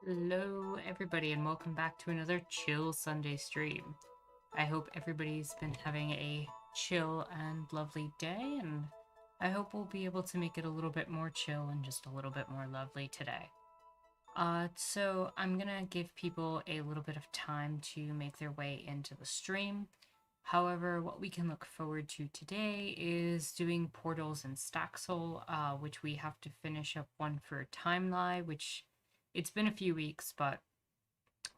Hello, everybody, and welcome back to another chill Sunday stream. I hope everybody's been having a chill and lovely day, and I hope we'll be able to make it a little bit more chill and just a little bit more lovely today. So I'm gonna give people a little bit of time to make their way into the stream. However, what we can look forward to today is doing portals in Staxel, which we have to finish up one for Timeline, which it's been a few weeks, but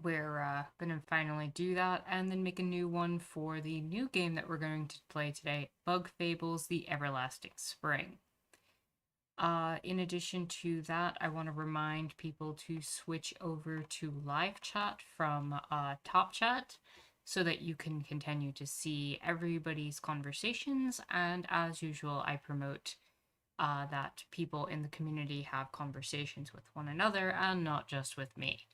we're gonna finally do that and then make a new one for the new game that we're going to play today, Bug Fables: The Everlasting Spring. In addition to that, I want to remind people to switch over to live chat from Top Chat so that you can continue to see everybody's conversations. And as usual, I promote that people in the community have conversations with one another and not just with me.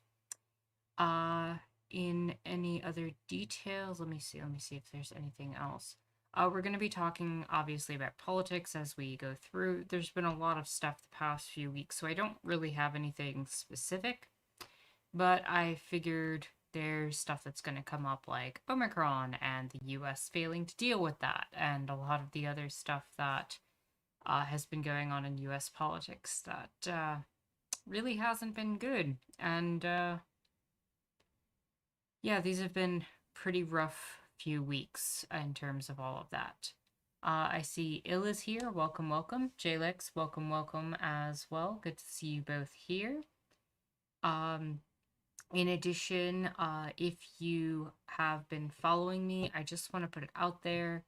In any other details, let me see if there's anything else. We're going to be talking, obviously, about politics as we go through. There's been a lot of stuff the past few weeks, so I don't really have anything specific. But I figured there's stuff that's going to come up like Omicron and the US failing to deal with that, and a lot of the other stuff that has been going on in US politics that really hasn't been good. And yeah, these have been pretty rough few weeks in terms of all of that. I see Il is here. Welcome, welcome. Jalix, welcome, welcome as well. Good to see you both here. In addition, if you have been following me, I just want to put it out there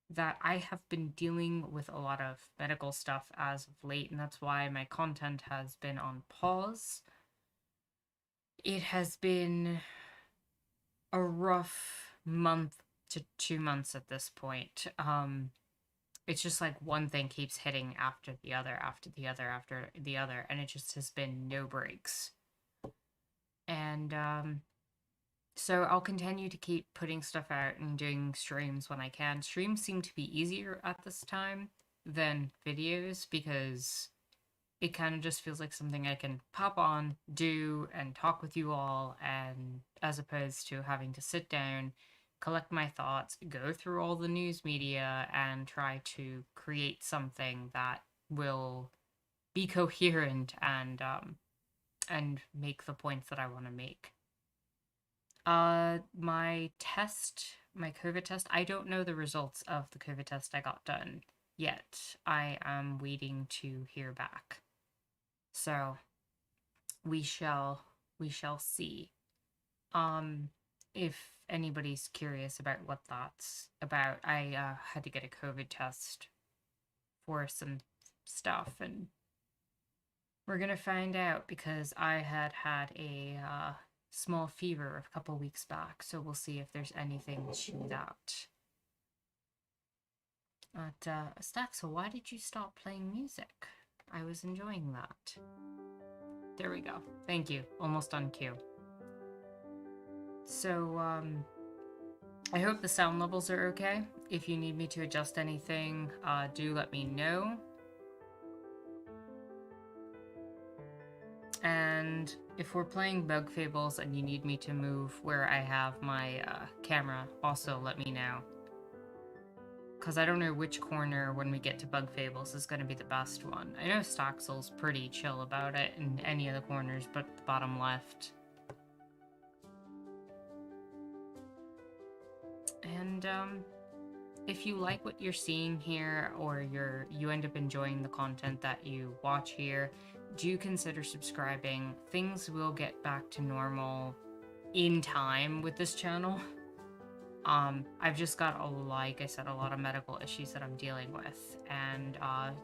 that I have been dealing with a lot of medical stuff as of late, and that's why my content has been on pause. It has been a rough month to 2 months at this point. It's just like one thing keeps hitting after the other, after the other, after the other, and it just has been no breaks. And so I'll continue to keep putting stuff out and doing streams when I can. Streams seem to be easier at this time than videos because it kind of just feels like something I can pop on, do, and talk with you all, and as opposed to having to sit down, collect my thoughts, go through all the news media, and try to create something that will be coherent and make the points that I want to make. My COVID test, I don't know the results of the COVID test I got done yet. I am waiting to hear back. So we shall see. If anybody's curious about what that's about, I had to get a COVID test for some stuff, and we're gonna find out because I had a small fever a couple weeks back, so we'll see if there's anything to that. But Staxel, why did you stop playing music? I was enjoying that. There we go. Thank you. Almost on cue. So, I hope the sound levels are okay. If you need me to adjust anything, do let me know. And if we're playing Bug Fables and you need me to move where I have my camera, also let me know. Because I don't know which corner when we get to Bug Fables is going to be the best one. I know Staxel's pretty chill about it in any of the corners but the bottom left. And if you like what you're seeing here, or you end up enjoying the content that you watch here, do consider subscribing. Things will get back to normal in time with this channel. I've just got, like I said, a lot of medical issues that I'm dealing with, and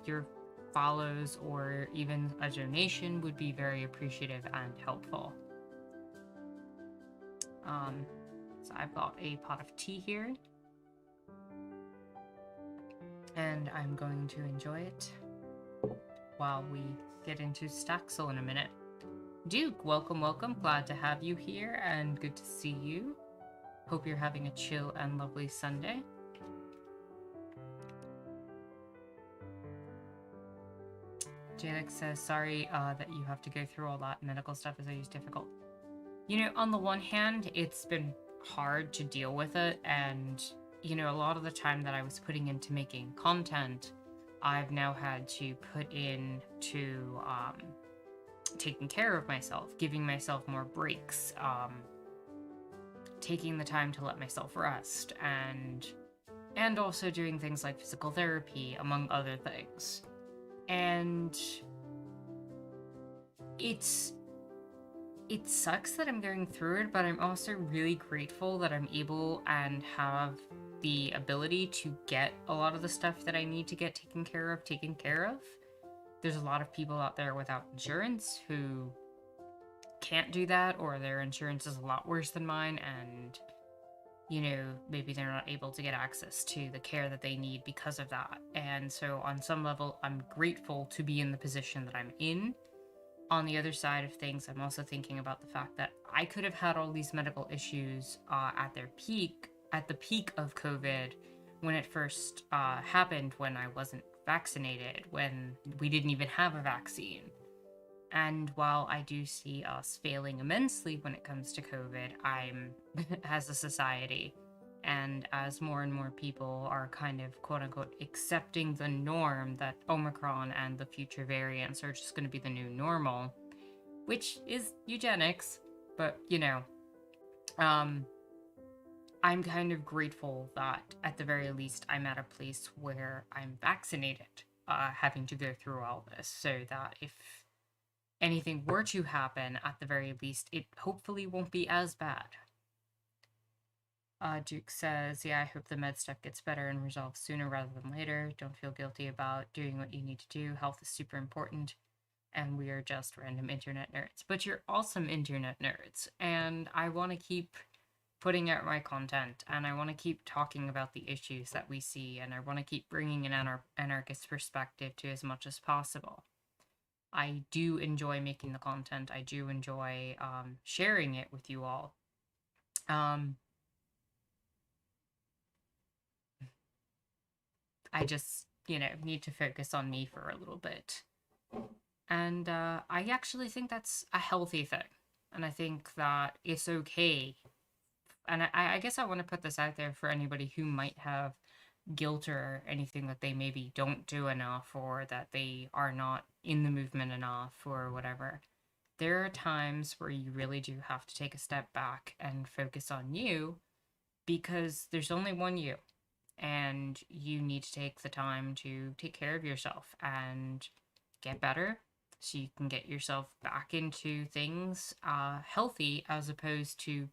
your follows or even a donation would be very appreciative and helpful. So I've got a pot of tea here, and I'm going to enjoy it while we get into Staxel in a minute. Duke, welcome, welcome. Glad to have you here, and good to see you. Hope you're having a chill and lovely Sunday. Jalek says, sorry that you have to go through all that medical stuff is always difficult. You know, on the one hand, it's been hard to deal with it, and, you know, a lot of the time that I was putting into making content, I've now had to put in to taking care of myself, giving myself more breaks, taking the time to let myself rest, and also doing things like physical therapy, among other things. And it sucks that I'm going through it, but I'm also really grateful that I'm able and have the ability to get a lot of the stuff that I need to get taken care of. There's a lot of people out there without insurance who can't do that, or their insurance is a lot worse than mine, and, you know, maybe they're not able to get access to the care that they need because of that. And so on some level, I'm grateful to be in the position that I'm in. On the other side of things, I'm also thinking about the fact that I could have had all these medical issues at the peak of COVID, when it first happened, when I wasn't vaccinated, when we didn't even have a vaccine. And while I do see us failing immensely when it comes to COVID, I'm, as a society, and as more and more people are kind of, quote-unquote, accepting the norm that Omicron and the future variants are just going to be the new normal, which is eugenics, but, you know, I'm kind of grateful that, at the very least, I'm at a place where I'm vaccinated, having to go through all this, so that if anything were to happen, at the very least, it hopefully won't be as bad. Duke says, yeah, I hope the med stuff gets better and resolved sooner rather than later. Don't feel guilty about doing what you need to do. Health is super important, and we are just random internet nerds. But you're awesome internet nerds, and I want to keep putting out my content, and I want to keep talking about the issues that we see, and I want to keep bringing an anarchist perspective to as much as possible. I do enjoy making the content. I do enjoy sharing it with you all. I just, you know, need to focus on me for a little bit. And I actually think that's a healthy thing. And I think that it's okay. And I guess I want to put this out there for anybody who might have guilt or anything that they maybe don't do enough, or that they are not in the movement enough, or whatever. There are times where you really do have to take a step back and focus on you, because there's only one you. And you need to take the time to take care of yourself and get better, so you can get yourself back into things healthy, as opposed to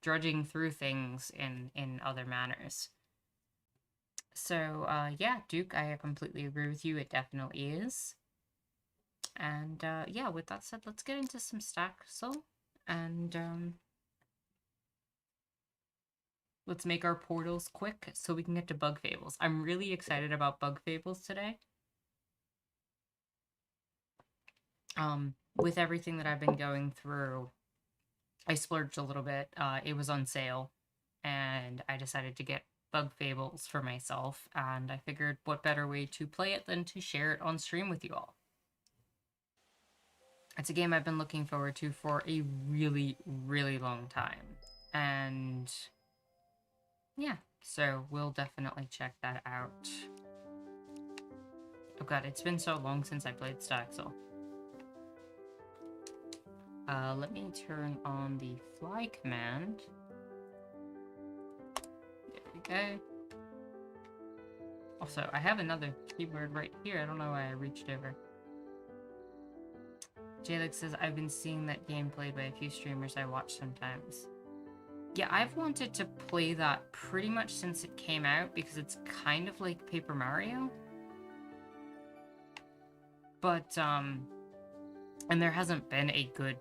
drudging through things in other manners. So yeah, Duke, I completely agree with you. It definitely is. And yeah, with that said, let's get into some Staxel, and let's make our portals quick so we can get to Bug Fables. I'm really excited about Bug Fables today. With everything that I've been going through, I splurged a little bit. It was on sale, and I decided to get Bug Fables for myself, and I figured what better way to play it than to share it on stream with you all. It's a game I've been looking forward to for a really, really long time, and yeah, so we'll definitely check that out. Oh god, it's been so long since I played Staxel. Let me turn on the fly command. There we go. Also, I have another keyboard right here. I don't know why I reached over. Jalek says, I've been seeing that game played by a few streamers I watch sometimes. Yeah, I've wanted to play that pretty much since it came out, because it's kind of like Paper Mario. But, and there hasn't been a good,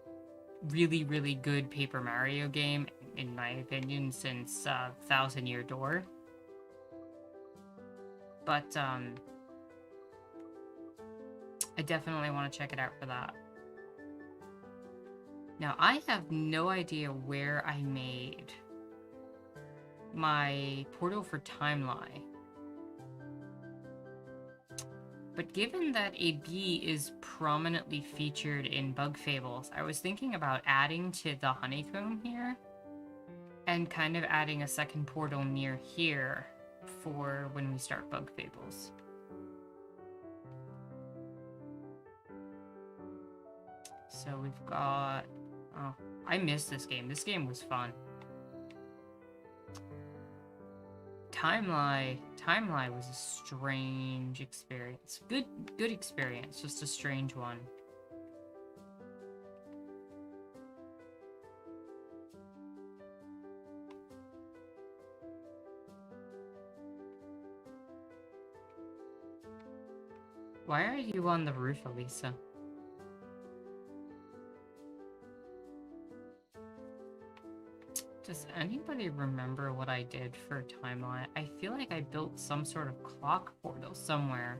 really, really good Paper Mario game, in my opinion, since Thousand Year Door. But, I definitely want to check it out for that. Now, I have no idea where I made my portal for Timeline. But given that a bee is prominently featured in Bug Fables, I was thinking about adding to the honeycomb here and kind of adding a second portal near here for when we start Bug Fables. So we've got... Oh, I missed this game. This game was fun. Timeline was a strange experience. Good experience, just a strange one. Why are you on the roof, Elisa? Does anybody remember what I did for timeline? I feel like I built some sort of clock portal somewhere.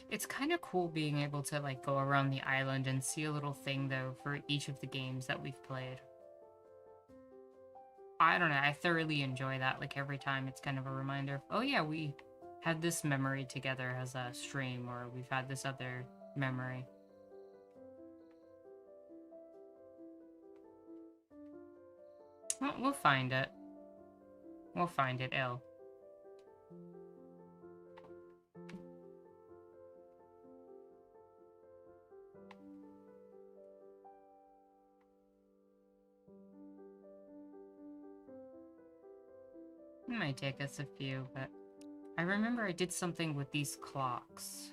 It's kind of cool being able to like go around the island and see a little thing though for each of the games that we've played. I don't know, I thoroughly enjoy that. Like every time it's kind of a reminder of, oh yeah, we had this memory together as a stream, or we've had this other memory. Well, we'll find it. We'll find it, ill. It might take us a few, but I remember I did something with these clocks.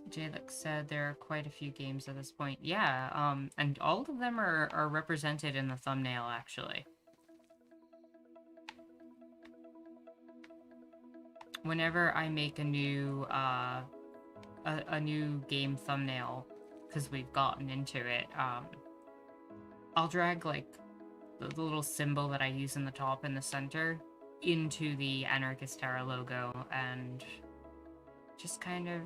Jalek said there are quite a few games at this point. Yeah, and all of them are represented in the thumbnail, actually. Whenever I make a new new game thumbnail, because we've gotten into it, I'll drag like the little symbol that I use in the top and the center into the Anarchist Terra logo and just kind of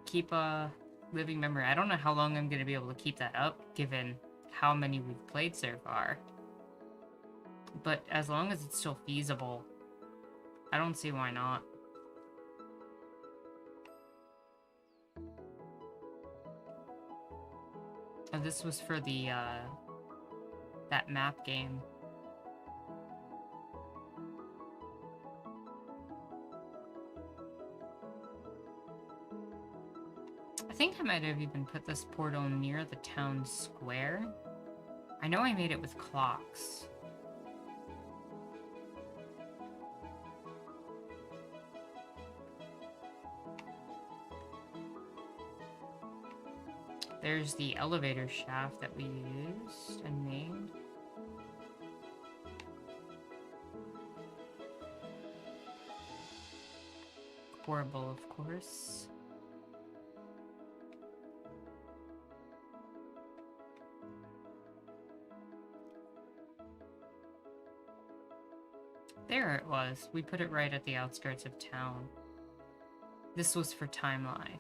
keep a living memory. I don't know how long I'm going to be able to keep that up given how many we've played so far. But as long as it's still feasible, I don't see why not. Oh, this was for the, that map game. I think I might have even put this portal near the town square. I know I made it with clocks. There's the elevator shaft that we used and made. Horrible, of course. There it was. We put it right at the outskirts of town. This was for timeline.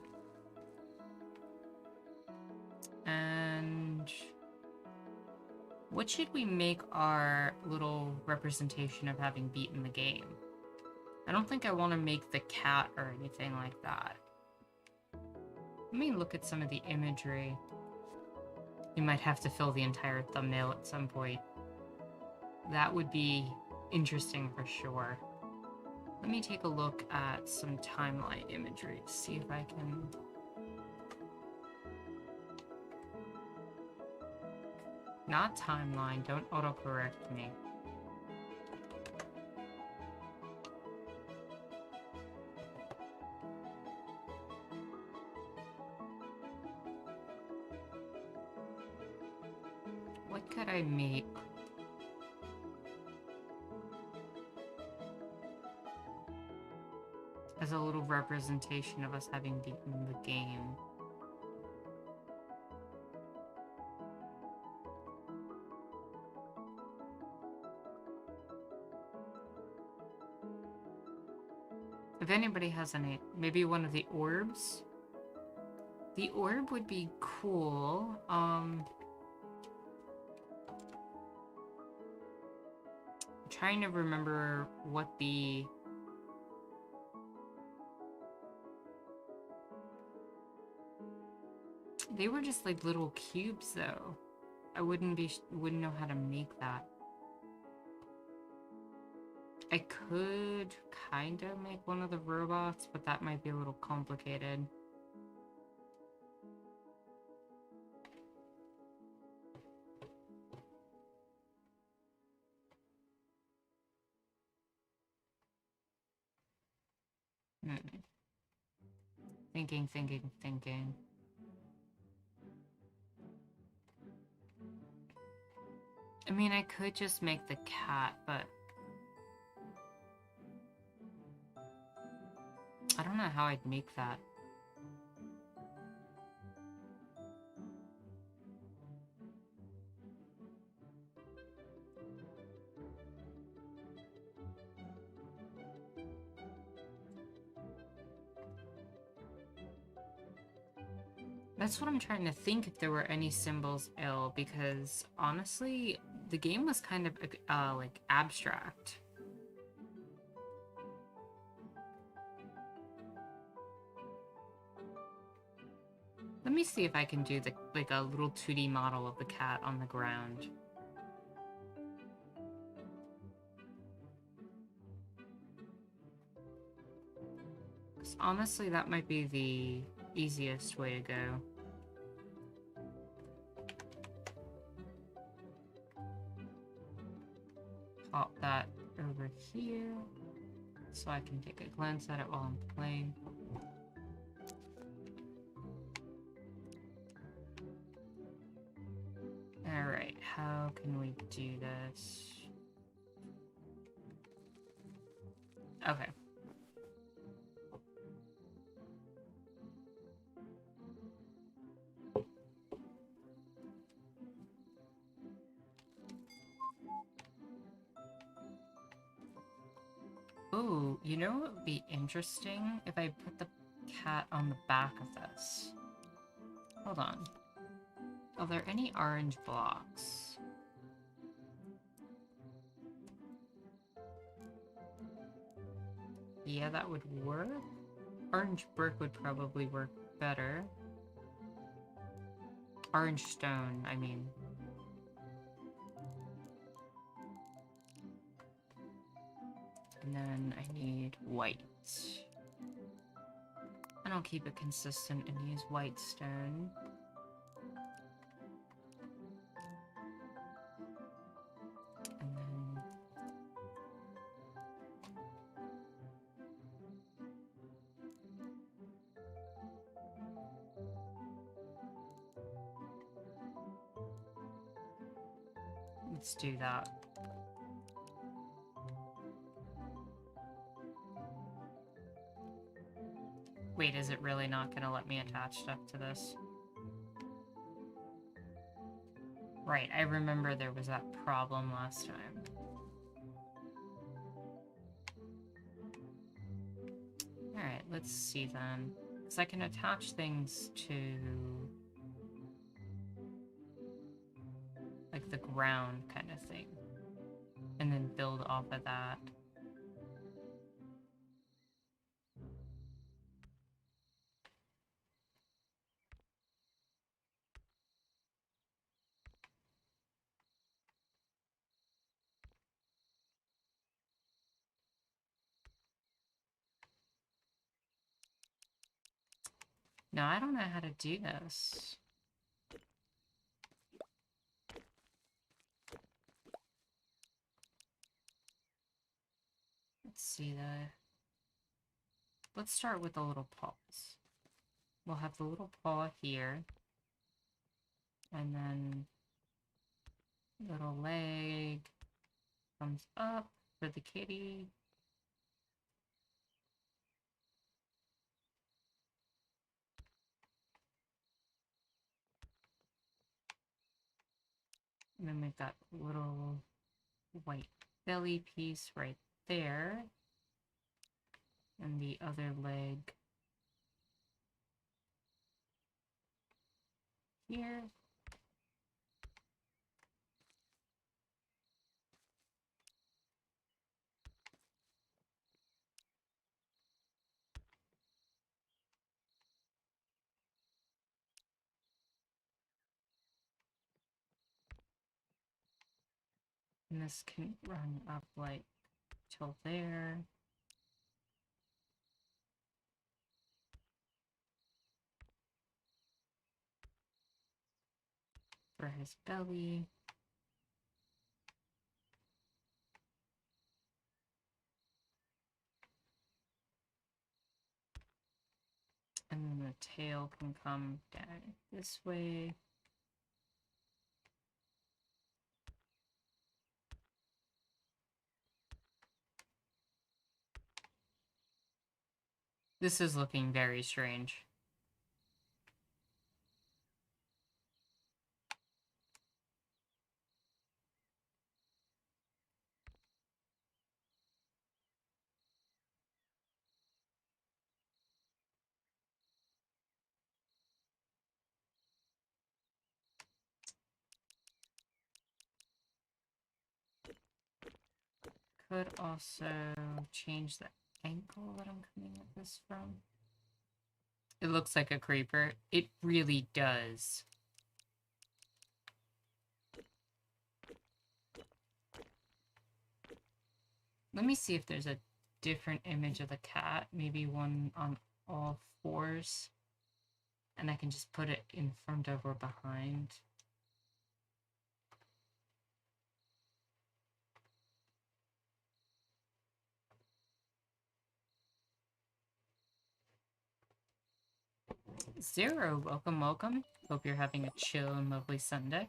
And what should we make our little representation of having beaten the game? I don't think I want to make the cat or anything like that. Let me look at some of the imagery. You might have to fill the entire thumbnail at some point. That would be interesting for sure. Let me take a look at some timeline imagery to see if I can... Not timeline, don't autocorrect me. What could I make? As a little representation of us having beaten the game. If anybody has any, maybe one of the orbs? The orb would be cool. I'm trying to remember what the... They were just like little cubes, though. I wouldn't know how to make that. I could kind of make one of the robots, but that might be a little complicated. Thinking, thinking, thinking. I mean, I could just make the cat, but I don't know how I'd make that. That's what I'm trying to think, if there were any symbols ill, because honestly, the game was kind of like abstract. Let me see if I can do like a little 2D model of the cat on the ground. Because honestly, that might be the easiest way to go. Pop that over here so I can take a glance at it while I'm playing. Alright, how can we do this? Okay. Ooh, you know what would be interesting? If I put the cat on the back of this. Hold on. Are there any orange blocks? Yeah, that would work. Orange brick would probably work better. Orange stone, I mean. And then I need white. I don't keep it consistent and use white stone. And then... let's do that. Wait, is it really not gonna let me attach stuff to this? Right, I remember there was that problem last time. Alright, let's see then. Because I can attach things to... like the ground kind of thing. And then build off of that. No, I don't know how to do this. Let's see the... let's start with the little paws. We'll have the little paw here. And then... little leg comes up for the kitty. And then we've got little white belly piece right there. And the other leg here. And this can run up like till there. For his belly. And then the tail can come down this way. This is looking very strange. Could also change the angle that I'm coming at this from. It looks like a creeper. It really does. Let me see if there's a different image of the cat. Maybe one on all fours. And I can just put it in front of or behind. Zero, welcome, welcome. Hope you're having a chill and lovely Sunday.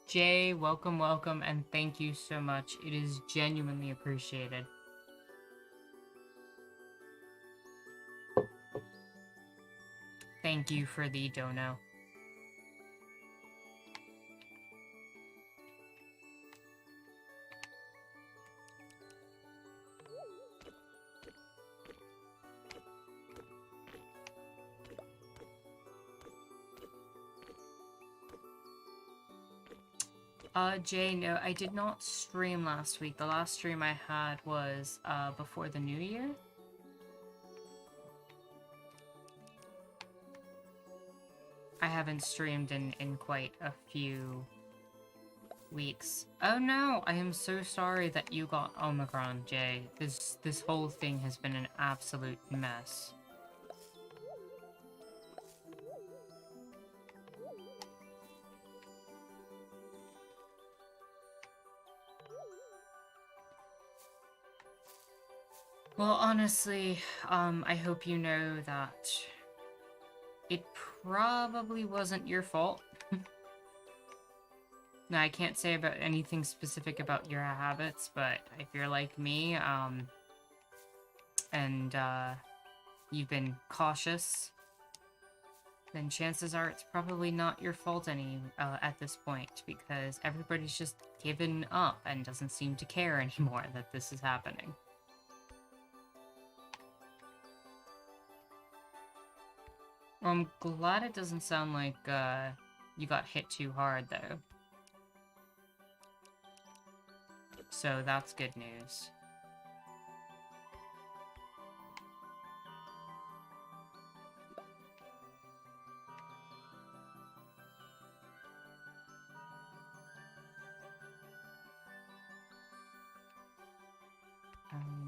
Jay, welcome, welcome, and thank you so much. It is genuinely appreciated. Thank you for the dono. Jay, no, I did not stream last week. The last stream I had was, before the new year. I haven't streamed in quite a few weeks. Oh no, I am so sorry that you got Omicron, Jay. This whole thing has been an absolute mess. Well, honestly, I hope you know that it probably wasn't your fault. Now, I can't say about anything specific about your habits, but if you're like me, and, you've been cautious, then chances are it's probably not your fault at this point, because everybody's just given up and doesn't seem to care anymore that this is happening. Well, I'm glad it doesn't sound like, you got hit too hard, though. So that's good news.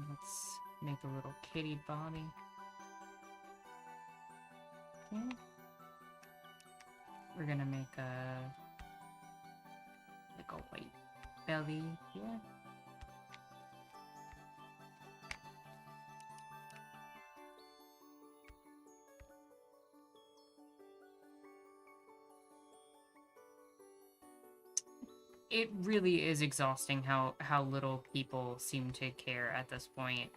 Let's make a little kitty body. Okay. We're gonna make like a white belly here. it really is exhausting how little people seem to care at this point.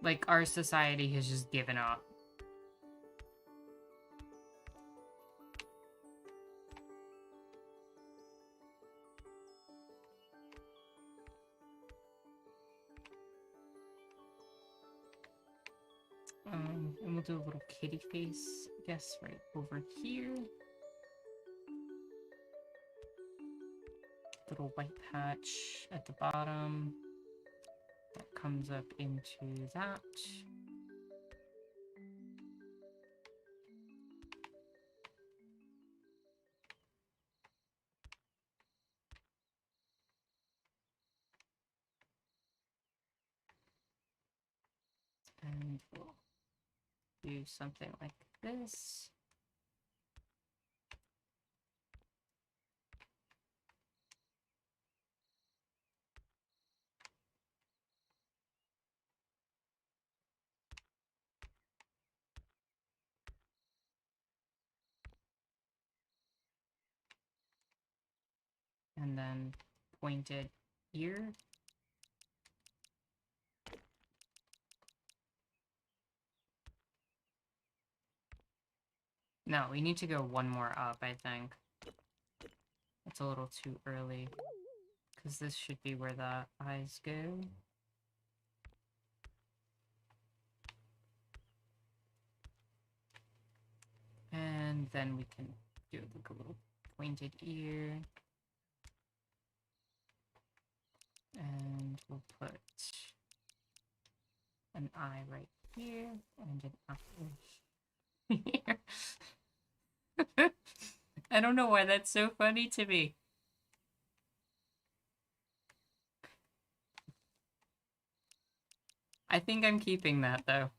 Like, our society has just given up. And we'll do a little kitty face, I guess, right over here. Little white patch at the bottom that comes up into that. And we'll do something like this. And then pointed ear. No, we need to go one more up, I think. It's a little too early, because this should be where the eyes go. And then we can do like a little pointed ear. And we'll put an eye right here and an eye here. I don't know why that's so funny to me. I think I'm keeping that, though.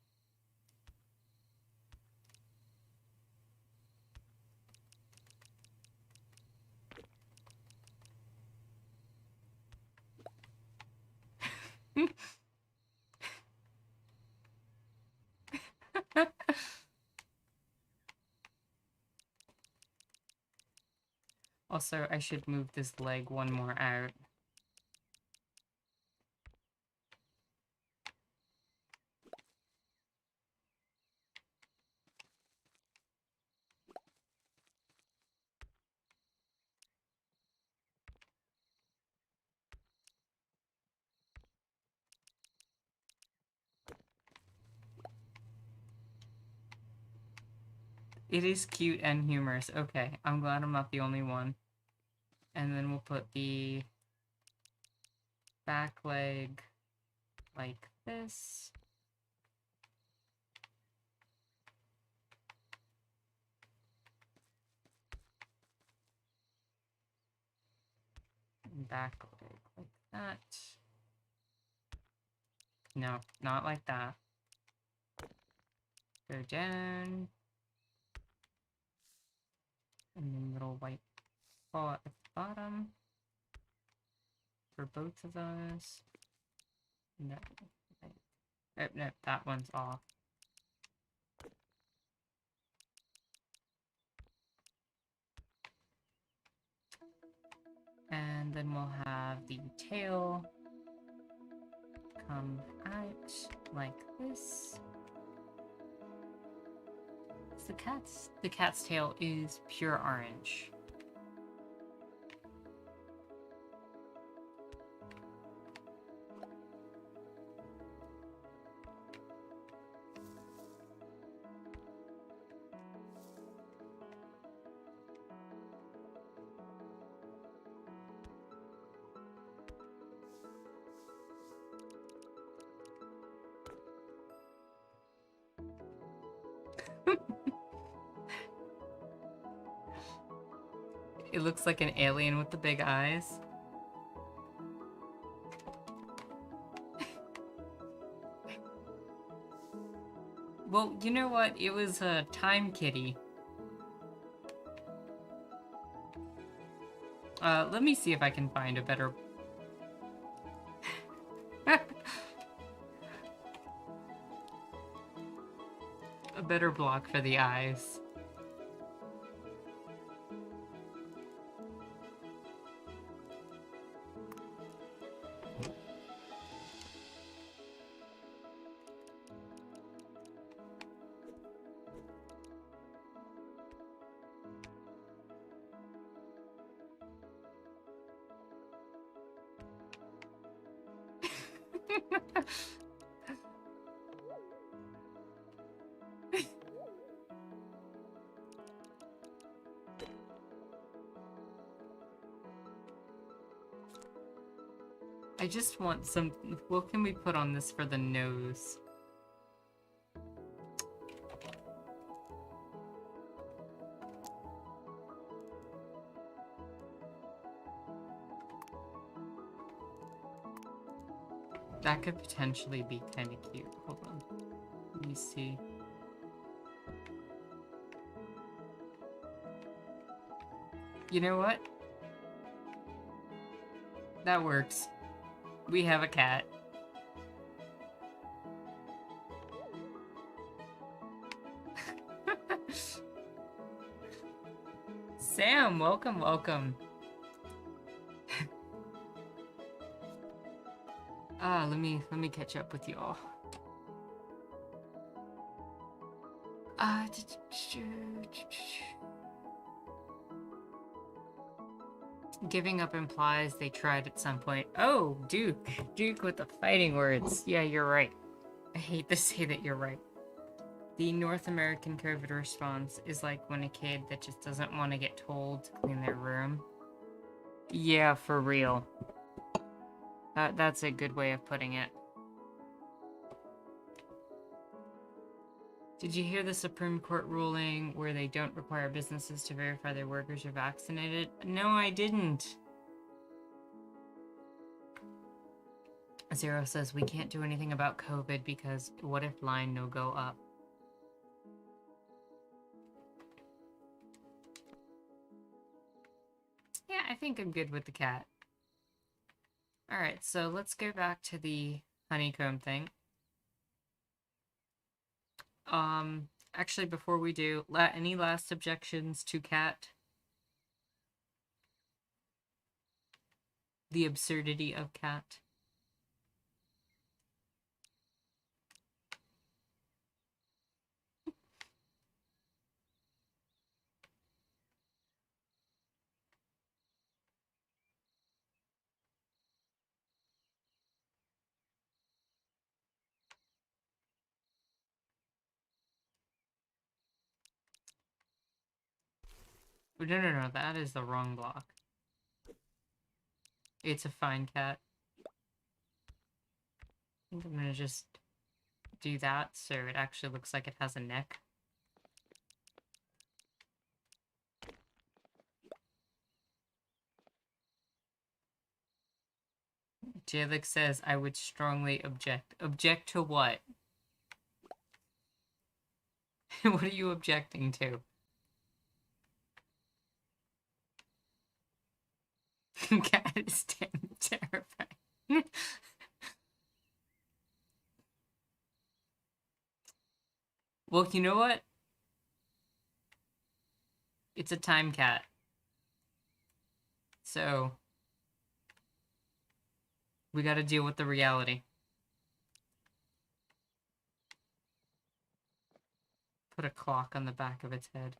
Also, I should move this leg one more out. It is cute and humorous. Okay, I'm glad I'm not the only one. And then we'll put the back leg like this. And back leg like that. No, not like that. Go down. And then little white paw at the bottom. For both of those. No. No, that one's off. And then we'll have the tail come out like this. The cat's tail is pure orange. It looks like an alien with the big eyes. Well, you know what? It was a time kitty. Let me see if I can find a better... better block for the eyes. I just want some... What can we put on this for the nose? That could potentially be kind of cute. Hold on. Let me see. You know what? That works. We have a cat. Sam, welcome, welcome. Let me catch up with y'all. Giving up implies they tried at some point. Oh, Duke. Duke with the fighting words. Yeah, you're right. I hate to say that you're right. The North American COVID response is like when a kid that just doesn't want to get told to clean their room. Yeah, for real. That's a good way of putting it. Did you hear the Supreme Court ruling where they don't require businesses to verify their workers are vaccinated? No, I didn't. Zero says we can't do anything about COVID because what if line no go up? Yeah, I think I'm good with the cat. Alright, so let's go back to the honeycomb thing. Actually, before we do, any last objections to cat? The absurdity of cat? No, that is the wrong block. It's a fine cat. I think I'm gonna just do that so it actually looks like it has a neck. Jalek says I would strongly object. Object to what? What are you objecting to? Cat is damn terrifying. Well, you know what? It's a time cat. So, we gotta deal with the reality. Put a clock on the back of its head.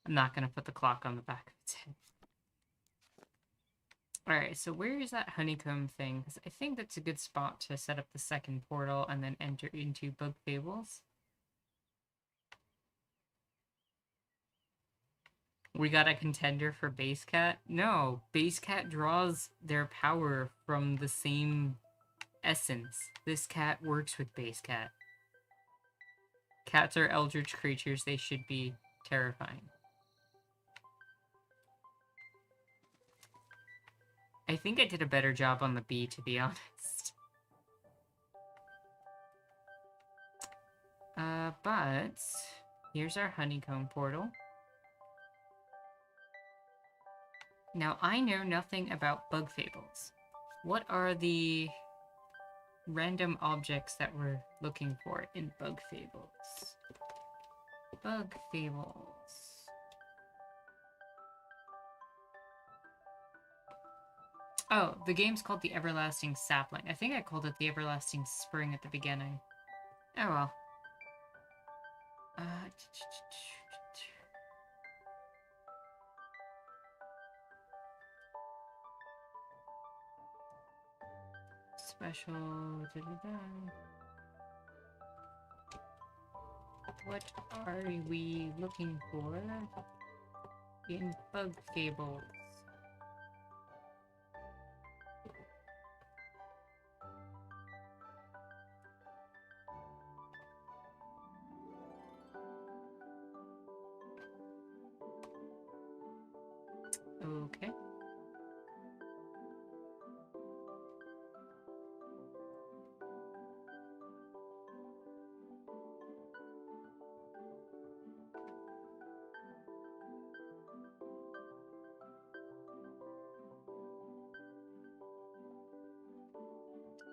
I'm not gonna put the clock on the back of its head. Alright, so where is that honeycomb thing? Because I think that's a good spot to set up the second portal and then enter into Bug Fables. We got a contender for Base Cat? No, Base Cat draws their power from the same essence. This cat works with Base Cat. Cats are eldritch creatures, they should be terrifying. I think I did a better job on the bee, to be honest. But here's our honeycomb portal. Now, I know nothing about Bug Fables. What are the random objects that we're looking for in Bug Fables. Bug Fables. Oh, the game's called The Everlasting Sapling. I think I called it The Everlasting Spring at the beginning. Oh well. Special. What are we looking for in Bug Fables? Okay.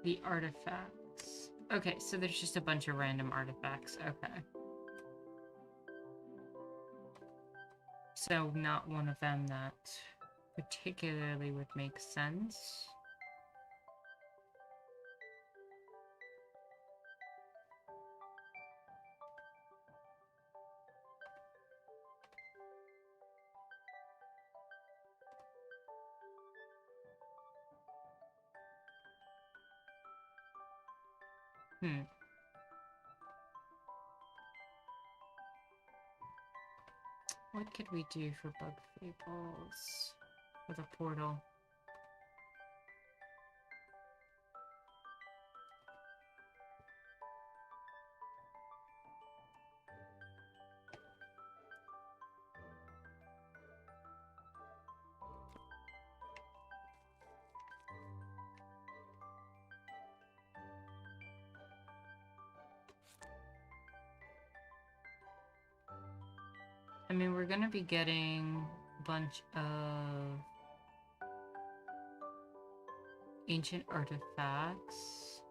The artifacts. Okay, so there's just a bunch of random artifacts. Okay. So not one of them that particularly would make sense. What could we do for Bug Fables with a portal? I mean, we're gonna be getting a bunch of ancient artifacts,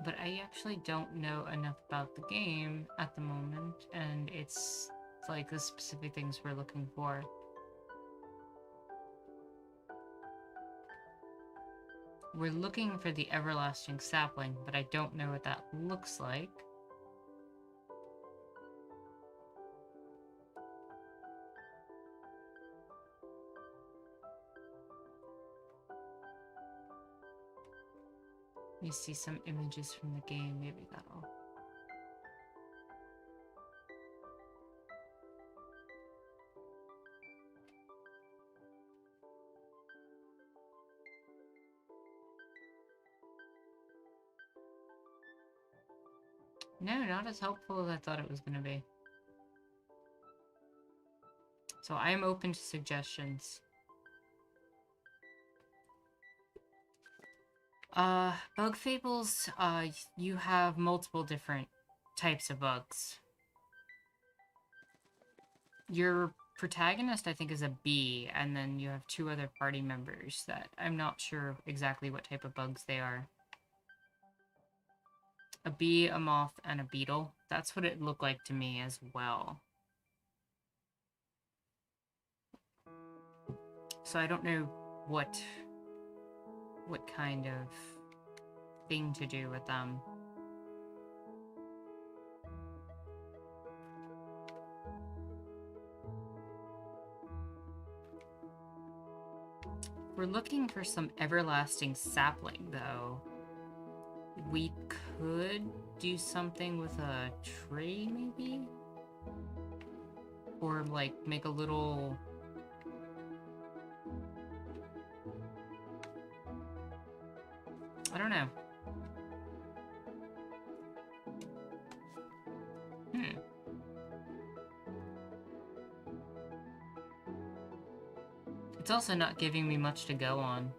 but I actually don't know enough about the game at the moment, and it's like the specific things we're looking for. We're looking for the everlasting sapling, but I don't know what that looks like. You see some images from the game, maybe that'll... No, not as helpful as I thought it was going to be. So I am open to suggestions. Bug Fables, you have multiple different types of bugs. Your protagonist, I think, is a bee, and then you have two other party members that I'm not sure exactly what type of bugs they are. A bee, a moth, and a beetle. That's what it looked like to me as well. So I don't know what kind of thing to do with them. We're looking for some everlasting sapling, though. We could do something with a tree, maybe? Or, like, make a little... I don't know. It's also not giving me much to go on.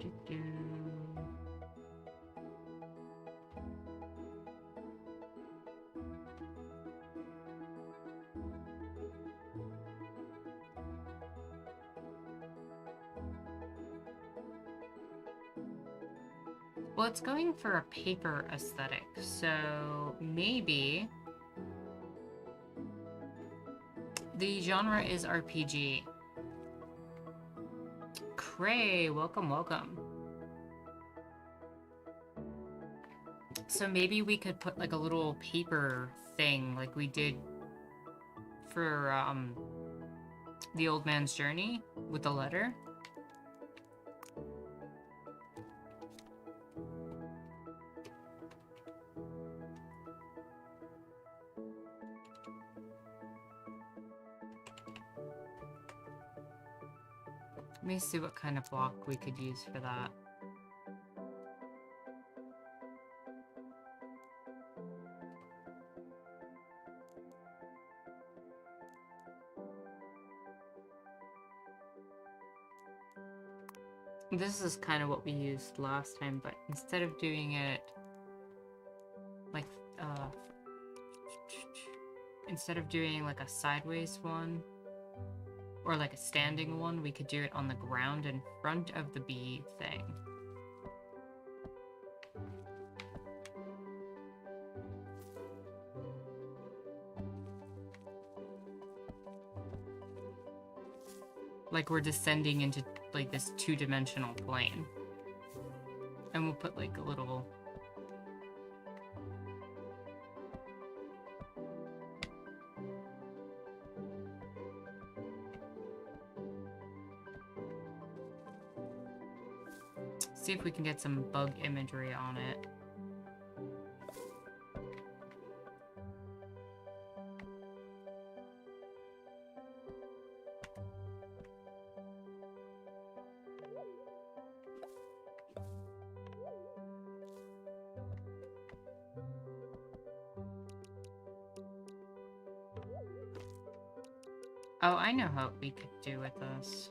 Do-do. Well, it's going for a paper aesthetic, so maybe the genre is RPG. Cray, welcome, welcome. So maybe we could put like a little paper thing like we did for the old man's journey with the letter. Let me see what kind of block we could use for that. This is kind of what we used last time, but instead of doing it like, instead of doing like a sideways one, or like a standing one, we could do it on the ground in front of the bee thing. Like we're descending into like this two-dimensional plane. And we'll put like a little... See if we can get some bug imagery on it. Oh, I know what we could do with this.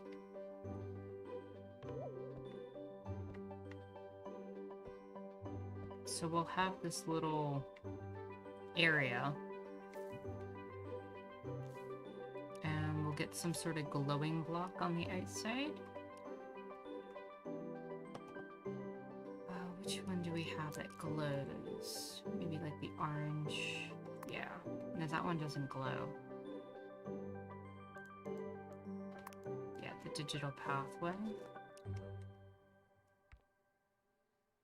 So we'll have this little area. And we'll get some sort of glowing block on the outside. Which one do we have that glows? Maybe like the orange. Yeah. No, that one doesn't glow. Yeah, the digital pathway.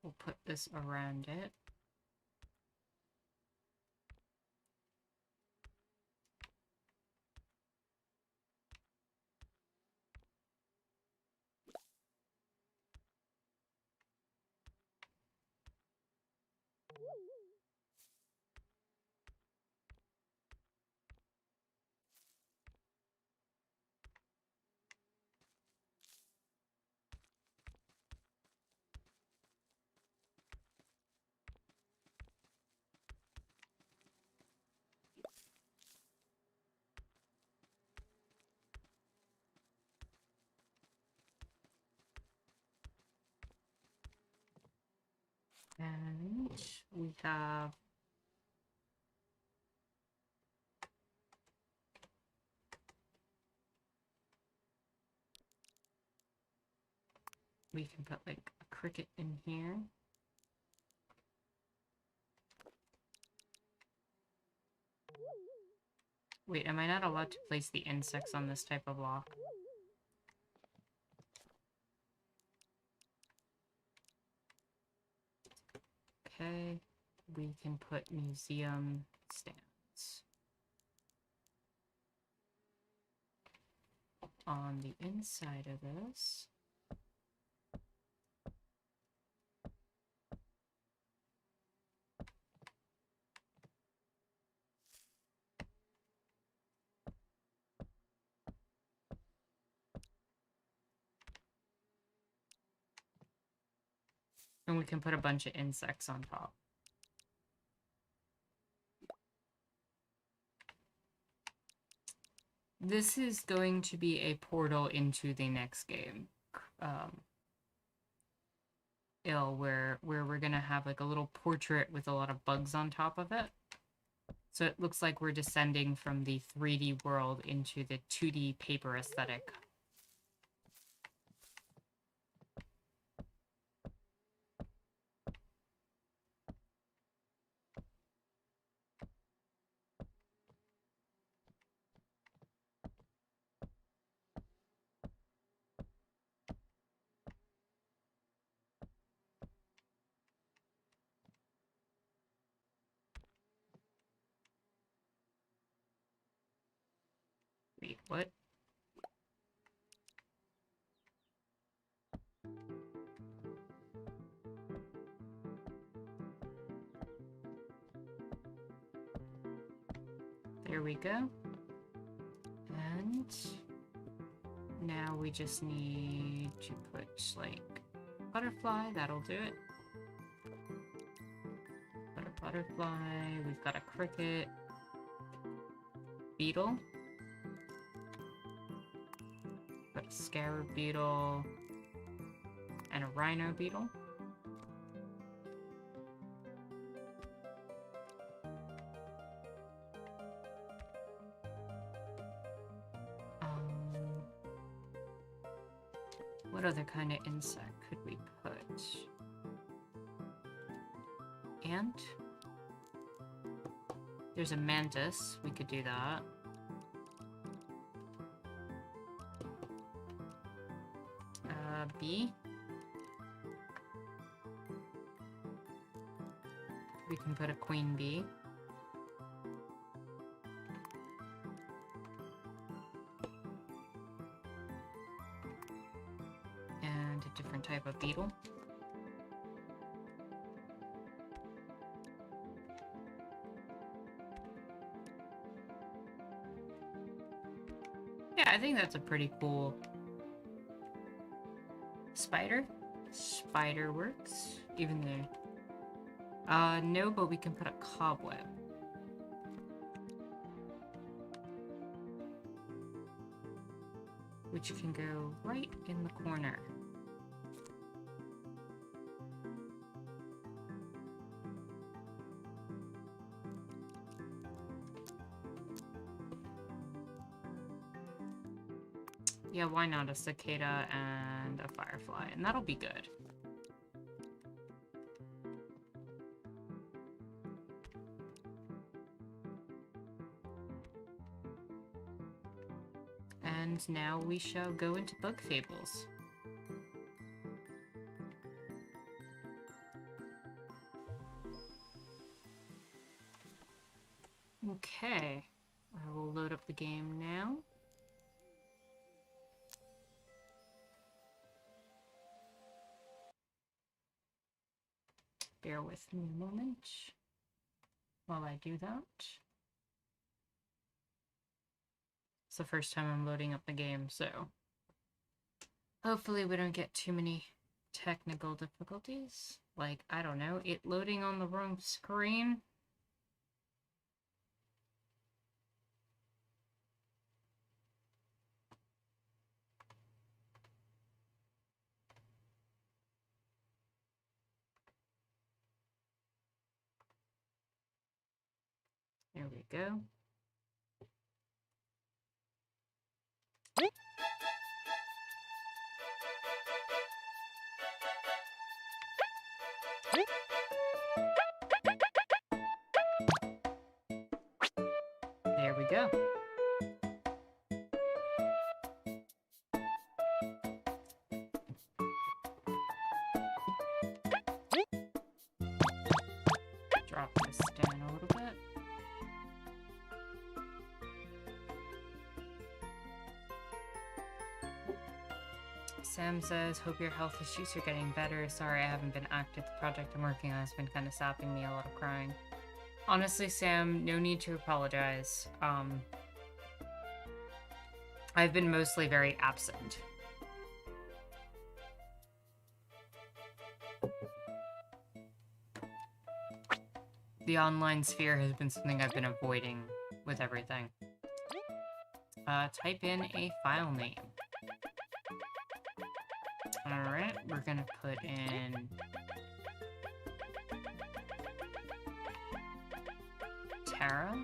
We'll put this around it. And we have we can put like a cricket in here. Wait, am I not allowed to place the insects on this type of block? Okay, we can put museum stands on the inside of this. And we can put a bunch of insects on top. This is going to be a portal into the next game. ill where we're gonna have like a little portrait with a lot of bugs on top of it. So it looks like we're descending from the 3D world into the 2D paper aesthetic. Wait, what? There we go. And now we just need to put, like, butterfly. That'll do it. Got a butterfly. We've got a cricket. Beetle. Got a scarab beetle. And a rhino beetle. What other kind of insect could we put? Ant? There's a mantis. We could do that. Bee? We can put a queen bee. And a different type of beetle. Yeah, I think that's a pretty cool spider. Spider works, even though... no, but we can put a cobweb. Which can go right in the corner. Yeah, why not a cicada and a firefly? And that'll be good. And now we shall go into bug fables. Okay, I will load up the game now. Bear with me a moment while I do that. It's the first time I'm loading up the game, so hopefully we don't get too many technical difficulties. Like, I don't know, it loading on the wrong screen. There we go. There we go. Drop this down a little bit. Sam says, hope your health issues are getting better. Sorry I haven't been active. The project I'm working on has been kind of sapping me, a lot of crying. Honestly, Sam, no need to apologize. I've been mostly very absent. The online sphere has been something I've been avoiding with everything. Type in a file name. Alright, we're gonna put in Tara.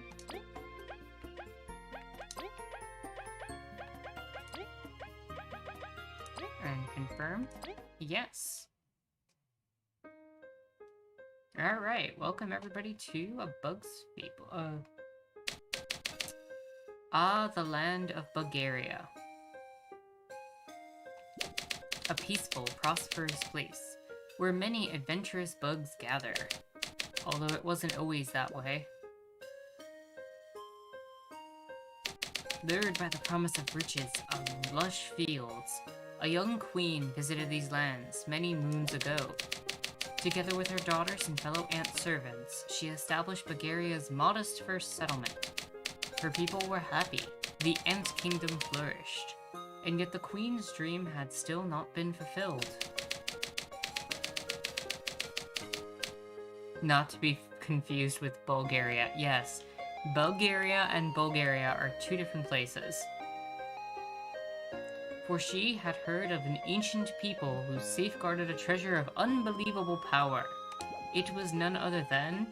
And confirm. Yes. Alright, welcome everybody to A Bug's Fable. The land of Bulgaria. A peaceful, prosperous place, where many adventurous bugs gather. Although it wasn't always that way. Lured by the promise of riches of lush fields, a young queen visited these lands many moons ago. Together with her daughters and fellow ant servants, she established Bulgaria's modest first settlement. Her people were happy, the ant kingdom flourished, and yet the queen's dream had still not been fulfilled. Not to be confused with Bulgaria. Yes, Bulgaria and Bulgaria are two different places. For she had heard of an ancient people who safeguarded a treasure of unbelievable power. It was none other than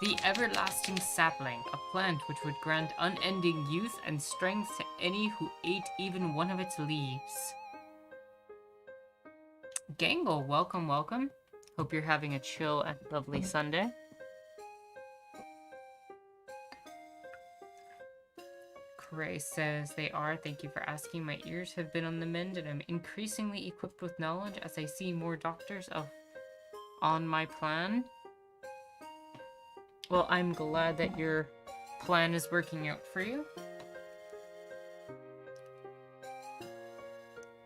the everlasting sapling, a plant which would grant unending youth and strength to any who ate even one of its leaves. Gangle, welcome, welcome. Hope you're having a chill and lovely Sunday. Cray says they are. Thank you for asking. My ears have been on the mend and I'm increasingly equipped with knowledge as I see more doctors on my plan. Well, I'm glad that your plan is working out for you.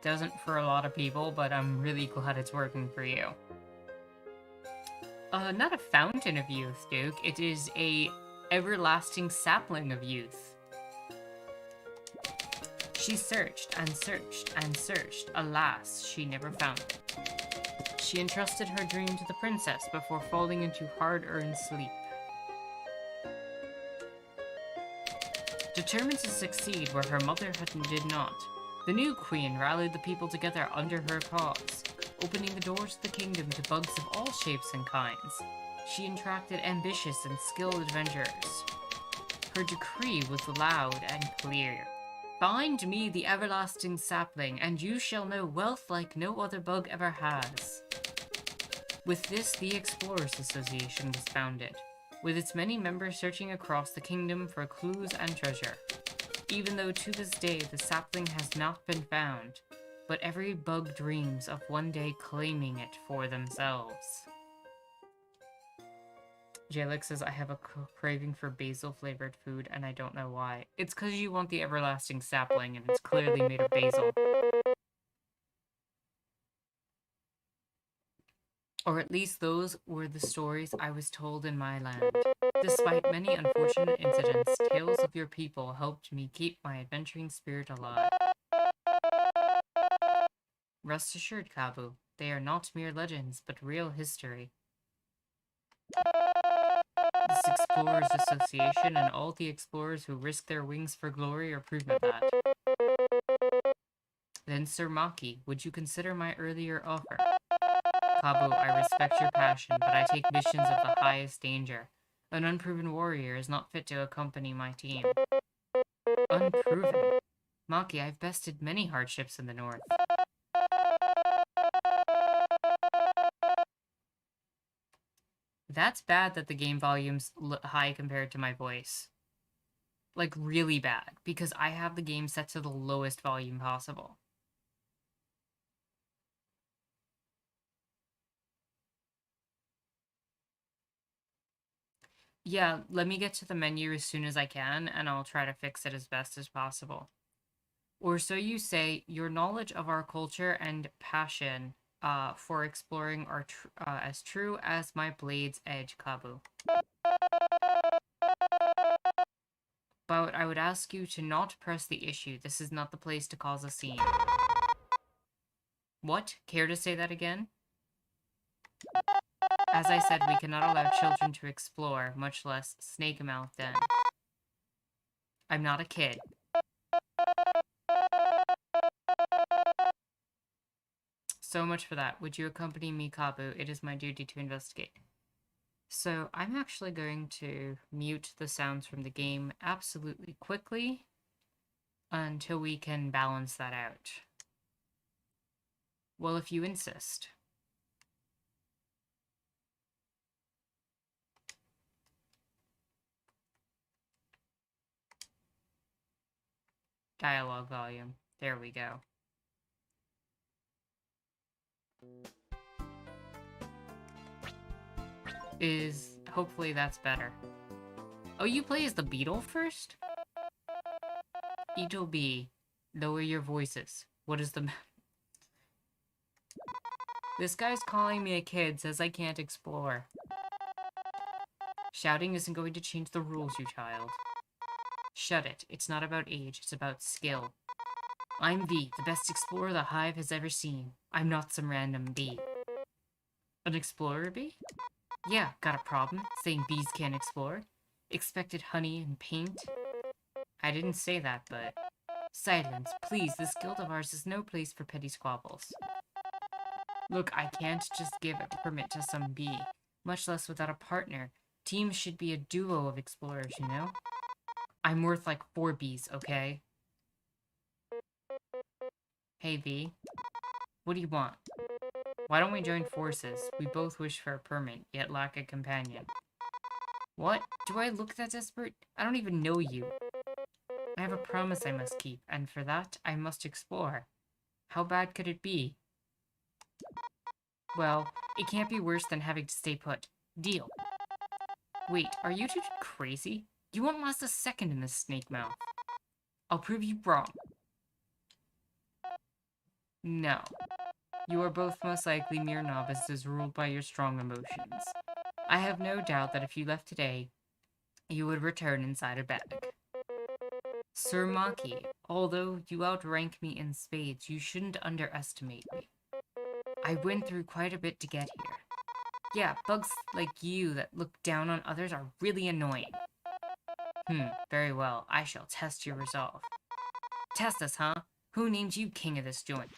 Doesn't for a lot of people, but I'm really glad it's working for you. Not a fountain of youth, Duke. It is a everlasting sapling of youth. She searched and searched and searched. Alas, she never found it. She entrusted her dream to the princess before falling into hard-earned sleep. Determined to succeed where her mother did not, the new queen rallied the people together under her cause, opening the doors of the kingdom to bugs of all shapes and kinds. She attracted ambitious and skilled adventurers. Her decree was loud and clear. Find me the everlasting sapling, and you shall know wealth like no other bug ever has. With this, the Explorers Association was founded, with its many members searching across the kingdom for clues and treasure. Even though to this day the sapling has not been found, but every bug dreams of one day claiming it for themselves. Jalek says, I have a craving for basil-flavored food, and I don't know why. It's because you want the everlasting sapling, and it's clearly made of basil. Or at least those were the stories I was told in my land. Despite many unfortunate incidents, tales of your people helped me keep my adventuring spirit alive. Rest assured, Kabu, they are not mere legends, but real history. This Explorers Association and all the explorers who risk their wings for glory are proof of that. Then, Sir Maki, would you consider my earlier offer? Kabu, I respect your passion, but I take missions of the highest danger. An unproven warrior is not fit to accompany my team. Unproven? Maki, I've bested many hardships in the north. That's bad that the game volume's high compared to my voice. Like, really bad, because I have the game set to the lowest volume possible. Yeah, let me get to the menu as soon as I can, and I'll try to fix it as best as possible. Or so you say, your knowledge of our culture and passion for exploring are as true as my blade's edge, Kabu. But I would ask you to not press the issue. This is not the place to cause a scene. What? Care to say that again? As I said, we cannot allow children to explore, much less snake mouth den. I'm not a kid. So much for that. Would you accompany me, Kabu? It is my duty to investigate. So I'm actually going to mute the sounds from the game absolutely quickly until we can balance that out. Well, if you insist. Dialogue volume. There we go. Hopefully that's better. Oh, you play as the beetle first? Beetle B, lower your voices. What is the... This guy's calling me a kid, says I can't explore. Shouting isn't going to change the rules, you child. Shut it. It's not about age, it's about skill. I'm V, the best explorer the Hive has ever seen. I'm not some random bee. An explorer bee? Yeah, got a problem? Saying bees can't explore? Expected honey and paint? I didn't say that, but... Silence, please, this guild of ours is no place for petty squabbles. Look, I can't just give a permit to some bee, much less without a partner. Teams should be a duo of explorers, you know? I'm worth like 4 bees, okay? Hey, V. What do you want? Why don't we join forces? We both wish for a permit, yet lack a companion. What? Do I look that desperate? I don't even know you. I have a promise I must keep, and for that, I must explore. How bad could it be? Well, it can't be worse than having to stay put. Deal. Wait, are you two crazy? You won't last a second in this snake mouth. I'll prove you wrong. No. You are both most likely mere novices ruled by your strong emotions. I have no doubt that if you left today, you would return inside a bag. Sir Maki, although you outrank me in spades, you shouldn't underestimate me. I went through quite a bit to get here. Yeah, bugs like you that look down on others are really annoying. Very well. I shall test your resolve. Test us, huh? Who named you king of this joint?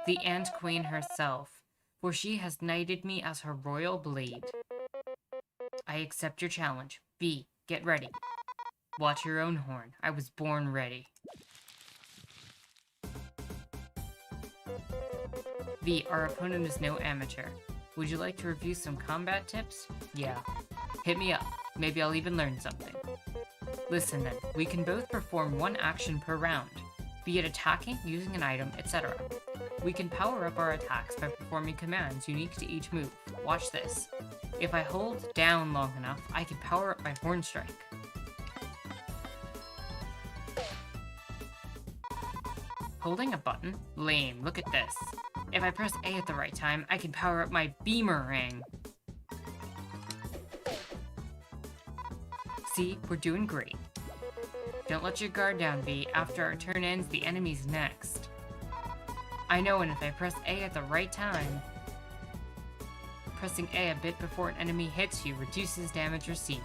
The Ant Queen herself, for she has knighted me as her royal blade. I accept your challenge. V, get ready. Watch your own horn. I was born ready. V, our opponent is no amateur. Would you like to review some combat tips? Yeah. Hit me up. Maybe I'll even learn something. Listen then, we can both perform one action per round, be it attacking, using an item, etc. We can power up our attacks by performing commands unique to each move. Watch this. If I hold down long enough, I can power up my horn strike. Holding a button? Lame, look at this. If I press A at the right time, I can power up my beamerang. See, we're doing great. Don't let your guard down, V. After our turn ends, the enemy's next. I know, and if I press A at the right time, pressing A a bit before an enemy hits you reduces damage received.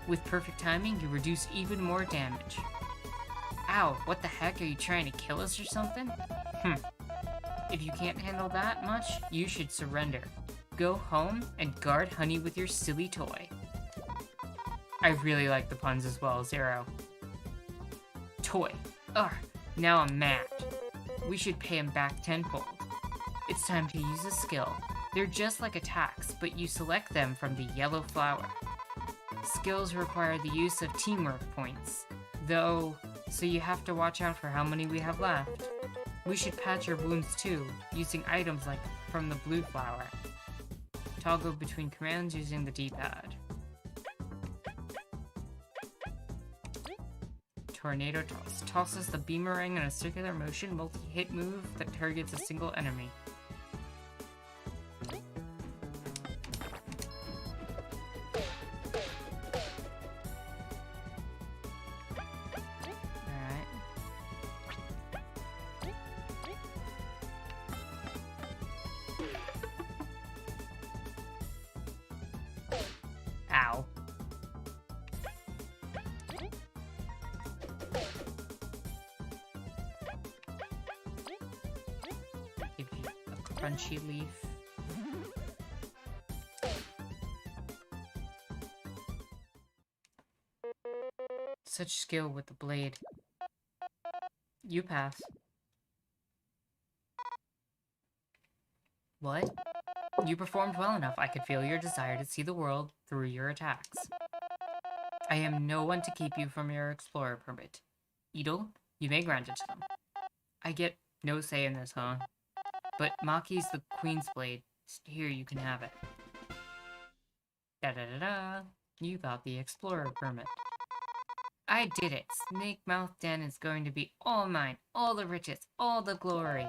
With perfect timing, you reduce even more damage. Ow, what the heck? Are you trying to kill us or something? If you can't handle that much, you should surrender. Go home and guard Honey with your silly toy. I really like the puns as well, Zero. Toy. Ugh, now I'm mad. We should pay him back tenfold. It's time to use a skill. They're just like attacks, but you select them from the yellow flower. Skills require the use of teamwork points, though, so you have to watch out for how many we have left. We should patch your wounds too, using items like from the blue flower. Toggle between commands using the D-pad. Tornado Toss. Tosses the beamerang in a circular motion multi-hit move that targets a single enemy. Ow. Give you a crunchy leaf. Such skill with the blade. You pass. What? You performed well enough. I could feel your desire to see the world through your attacks. I am no one to keep you from your explorer permit. Edel, you may grant it to them. I get no say in this, huh? But Maki's the Queen's Blade. Here, you can have it. Da-da-da-da. You got the explorer permit. I did it. Snake Mouth Den is going to be all mine. All the riches, all the glory.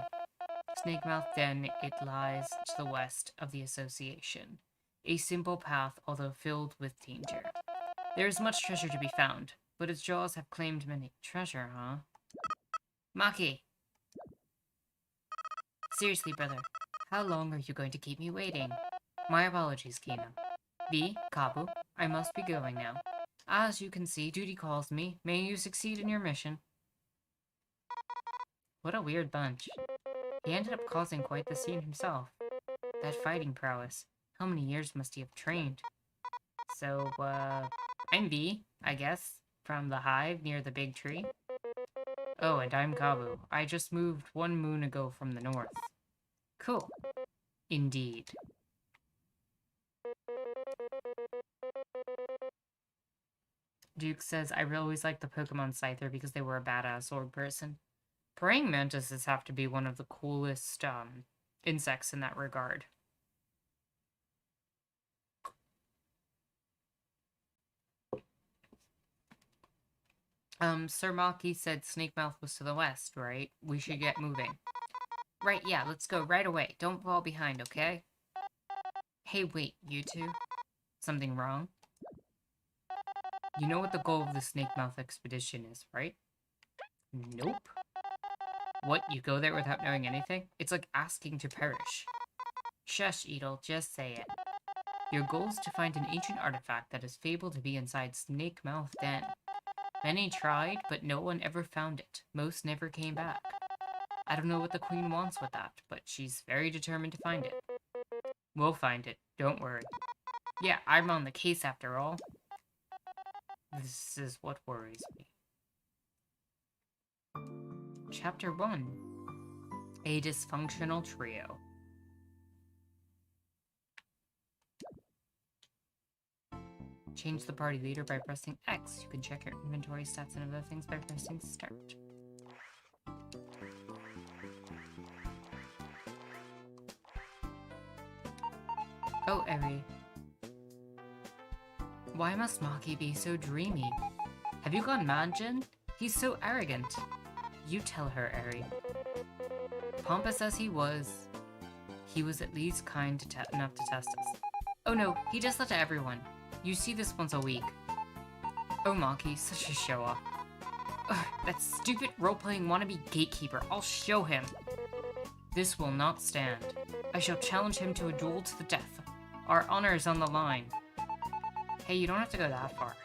Snake Mouth Den, it lies to the west of the Association. A simple path, although filled with danger. There is much treasure to be found, but its jaws have claimed many. Treasure, huh? Maki! Seriously, brother, how long are you going to keep me waiting? My apologies, Kina. V, Kabu, I must be going now. As you can see, duty calls me. May you succeed in your mission. What a weird bunch. He ended up causing quite the scene himself. That fighting prowess. How many years must he have trained? So, I'm V, I guess, from the hive near the big tree. Oh, and I'm Kabu. I just moved 1 moon ago from the north. Cool. Indeed. Duke says, I really always liked the Pokemon Scyther because they were a badass sword person. Praying mantises have to be one of the coolest, insects in that regard. Sir Maki said Snakemouth was to the west, right? We should get moving. Right, yeah, let's go right away. Don't fall behind, okay? Hey, wait, you two? Something wrong? You know what the goal of the Snakemouth expedition is, right? Nope. What, you go there without knowing anything? It's like asking to perish. Shush, Edel, just say it. Your goal is to find an ancient artifact that is fabled to be inside Snakemouth Den. Many tried, but no one ever found it. Most never came back. I don't know what the Queen wants with that, but she's very determined to find it. We'll find it, don't worry. Yeah, I'm on the case after all. This is what worries me. Chapter 1. A Dysfunctional Trio. Change the party leader by pressing X. You can check your inventory stats and other things by pressing Start. Oh, Eri. Why must Maki be so dreamy? Have you gone mad, Jin? He's so arrogant. You tell her, Eri. Pompous as he was at least kind enough to test us. Oh no, he does that to everyone. You see this once a week. Oh, Maki, such a show-off. Ugh, that stupid role-playing wannabe gatekeeper. I'll show him. This will not stand. I shall challenge him to a duel to the death. Our honor is on the line. Hey, you don't have to go that far.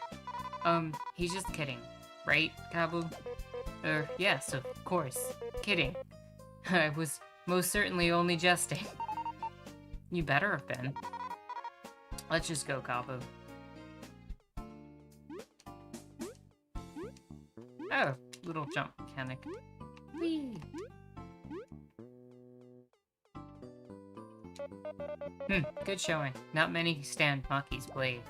He's just kidding. Right, Kabu? Yes, of course. Kidding. I was most certainly only jesting. You better have been. Let's just go, Kabu. Oh, little jump mechanic. Whee! Good showing. Not many stand Maki's blade.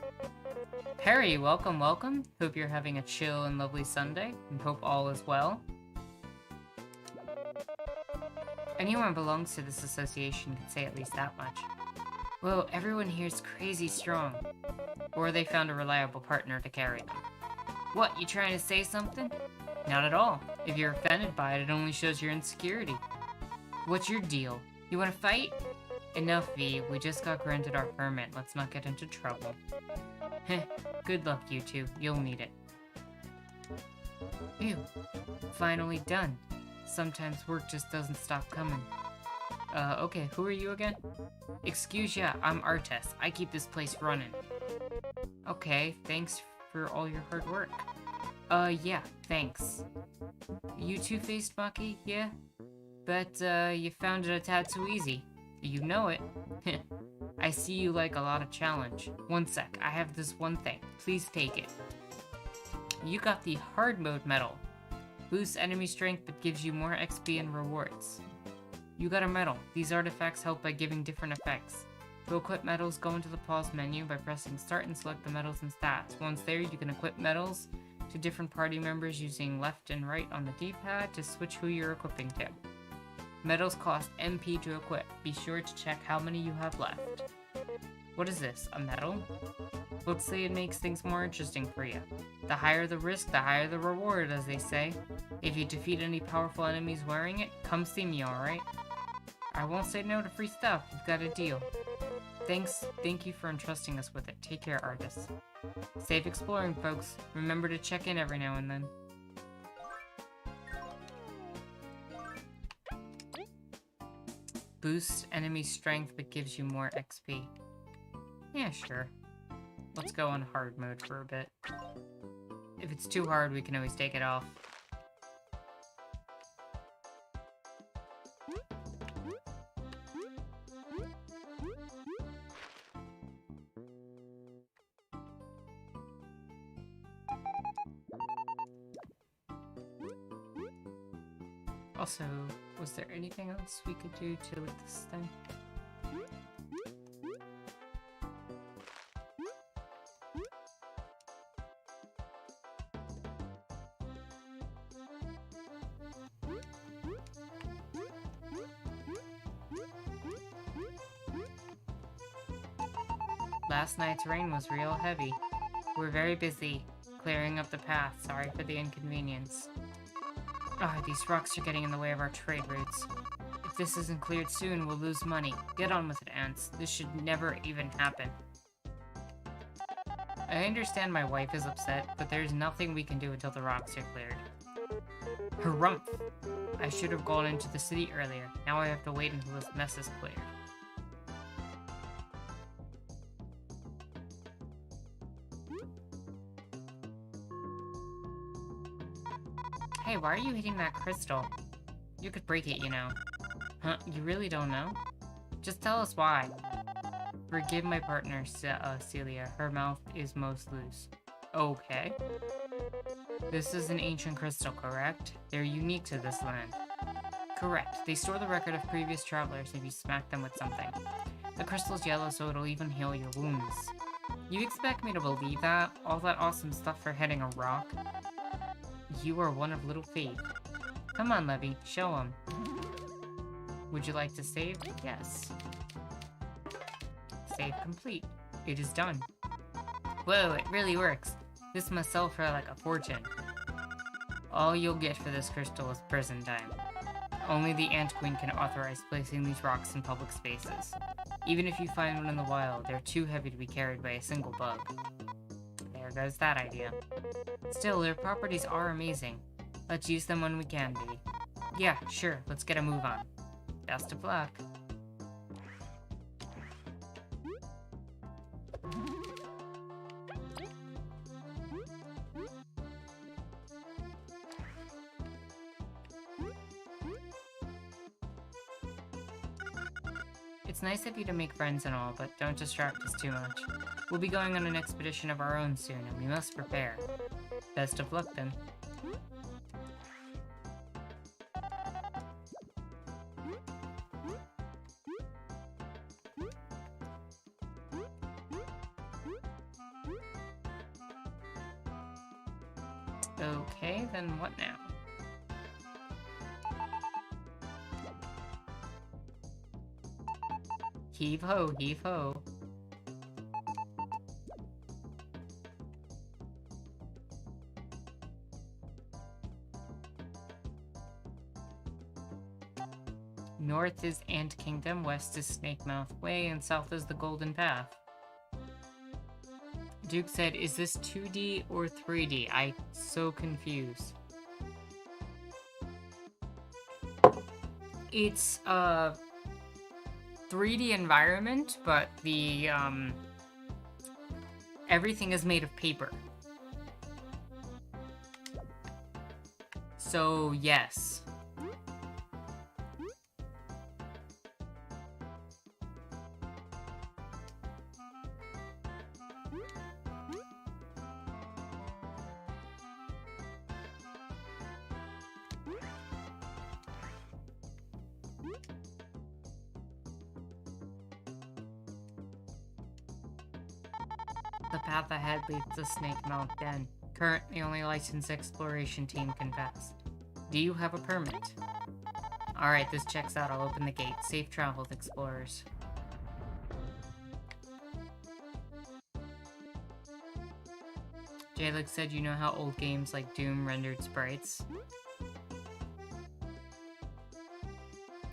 Perry, welcome, welcome. Hope you're having a chill and lovely Sunday, and hope all is well. Anyone who belongs to this association can say at least that much. Well, everyone here's crazy strong. Or they found a reliable partner to carry them. What, you trying to say something? Not at all. If you're offended by it, it only shows your insecurity. What's your deal? You want to fight? Enough, V. We just got granted our permit. Let's not get into trouble. Heh. Good luck, you two. You'll need it. Phew. Finally done. Sometimes work just doesn't stop coming. Okay, who are you again? Excuse ya, I'm Artes. I keep this place running. Okay, thanks for all your hard work. Yeah, thanks. You two-faced Maki, yeah? But, you found it a tad too easy. You know it. I see you like a lot of challenge. One sec, I have this one thing. Please take it. You got the hard mode medal. Boosts enemy strength but gives you more XP and rewards. You got a medal. These artifacts help by giving different effects. To equip medals, go into the pause menu by pressing start and select the medals and stats. Once there, you can equip medals to different party members using left and right on the D-pad to switch who you're equipping to. Medals cost MP to equip. Be sure to check how many you have left. What is this? A medal? Let's say it makes things more interesting for you. The higher the risk, the higher the reward, as they say. If you defeat any powerful enemies wearing it, come see me, alright? I won't say no to free stuff. You've got a deal. Thank you for entrusting us with it. Take care, Argus. Safe exploring, folks. Remember to check in every now and then. Boosts enemy strength but gives you more XP. Yeah, sure. Let's go on hard mode for a bit. If it's too hard, we can always take it off. Also, was there anything else we could do to this thing? Last night's rain was real heavy. We're very busy clearing up the path. Sorry for the inconvenience. These rocks are getting in the way of our trade routes. If this isn't cleared soon, we'll lose money. Get on with it, ants. This should never even happen. I understand my wife is upset, but there's nothing we can do until the rocks are cleared. Harumph! I should have gone into the city earlier. Now I have to wait until this mess is cleared. Hey, why are you hitting that crystal? You could break it, you know. Huh? You really don't know? Just tell us why. Forgive my partner, Celia. Her mouth is most loose. Okay. This is an ancient crystal, correct? They're unique to this land. Correct. They store the record of previous travelers if you smack them with something. The crystal's yellow, so it'll even heal your wounds. You expect me to believe that? All that awesome stuff for hitting a rock? You are one of little faith. Come on, Levy, show him. Would you like to save? Yes. Save complete. It is done. Whoa, it really works. This must sell for like a fortune. All you'll get for this crystal is prison time. Only the Ant Queen can authorize placing these rocks in public spaces. Even if you find one in the wild, they're too heavy to be carried by a single bug. There goes that idea. Still, their properties are amazing. Let's use them when we can be. Yeah, sure, let's get a move on. Best of luck. It's nice of you to make friends and all, but don't distract us too much. We'll be going on an expedition of our own soon, and we must prepare. Best of luck, then. Okay, then what now? Heave ho, heave ho. North is Ant Kingdom, west is Snakemouth Way, and south is the Golden Path. Duke said, is this 2D or 3D? I'm so confused. It's a 3D environment, but the, everything is made of paper. So, yes. The path ahead leads to Snake Mount Den. Currently, only licensed exploration team can pass. Do you have a permit? Alright, this checks out. I'll open the gate. Safe travels, explorers. Jalek said, you know how old games like Doom rendered sprites?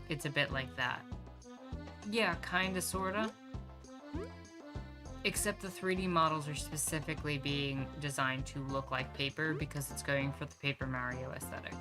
It's a bit like that. Yeah, kinda, sorta. Except the 3D models are specifically being designed to look like paper because it's going for the Paper Mario aesthetic.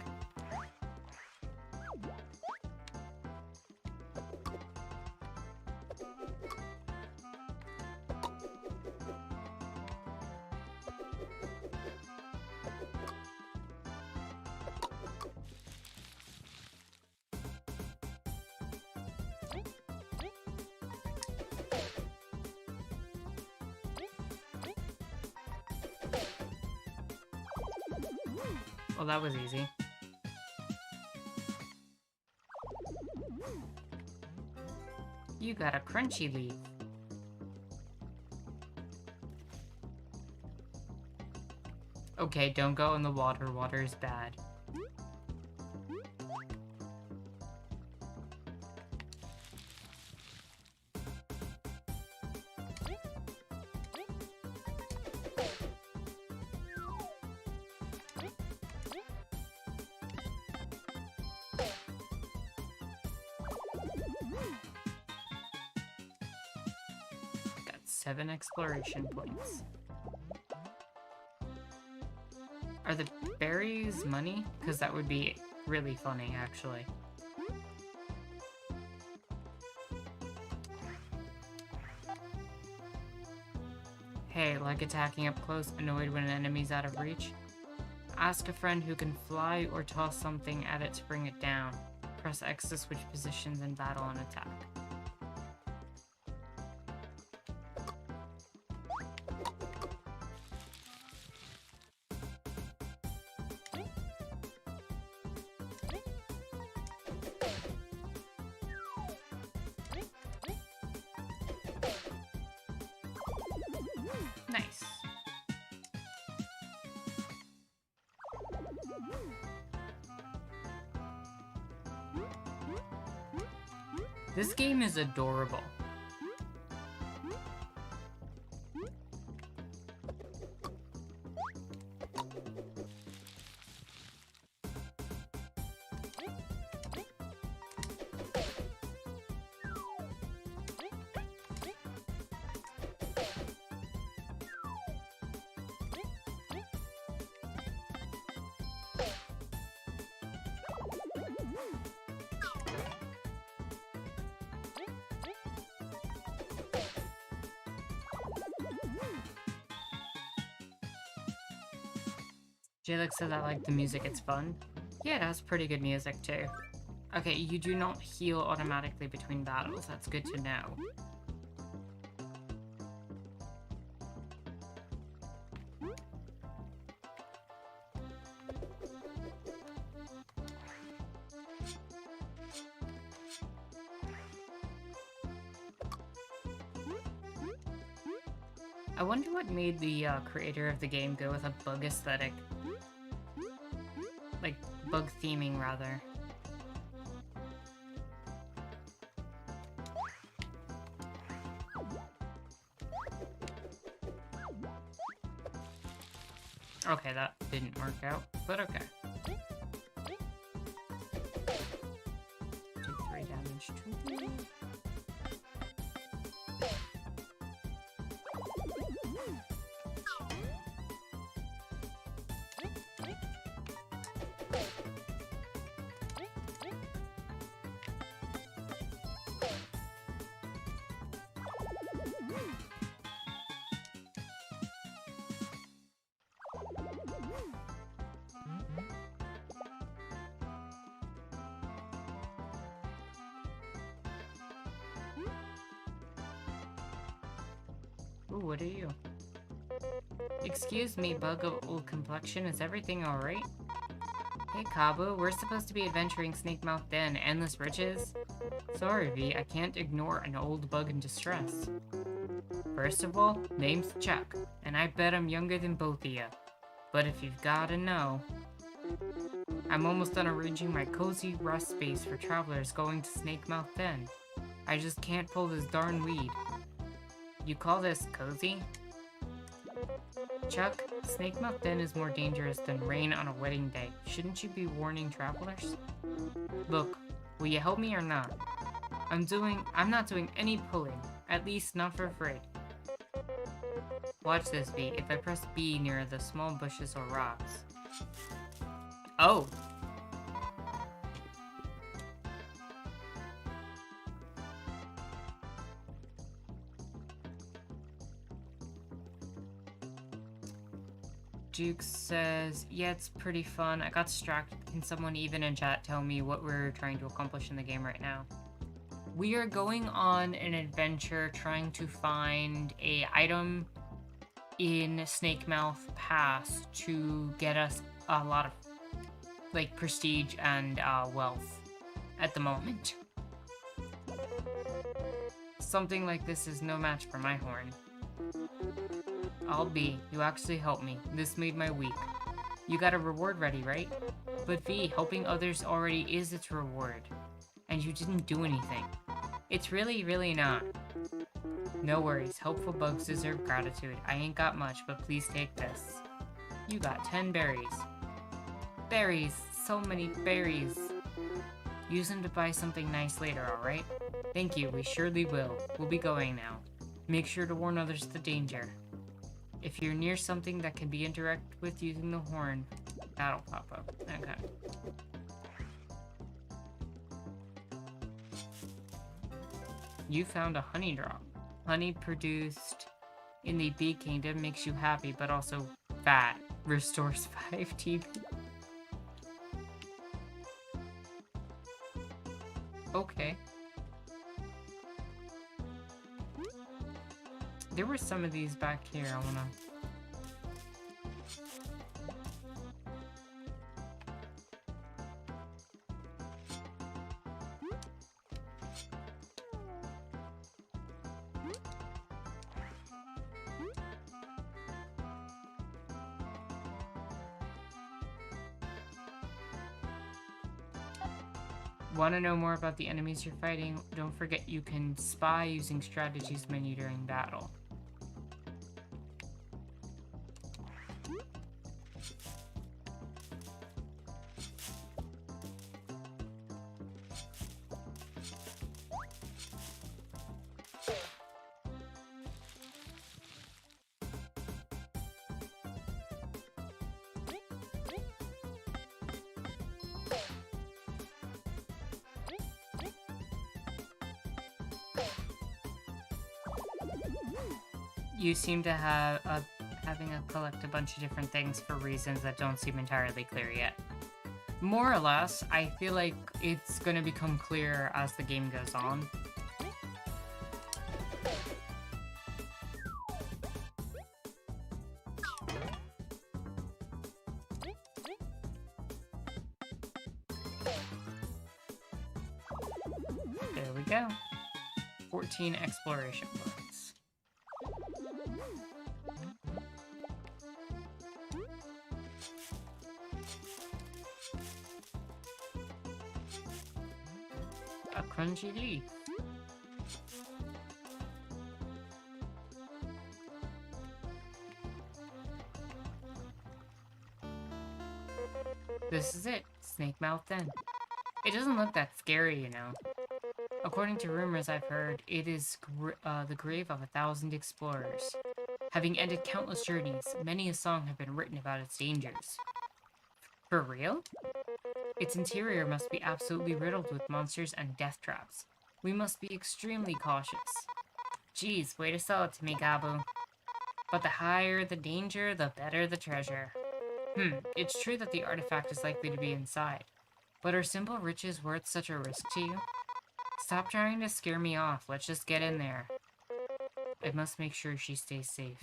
Well, that was easy. You got a crunchy leaf. Okay, don't go in the water. Water is bad. Got 7 exploration points. Are the berries money? Because that would be really funny, actually. Hey, like attacking up close, annoyed when an enemy's out of reach? Ask a friend who can fly or toss something at it to bring it down. Press X to switch positions in battle and attack. Nice. This game is adorable. Jalek says I like the music, it's fun. Yeah, it has pretty good music too. Okay, you do not heal automatically between battles, that's good to know. I wonder what made the creator of the game go with a bug aesthetic. Like, bug theming, rather. Okay, that didn't work out, but okay. 2-3 damage to me. Ooh, what are you? Excuse me, bug of old complexion, is everything alright? Hey Kabu, we're supposed to be adventuring Snake Mouth Den, Endless Riches? Sorry V, I can't ignore an old bug in distress. First of all, name's Chuck, and I bet I'm younger than both of you. But if you've gotta know, I'm almost done arranging my cozy rest space for travelers going to Snake Mouth Den. I just can't pull this darn weed. You call this cozy? Chuck, Snake Mouth Den is more dangerous than rain on a wedding day. Shouldn't you be warning travelers? Look, will you help me or not? I'm not doing any pulling. At least not for free. Watch this, V. If I press B near the small bushes or rocks. Oh! Duke says, yeah, it's pretty fun. I got distracted. Can someone even in chat tell me what we're trying to accomplish in the game right now? We are going on an adventure trying to find a item in Snake Mouth Pass to get us a lot of like prestige and wealth at the moment. Something like this is no match for my horn. I'll be. You actually helped me. This made my week. You got a reward ready, right? But V, helping others already is its reward. And you didn't do anything. It's really, really not. No worries. Helpful bugs deserve gratitude. I ain't got much, but please take this. You got 10 berries. Berries. So many berries. Use them to buy something nice later, alright? Thank you. We surely will. We'll be going now. Make sure to warn others of the danger. If you're near something that can be interacted with using the horn, that'll pop up. Okay. You found a honey drop. Honey produced in the bee kingdom makes you happy, but also fat. Restores 5 TP. Okay. There were some of these back here. I wanna... Want to know more about the enemies you're fighting? Don't forget you can spy using strategies menu during battle. You seem to have having to collect a bunch of different things for reasons that don't seem entirely clear yet. More or less, I feel like it's going to become clear as the game goes on. There we go. 14 exploration points. A crunchy leaf. This is it, Snake Mouth Den. It doesn't look that scary, you know. According to rumors I've heard, it is the grave of 1,000 explorers. Having ended countless journeys, many a song have been written about its dangers. For real? Its interior must be absolutely riddled with monsters and death traps. We must be extremely cautious. Geez, way to sell it to me, Gabu. But the higher the danger, the better the treasure. It's true that the artifact is likely to be inside. But are simple riches worth such a risk to you? Stop trying to scare me off. Let's just get in there. I must make sure she stays safe.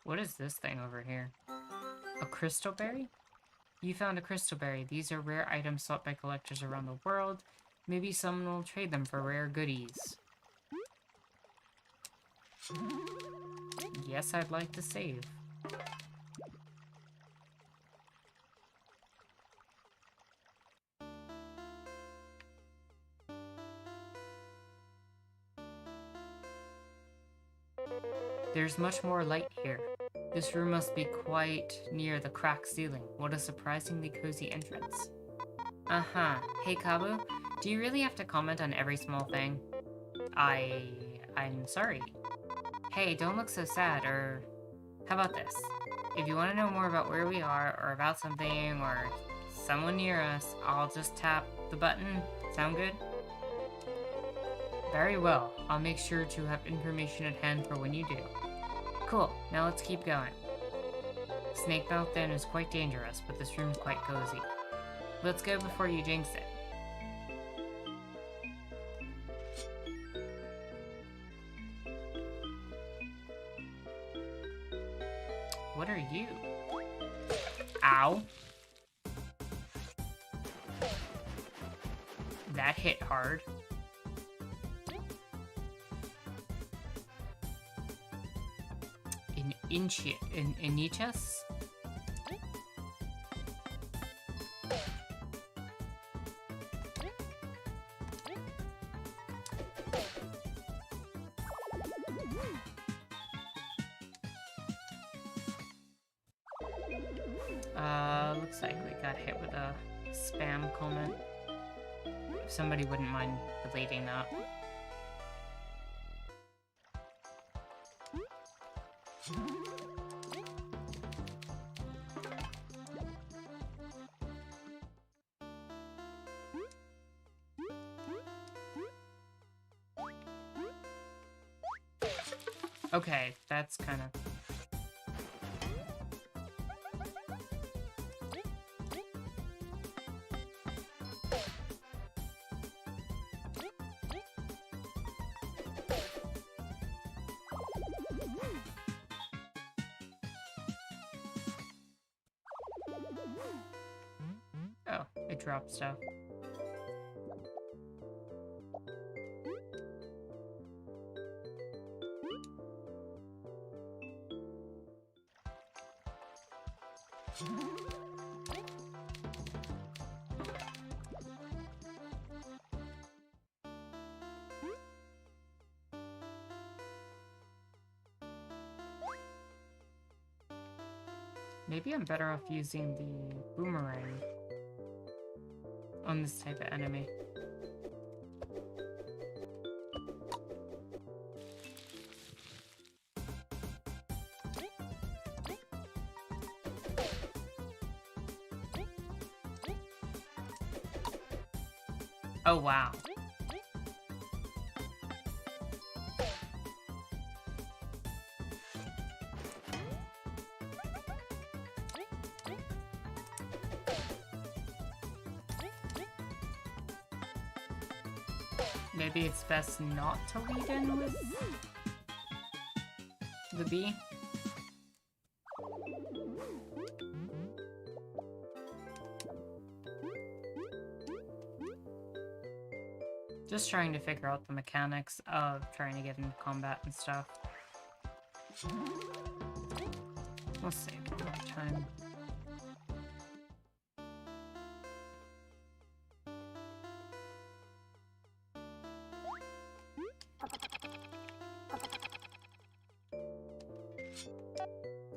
What is this thing over here? A crystal berry? You found a crystal berry. These are rare items sought by collectors around the world. Maybe someone will trade them for rare goodies. Yes, I'd like to save. There's much more light here. This room must be quite near the cracked ceiling. What a surprisingly cozy entrance. Uh-huh. Hey, Kabu, do you really have to comment on every small thing? I'm sorry. Hey, don't look so sad, or how about this? If you want to know more about where we are, or about something, or someone near us, I'll just tap the button. Sound good? Very well. I'll make sure to have information at hand for when you do. Cool. Now let's keep going. Snake Mountain is quite dangerous, but this room is quite cozy. Let's go before you jinx it. What are you? Ow. That hit hard. Inichus? Looks like we got hit with a spam comment. If somebody wouldn't mind deleting that. Okay, that's kind of... Oh, it dropped stuff. Maybe I'm better off using the boomerang on this type of enemy. Oh, wow. Maybe it's best not to lead in with the bee. Just trying to figure out the mechanics of trying to get into combat and stuff. We'll save more time.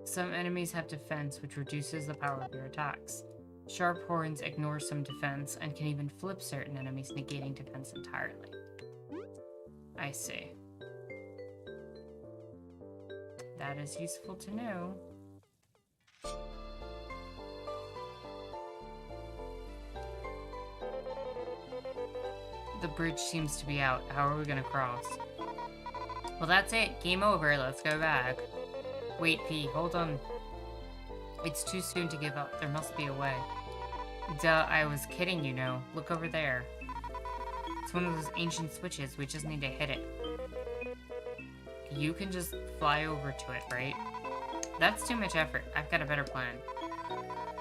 Some enemies have defense, which reduces the power of your attacks. Sharp horns ignore some defense and can even flip certain enemies, negating defense entirely. I see. That is useful to know. The bridge seems to be out. How are we gonna cross? Well, that's it. Game over. Let's go back. Wait, P, hold on. It's too soon to give up. There must be a way. Duh, I was kidding, you know. Look over there. It's one of those ancient switches. We just need to hit it. You can just fly over to it, right? That's too much effort. I've got a better plan.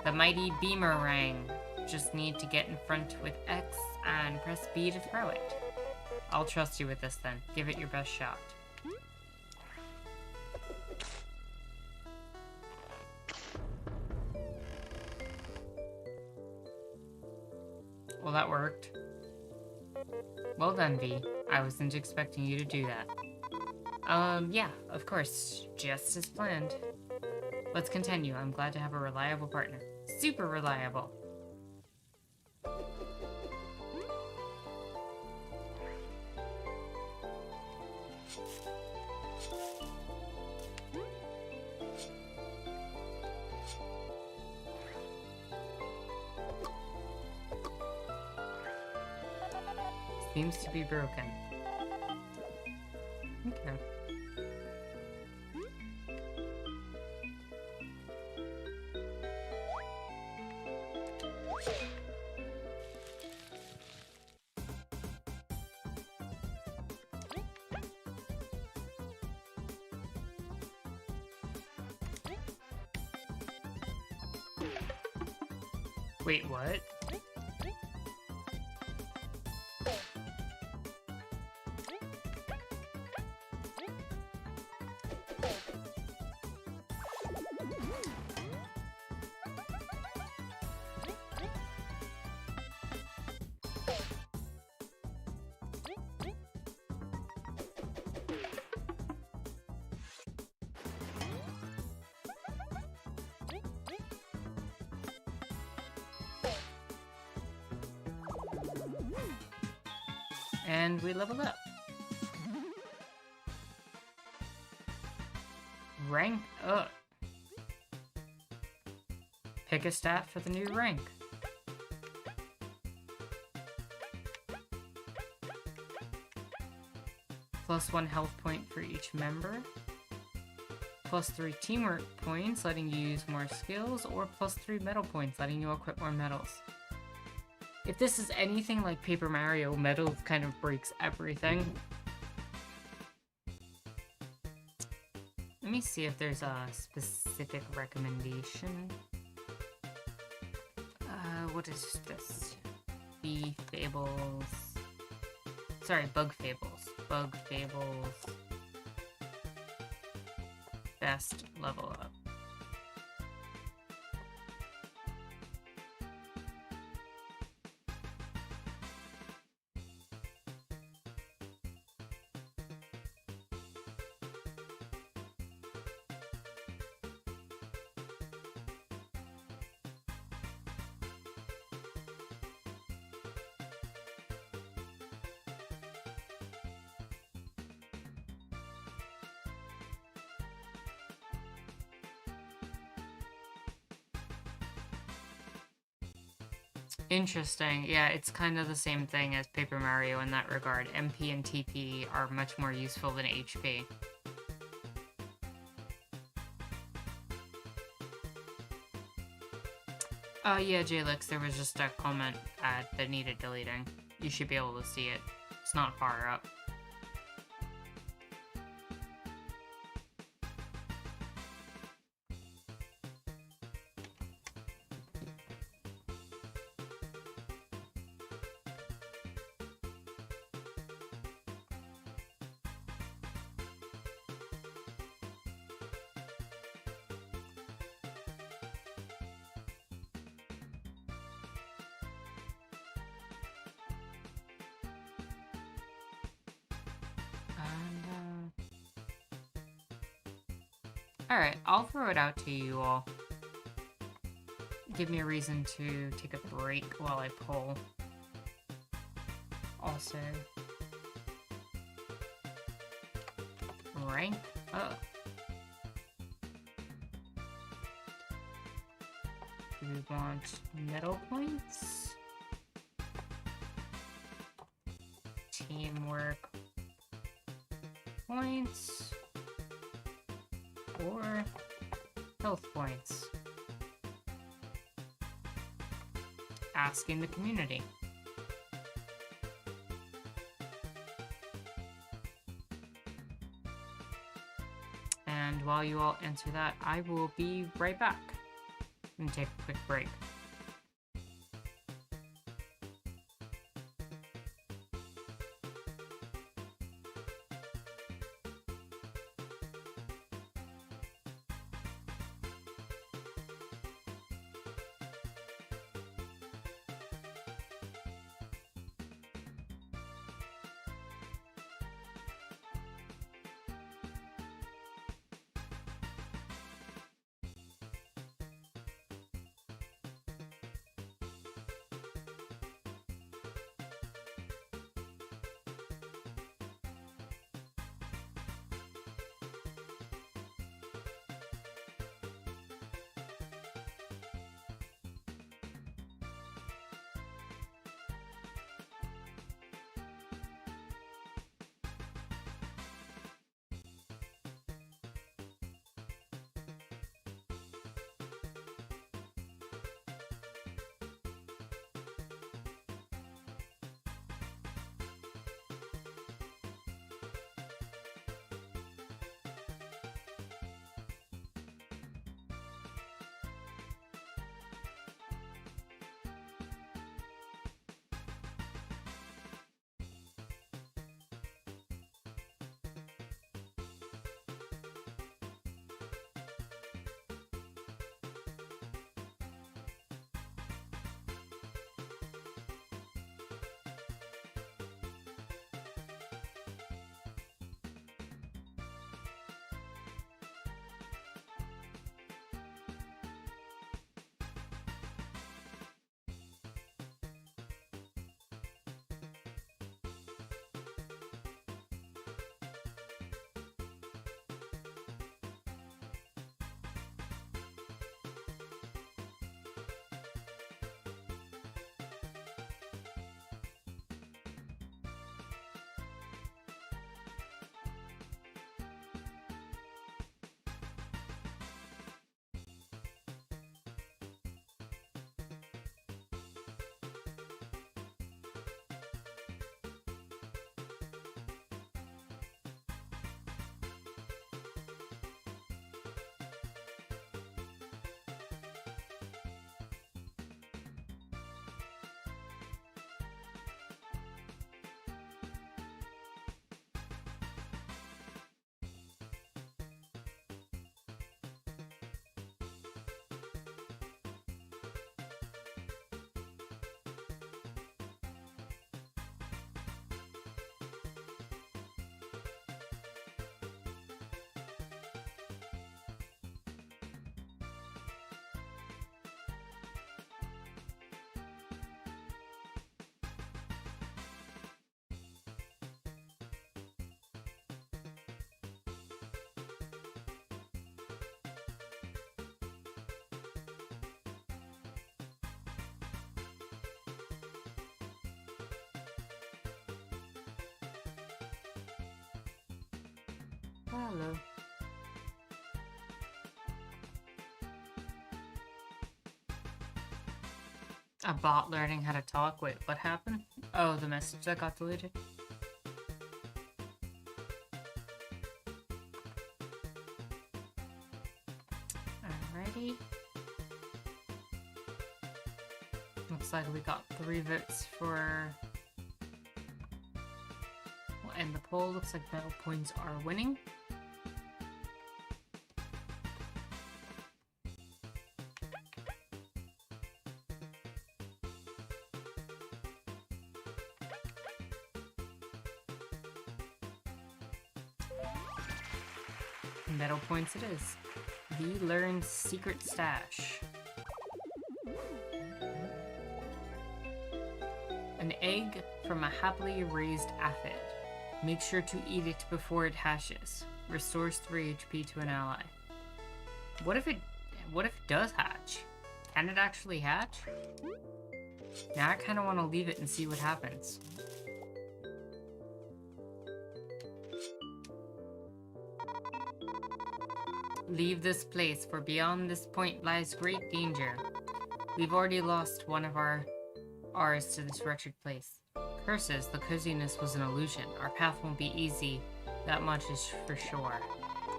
The mighty Beamerang. Just need to get in front with X and press B to throw it. I'll trust you with this then. Give it your best shot. Well, that worked. Well done, V. I wasn't expecting you to do that. Yeah, of course. Just as planned. Let's continue. I'm glad to have a reliable partner. Super reliable. Seems to be broken. Okay. Wait, what? And we leveled up. Rank up. Pick a stat for the new rank. +1 health point for each member. +3 teamwork points, letting you use more skills, or +3 medal points, letting you equip more medals. If this is anything like Paper Mario, medals kind of breaks everything. Let me see if there's a specific recommendation. What is this? Fables. Sorry, Bug Fables. Bug Fables. Best level up. Interesting. Yeah, it's kind of the same thing as Paper Mario in that regard. MP and TP are much more useful than HP. Yeah, Jalix, there was just a comment that needed deleting. You should be able to see it. It's not far up. Alright, I'll throw it out to you all. Give me a reason to take a break while I pull. Also, rank up. Do we want medal points? Teamwork points? Or health points? Asking the community. And while you all answer that, I will be right back and take a quick break. Hello. A bot learning how to talk? Wait, what happened? Oh, the message that got deleted? Alrighty. Looks like we got 3 votes for... We'll end the poll. Looks like battle points are winning. Medal points it is. The learned secret stash. An egg from a happily raised aphid. Make sure to eat it before it hatches. Restores 3 HP to an ally. What if it does hatch? Can it actually hatch? Now I kind of want to leave it and see what happens. Leave this place, for beyond this point lies great danger. We've already lost one of ours to this wretched place. Curses, the coziness was an illusion. Our path won't be easy, that much is for sure.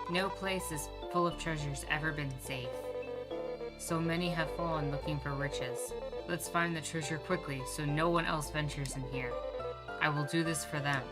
No place is full of treasures ever been safe. So many have fallen looking for riches. Let's find the treasure quickly so no one else ventures in here. I will do this for them.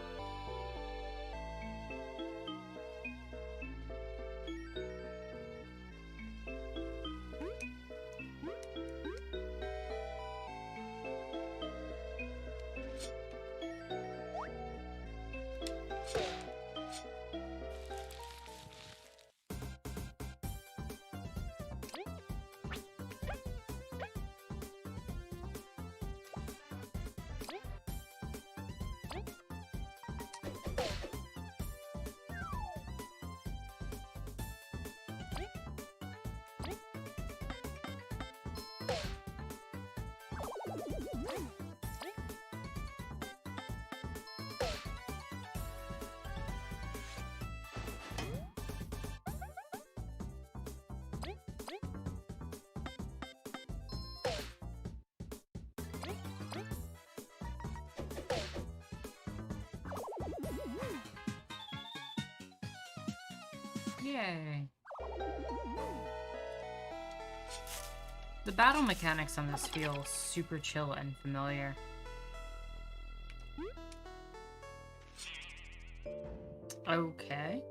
Yay. The battle mechanics on this feel super chill and familiar. Okay.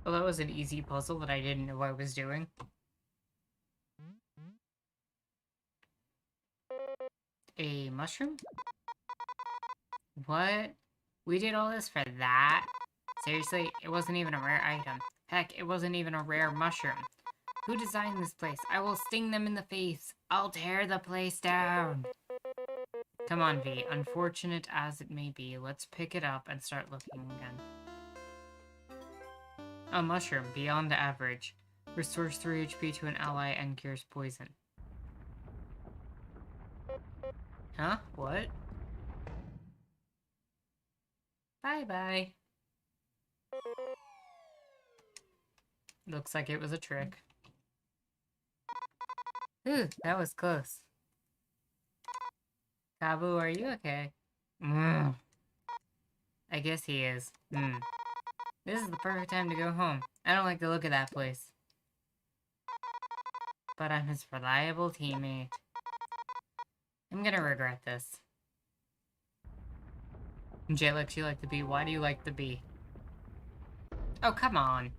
Well, that was an easy puzzle that I didn't know I was doing. A mushroom? What? We did all this for that? Seriously, it wasn't even a rare item. Heck, it wasn't even a rare mushroom. Who designed this place? I will sting them in the face. I'll tear the place down. Come on, V. Unfortunate as it may be, let's pick it up and start looking again. A mushroom, beyond average. Restores 3 HP to an ally and cures poison. Huh? What? Bye-bye. Looks like it was a trick. Ooh, that was close. Kabu, are you okay? I guess he is. This is the perfect time to go home. I don't like the look of that place. But I'm his reliable teammate. I'm gonna regret this. Jalix, you like the bee. Why do you like the bee? Oh, come on.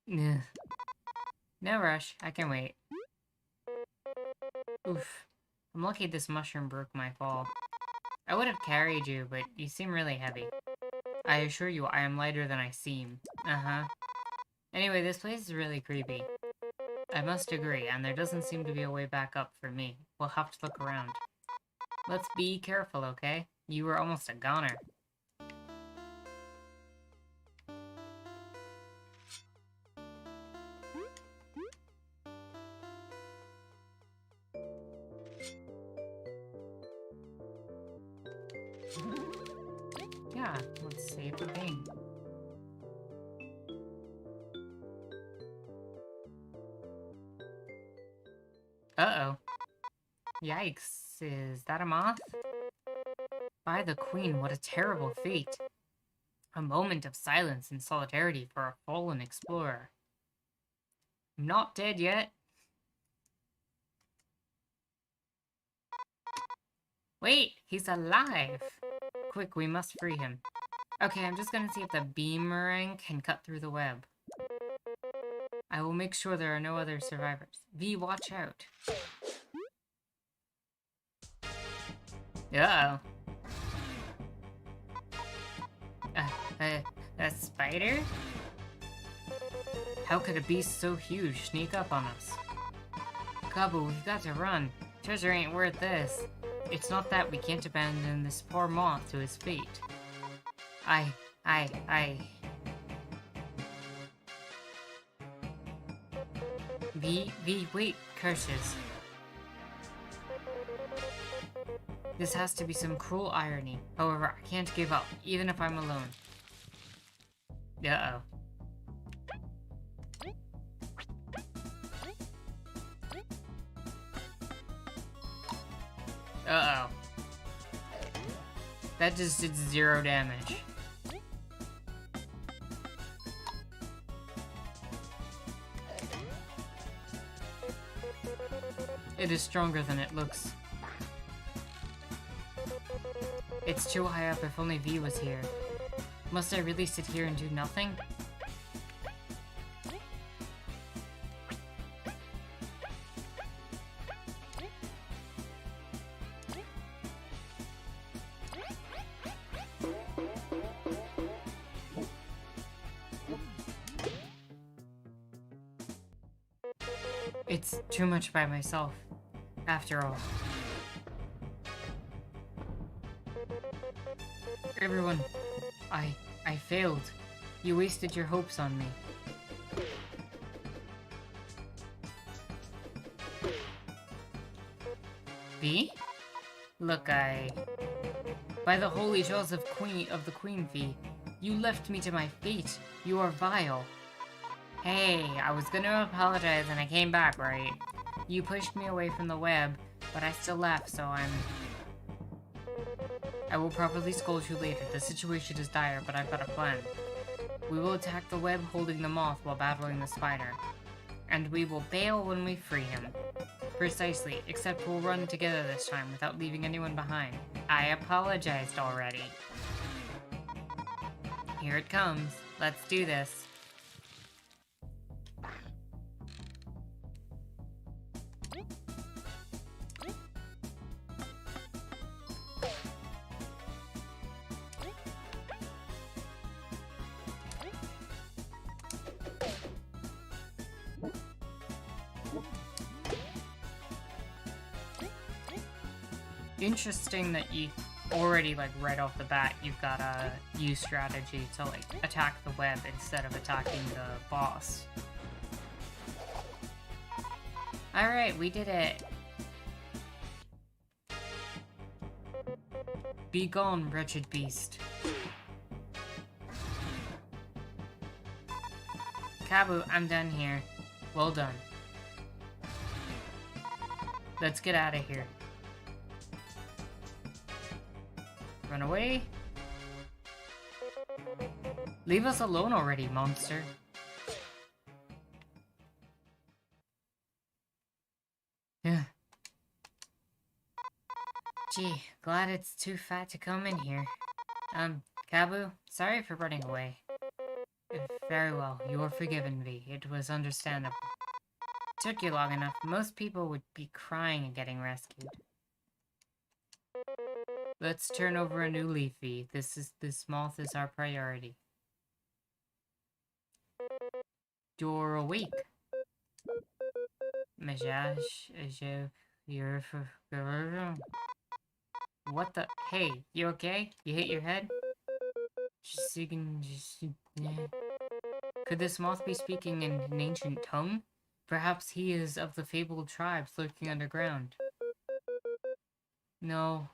Ugh. No rush. I can wait. Oof. I'm lucky this mushroom broke my fall. I would have carried you, but you seem really heavy. I assure you, I am lighter than I seem. Anyway, this place is really creepy. I must agree, and there doesn't seem to be a way back up for me. We'll have to look around. Let's be careful, okay? You were almost a goner. Yeah, let's save the game. Uh-oh. Yikes, is that a moth? By the Queen, what a terrible fate. A moment of silence and solidarity for a fallen explorer. I'm not dead yet. Wait, he's alive! Quick, we must free him. Okay, I'm just gonna see if the boomerang can cut through the web. I will make sure there are no other survivors. V, watch out. Uh-oh. A spider? How could a beast so huge sneak up on us? Kabu, we've got to run. Treasure ain't worth this. It's not that we can't abandon this poor moth to his fate. V, wait, curses. This has to be some cruel irony. However, I can't give up, even if I'm alone. Uh-oh. Uh-oh. That just did 0 damage. It is stronger than it looks. It's too high up. If only V was here. Must I really sit here and do nothing? It's too much by myself, after all. Everyone, I failed. You wasted your hopes on me. V? Look, by the holy jaws of the Queen V, you left me to my fate. You are vile. Hey, I was gonna apologize and I came back, right? You pushed me away from the web, but I still left, so I will properly scold you later. The situation is dire, but I've got a plan. We will attack the web holding the moth while battling the spider. And we will bail when we free him. Precisely, except we'll run together this time without leaving anyone behind. I apologized already. Here it comes. Let's do this. Interesting that you already, like, right off the bat, you've got a use strategy to, like, attack the web instead of attacking the boss. Alright, we did it. Be gone, wretched beast. Kabu, I'm done here. Well done. Let's get out of here. Run away. Leave us alone already, monster. Yeah. Gee, glad it's too fat to come in here. Kabu, sorry for running away. Very well, you are forgiven, V. It was understandable. Took you long enough. Most people would be crying and getting rescued. Let's turn over a new leaf, V. This moth is our priority. You're awake. What the? Hey, you okay? You hit your head? Could this moth be speaking in an ancient tongue? Perhaps he is of the fabled tribes lurking underground. No,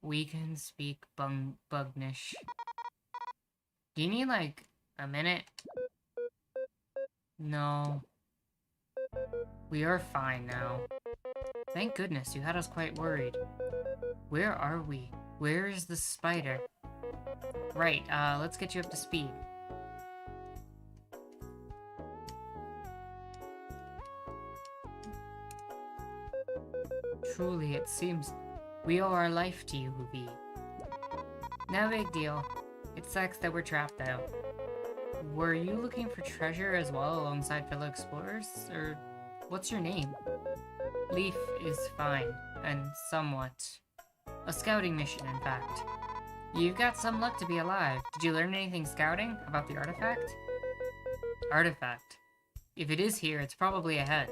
we can speak Bugnish. Do you need, like, a minute? No. We are fine now. Thank goodness, you had us quite worried. Where are we? Where is the spider? Right, let's get you up to speed. Truly, it seems we owe our life to you, V. No big deal. It sucks that we're trapped, though. Were you looking for treasure as well alongside fellow explorers? Or what's your name? Leaf is fine, and somewhat. A scouting mission, in fact. You've got some luck to be alive. Did you learn anything scouting about the artifact? Artifact. If it is here, it's probably ahead.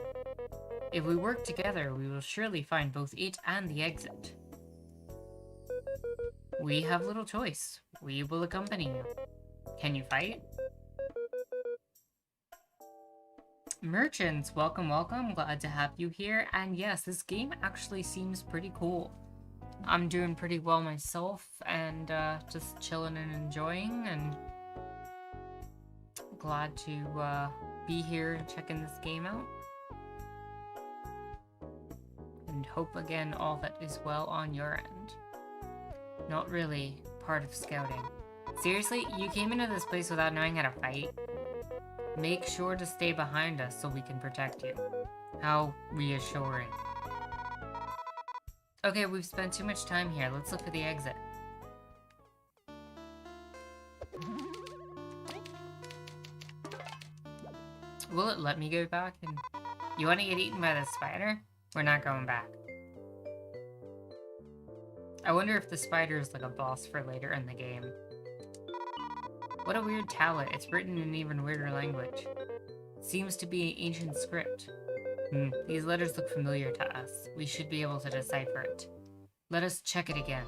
If we work together, we will surely find both it and the exit. We have little choice. We will accompany you. Can you fight? Merchants, welcome, welcome. Glad to have you here. And yes, this game actually seems pretty cool. I'm doing pretty well myself and just chilling and enjoying, and glad to be here checking this game out. And hope again all that is well on your end. Not really part of scouting. Seriously, you came into this place without knowing how to fight? Make sure to stay behind us so we can protect you. How reassuring. Okay, we've spent too much time here. Let's look for the exit. Will it let me go back? And you want to get eaten by the spider? We're not going back. I wonder if the spider is like a boss for later in the game. What a weird tablet. It's written in an even weirder language. It seems to be ancient script. These letters look familiar to us. We should be able to decipher it. Let us check it again.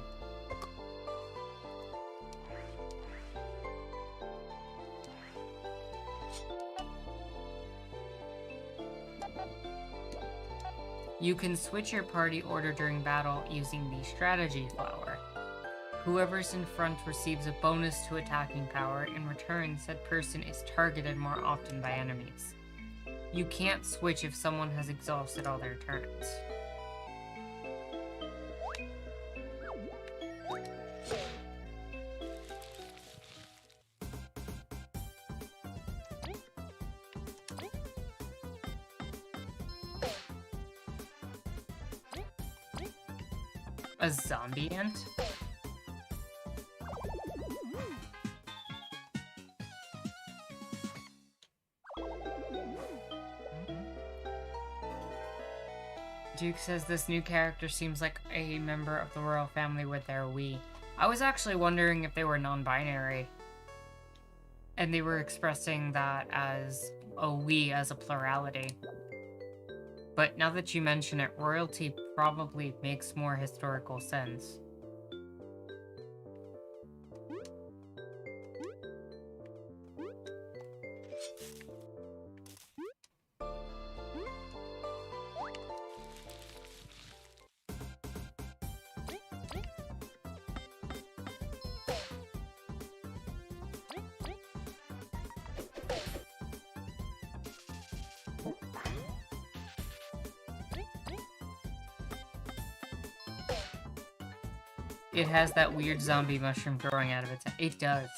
You can switch your party order during battle using the strategy flower. Whoever's in front receives a bonus to attacking power. In return, said person is targeted more often by enemies. You can't switch if someone has exhausted all their turns. A zombie ant? Duke says this new character seems like a member of the royal family with their we. I was actually wondering if they were non-binary. And they were expressing that as a we as a plurality. But now that you mention it, royalty probably makes more historical sense. It has that weird zombie mushroom growing out of its head. It does.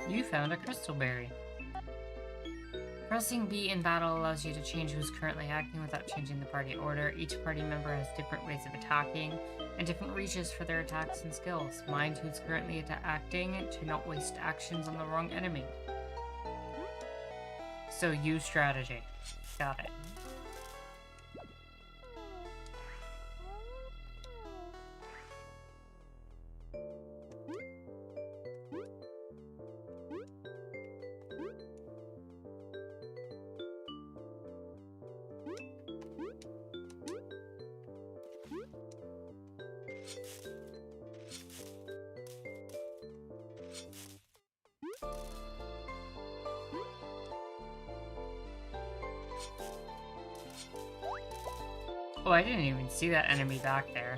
You found a crystal berry. Pressing B in battle allows you to change who's currently acting without changing the party order. Each party member has different ways of attacking and different reaches for their attacks and skills. Mind who's currently acting to not waste actions on the wrong enemy. So use strategy. Got it. Oh, I didn't even see that enemy back there.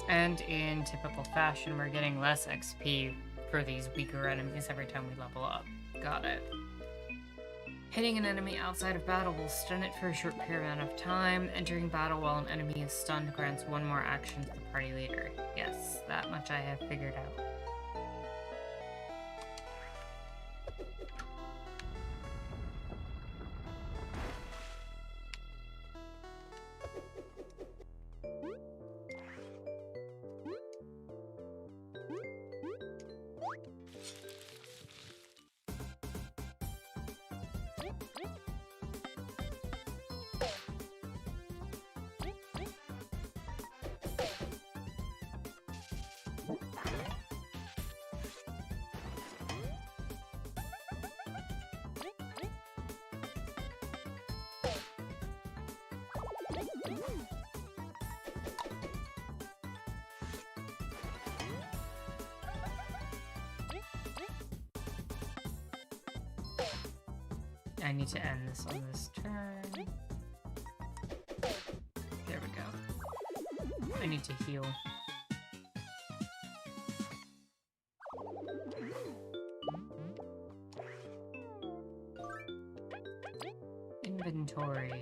And in typical fashion, we're getting less XP for these weaker enemies every time we level up. Got it. Hitting an enemy outside of battle will stun it for a short period amount of time. Entering battle while an enemy is stunned grants one more action to the party leader. Yes, that much I have figured out. I need to end this on this turn. There we go. I need to heal. Inventory.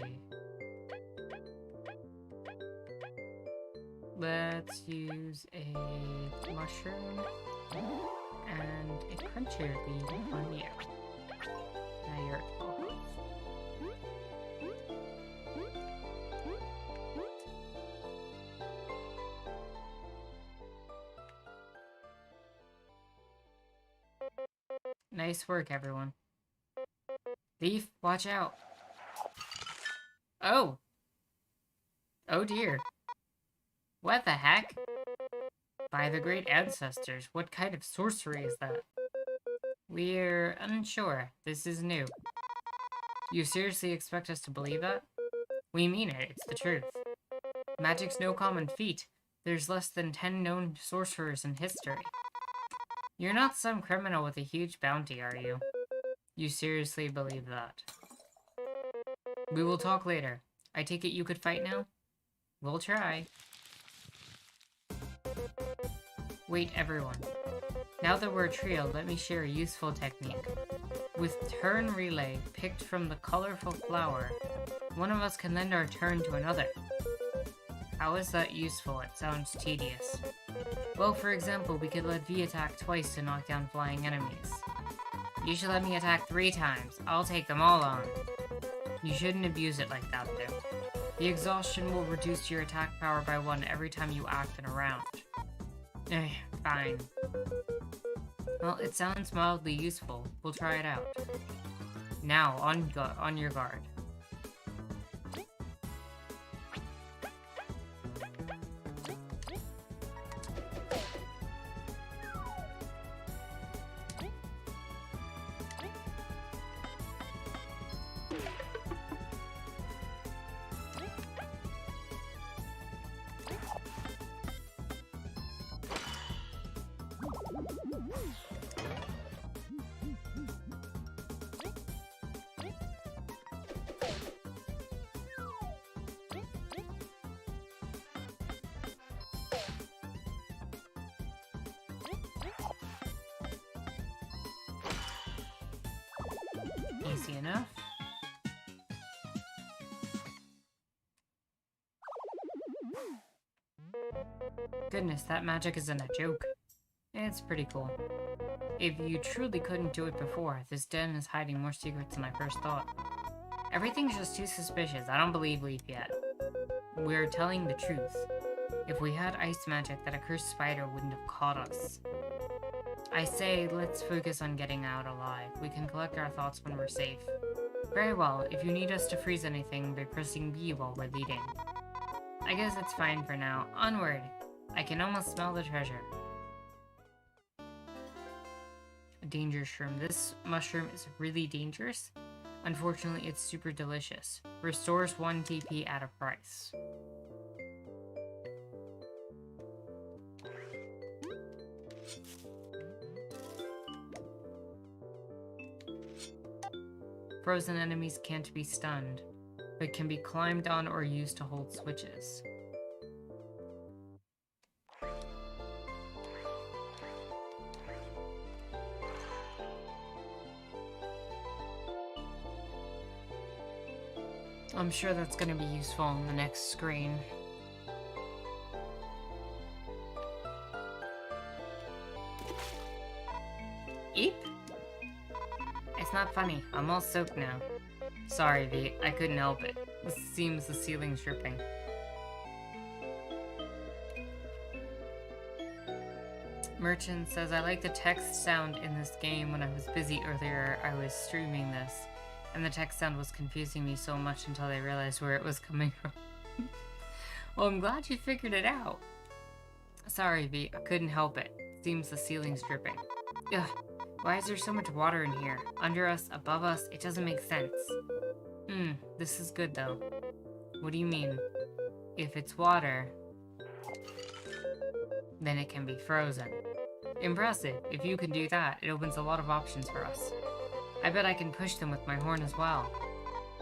Let's use a mushroom and a cruncher bean on you. Now you're at full health. Nice work, everyone. Thief, watch out. Oh! Oh dear. What the heck? By the great ancestors, what kind of sorcery is that? We're unsure. This is new. You seriously expect us to believe that? We mean it. It's the truth. Magic's no common feat. There's less than 10 known sorcerers in history. You're not some criminal with a huge bounty, are you? You seriously believe that? We will talk later. I take it you could fight now? We'll try. Wait, everyone. Now that we're a trio, let me share a useful technique. With turn relay picked from the colorful flower, one of us can lend our turn to another. How is that useful? It sounds tedious. Well, for example, we could let V attack twice to knock down flying enemies. You should let me attack 3 times. I'll take them all on. You shouldn't abuse it like that, though. The exhaustion will reduce your attack power by 1 every time you act in a round. Fine. Well, it sounds mildly useful. We'll try it out. Now, on your guard. Easy enough. Goodness, that magic isn't a joke. It's pretty cool. If you truly couldn't do it before, this den is hiding more secrets than I first thought. Everything's just too suspicious. I don't believe Leaf yet. We're telling the truth. If we had ice magic, that accursed spider wouldn't have caught us. I say, let's focus on getting out alive. We can collect our thoughts when we're safe. Very well, if you need us to freeze anything by pressing B while we're leading. I guess it's fine for now. Onward! I can almost smell the treasure. A danger shroom. This mushroom is really dangerous. Unfortunately, it's super delicious. Restores 1 TP at a price. Frozen enemies can't be stunned, but can be climbed on or used to hold switches. I'm sure that's going to be useful on the next screen. Eep? It's not funny. I'm all soaked now. Sorry, V. I couldn't help it. This seems the ceiling's dripping. Merchant says, I like the text sound in this game. When I was busy earlier, I was streaming this, and the text sound was confusing me so much until I realized where it was coming from. Well, I'm glad you figured it out. Sorry, V. I couldn't help it. Seems the ceiling's dripping. Ugh. Why is there so much water in here? Under us, above us, it doesn't make sense. This is good though. What do you mean? If it's water, then it can be frozen. Impressive. If you can do that, it opens a lot of options for us. I bet I can push them with my horn as well.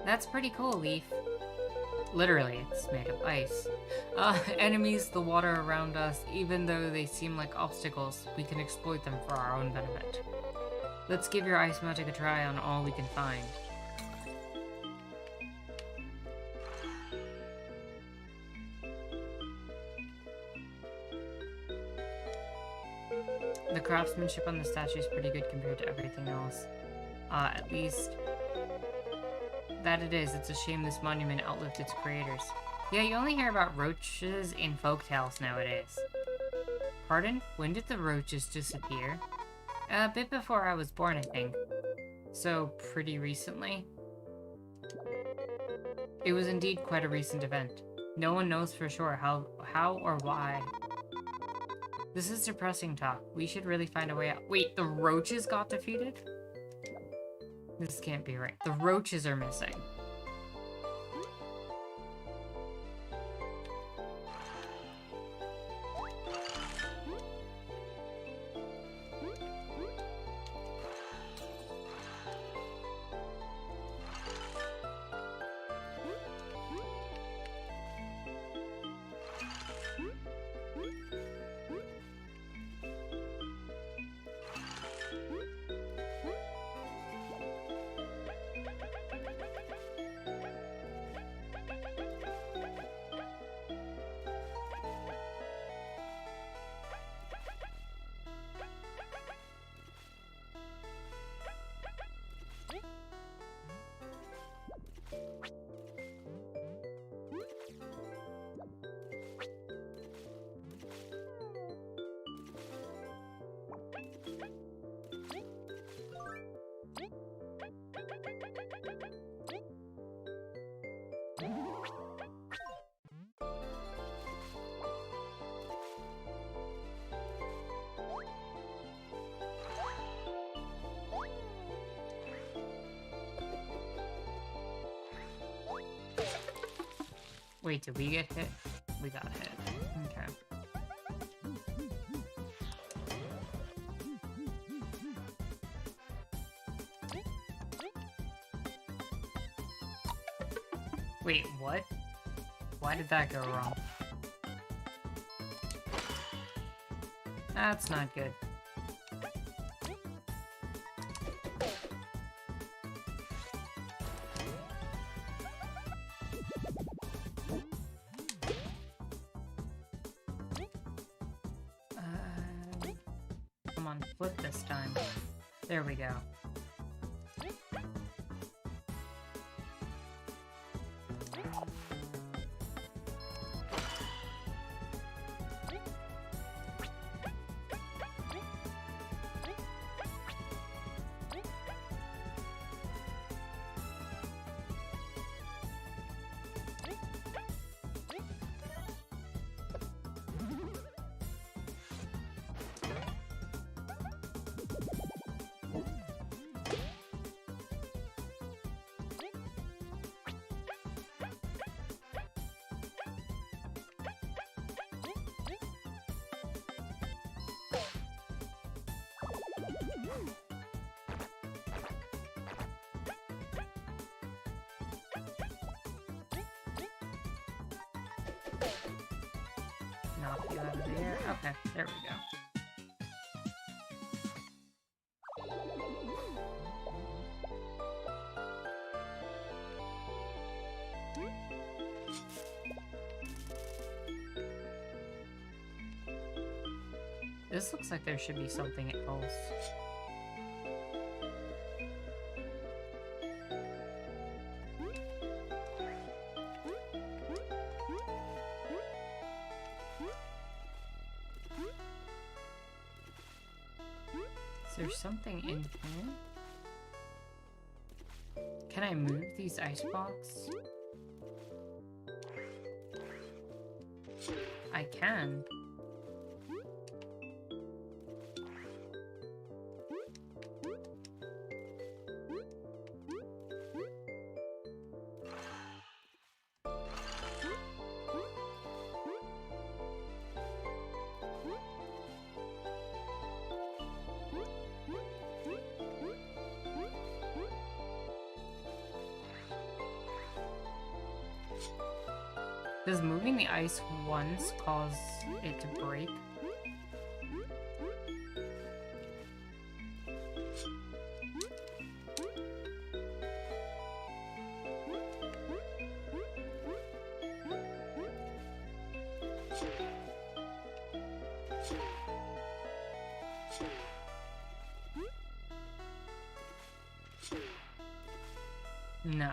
That's pretty cool, Leaf. Literally, it's made of ice. Enemies, the water around us, even though they seem like obstacles, we can exploit them for our own benefit. Let's give your ice magic a try on all we can find. The craftsmanship on the statue is pretty good compared to everything else. At least that it is. It's a shame this monument outlived its creators. Yeah, you only hear about roaches in folktales nowadays. Pardon? When did the roaches disappear? A bit before I was born, I think. So, pretty recently? It was indeed quite a recent event. No one knows for sure how or why. This is depressing talk. We should really find a way out. Wait, the roaches got defeated? This can't be right. The roaches are missing. Wait, did we get hit? We got hit. Okay. Wait, what? Why did that go wrong? That's not good. Come on, flip this time. There we go. Knock you out of the air. Okay, there we go. This looks like there should be something else. Is there something in here? Can I move these ice blocks? I can. Does moving the ice once cause it to break? No.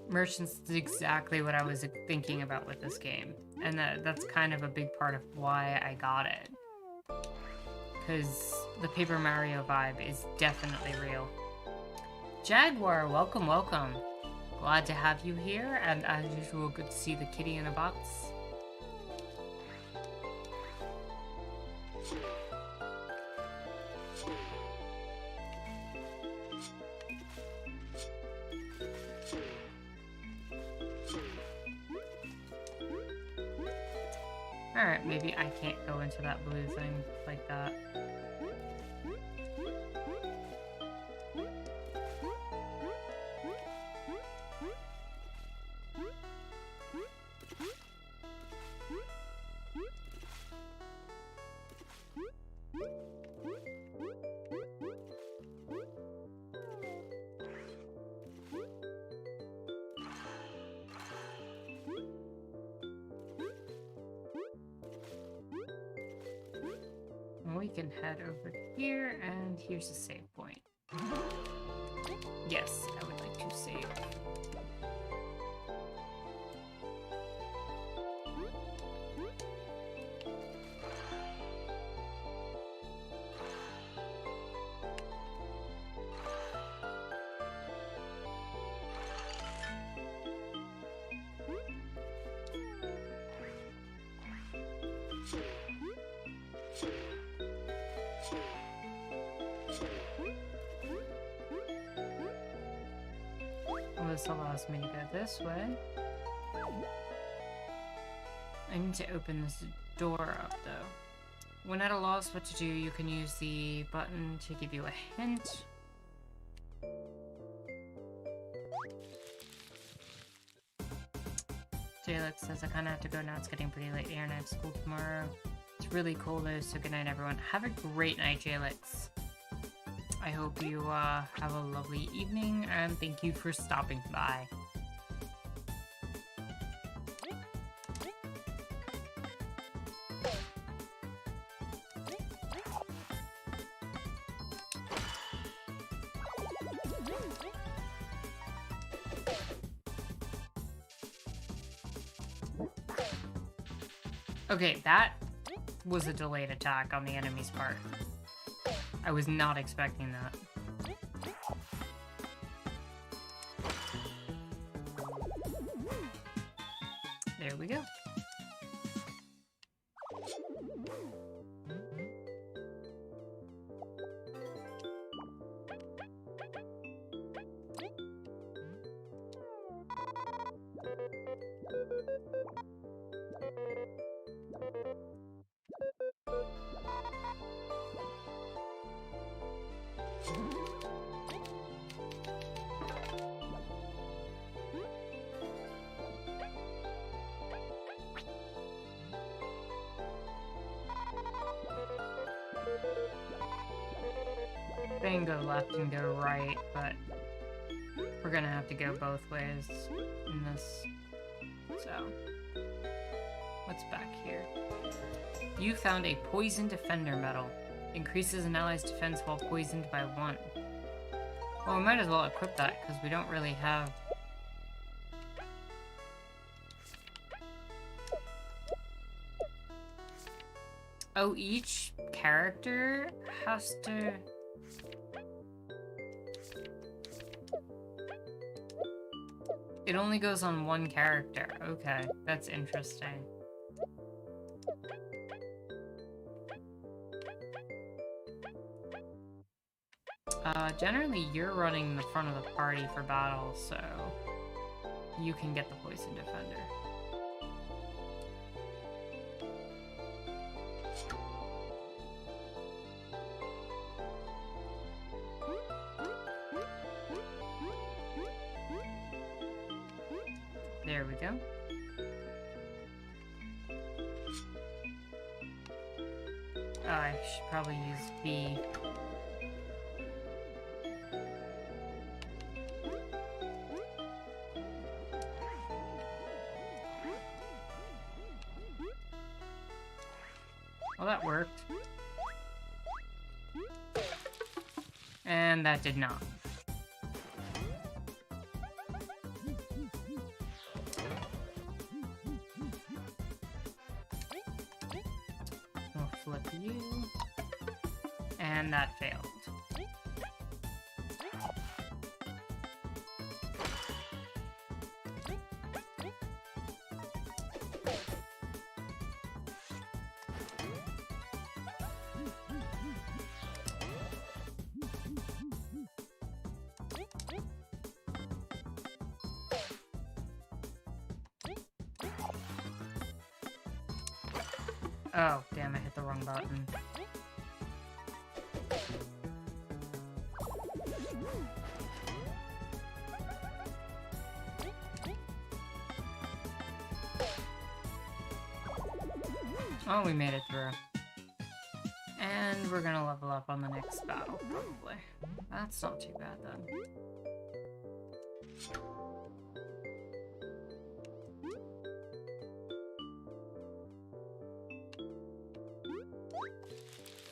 Merchants is exactly what I was thinking about with this game. And that's kind of a big part of why I got it. Because the Paper Mario vibe is definitely real. Jaguar, welcome, welcome. Glad to have you here, and as usual, good to see the kitty in a box. Alright, maybe I can't go into that blue thing like that. We can head over here, and here's a save point. Yes, I would like to save. This allows me to go this way. I need to open this door up, though. When at a loss what to do, you can use the button to give you a hint. Jalix says, I kinda have to go now. It's getting pretty late here and I have school tomorrow. It's really cold though, so good night, everyone. Have a great night, Jalix. I hope you have a lovely evening, and thank you for stopping by. Okay, that was a delayed attack on the enemy's part. I was not expecting that. There we go. can go left and go right, but we're gonna have to go both ways in this. So, what's back here? You found a Poison Defender medal. Increases an ally's defense while poisoned by 1. Well, we might as well equip that, because we don't really have... Oh, each character has to... It only goes on one character. Okay, that's interesting. Generally you're running the front of the party for battle, so you can get the Poison Defender. There we go. Oh, I should probably use B. Well, that worked. And that did not. We'll flip you. And that failed. Oh, damn, I hit the wrong button. Oh, we made it through. And we're gonna level up on the next battle, probably. That's not too bad, then.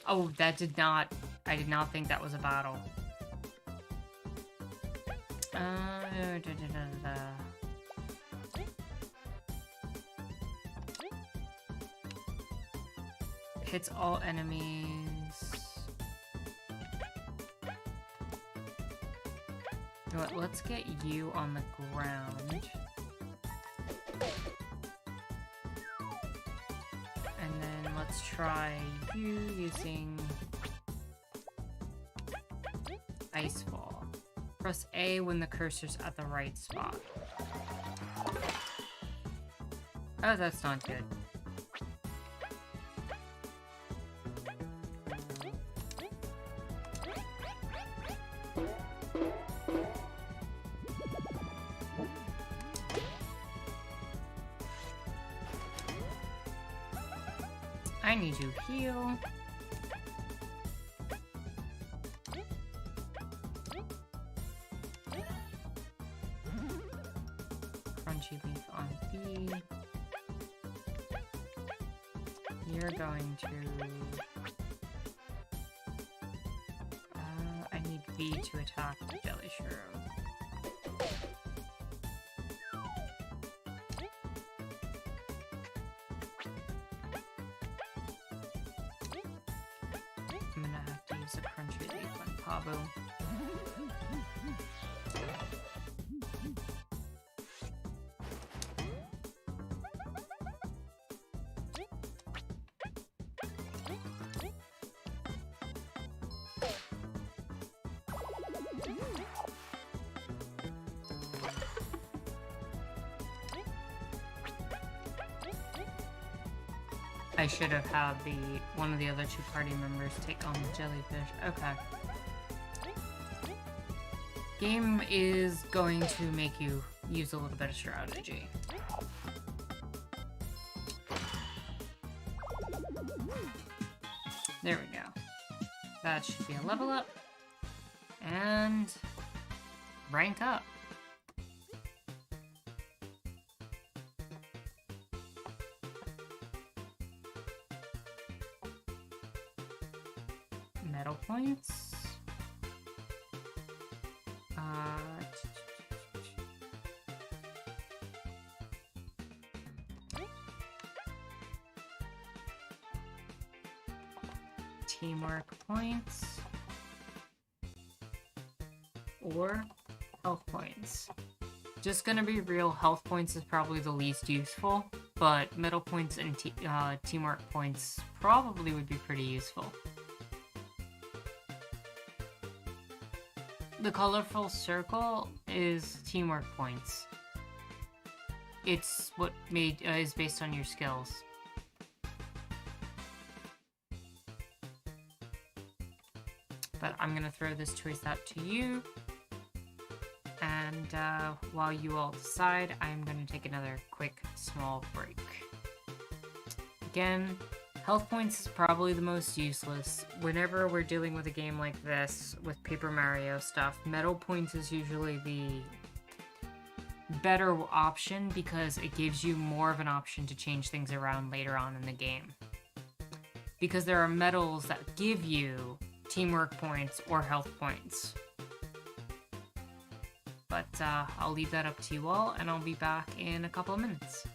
Oh, that did not... I did not think that was a battle. Hits all enemies. You know what, let's get you on the ground. And then let's try you using Ice Fall. Press A when the cursor's at the right spot. Oh, that's not good. I need to heal. Crunchy leaf on B. You're going to... I need B to attack the jelly shroom. I'm gonna have to use a crunchy leaf on Pabu. I should have had one of the other two party members take on the jellyfish. Okay. Game is going to make you use a little bit of strategy. There we go. That should be a level up. And rank up. Medal points. Teamwork points. Or health points. Just gonna be real, health points is probably the least useful, but medal points and teamwork points probably would be pretty useful. The colorful circle is teamwork points. It's what is based on your skills. But I'm gonna throw this choice out to you. And while you all decide, I'm gonna take another quick, small break. Again, health points is probably the most useless. Whenever we're dealing with a game like this, with Paper Mario stuff, medal points is usually the better option because it gives you more of an option to change things around later on in the game. Because there are medals that give you teamwork points or health points. But I'll leave that up to you all, and I'll be back in a couple of minutes.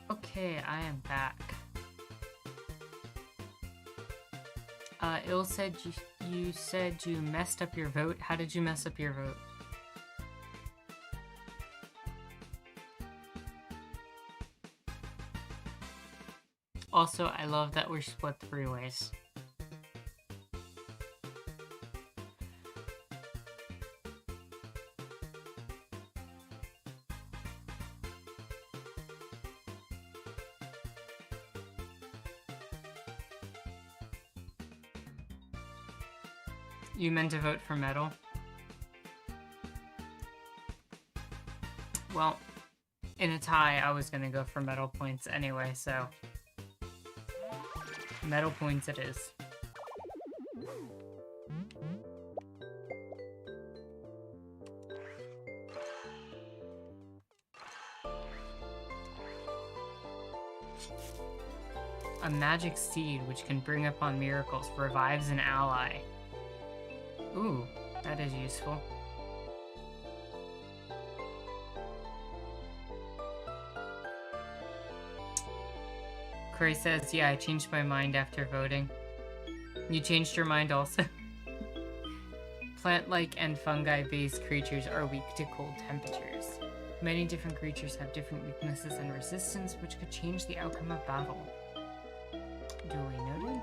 Okay, I am back. Il said you said you messed up your vote. How did you mess up your vote? Also, I love that we're split 3 ways. You meant to vote for medal? Well, in a tie, I was gonna go for medal points anyway, so... medal points it is. A magic seed which can bring upon miracles revives an ally. Ooh, that is useful. Cray says, yeah, I changed my mind after voting. You changed your mind also? Plant-like and fungi-based creatures are weak to cold temperatures. Many different creatures have different weaknesses and resistance, which could change the outcome of battle. Duly noted.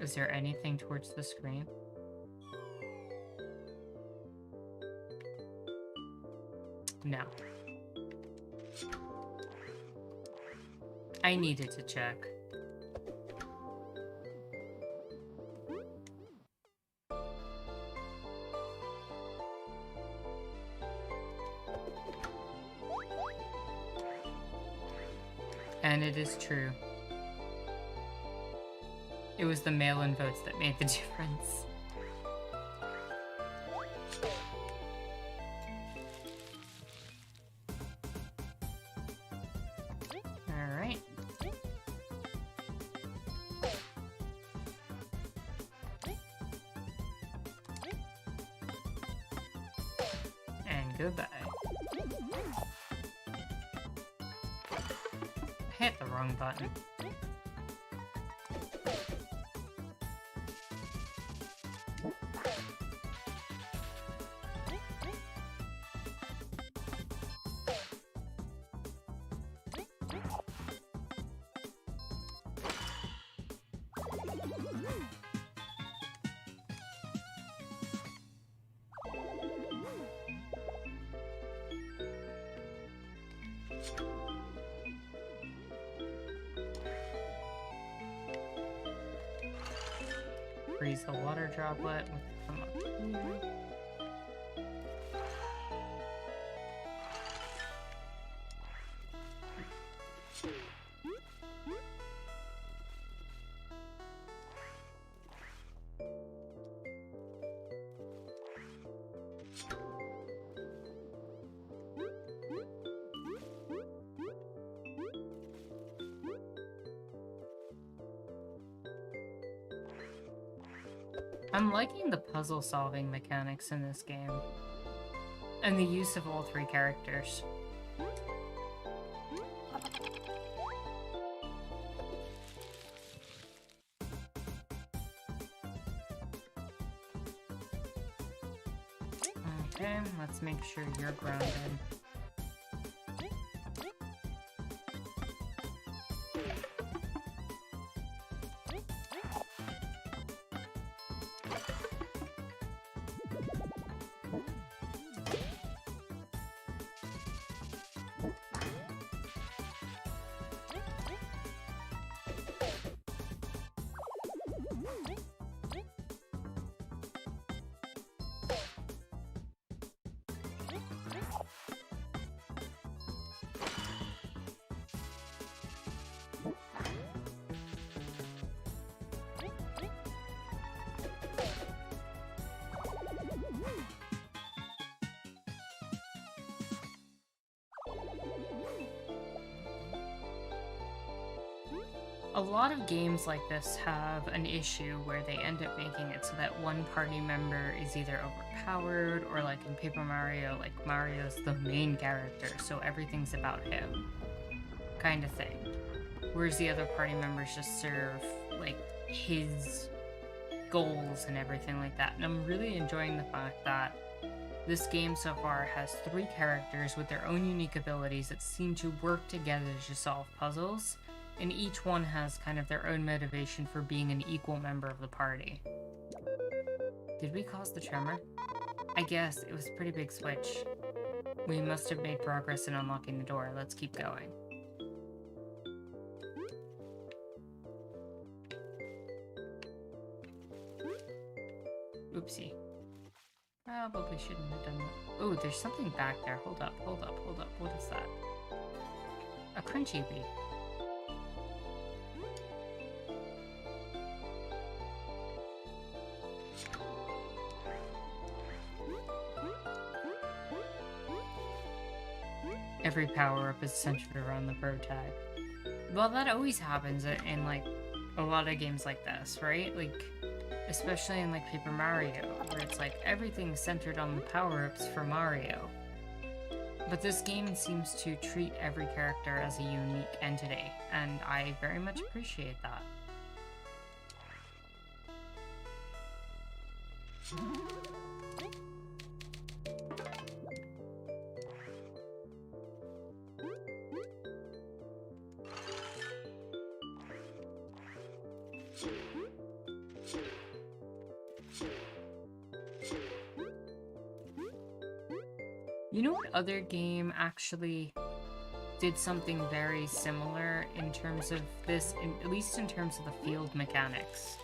Is there anything towards the screen? No. I needed to check. And it is true. It was the mail-in votes that made the difference. Alright. And goodbye. I hit the wrong button. Freeze the water droplet with come up here. I'm liking the puzzle-solving mechanics in this game, and the use of all three characters. Okay, let's make sure you're grounded. A lot of games like this have an issue where they end up making it so that one party member is either overpowered or, like in Paper Mario, like Mario's the main character, so everything's about him, kind of thing. Whereas the other party members just serve, like, his goals and everything like that. And I'm really enjoying the fact that this game so far has 3 characters with their own unique abilities that seem to work together to solve puzzles. And each one has kind of their own motivation for being an equal member of the party. Did we cause the tremor? I guess it was a pretty big switch. We must have made progress in unlocking the door. Let's keep going. Oopsie. Probably shouldn't have done that. Oh, there's something back there. Hold up, hold up, hold up. What is that? A crunchy bee. every power-up is centered around the pro tag. Well, that always happens in like a lot of games like this, right? Like, especially in like Paper Mario, where it's like everything's centered on the power-ups for Mario. But this game seems to treat every character as a unique entity, and I very much appreciate that. You know what other game actually did something very similar in terms of this, at least in terms of the field mechanics?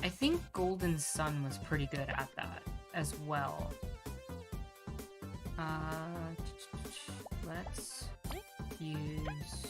I think Golden Sun was pretty good at that as well. Let's use...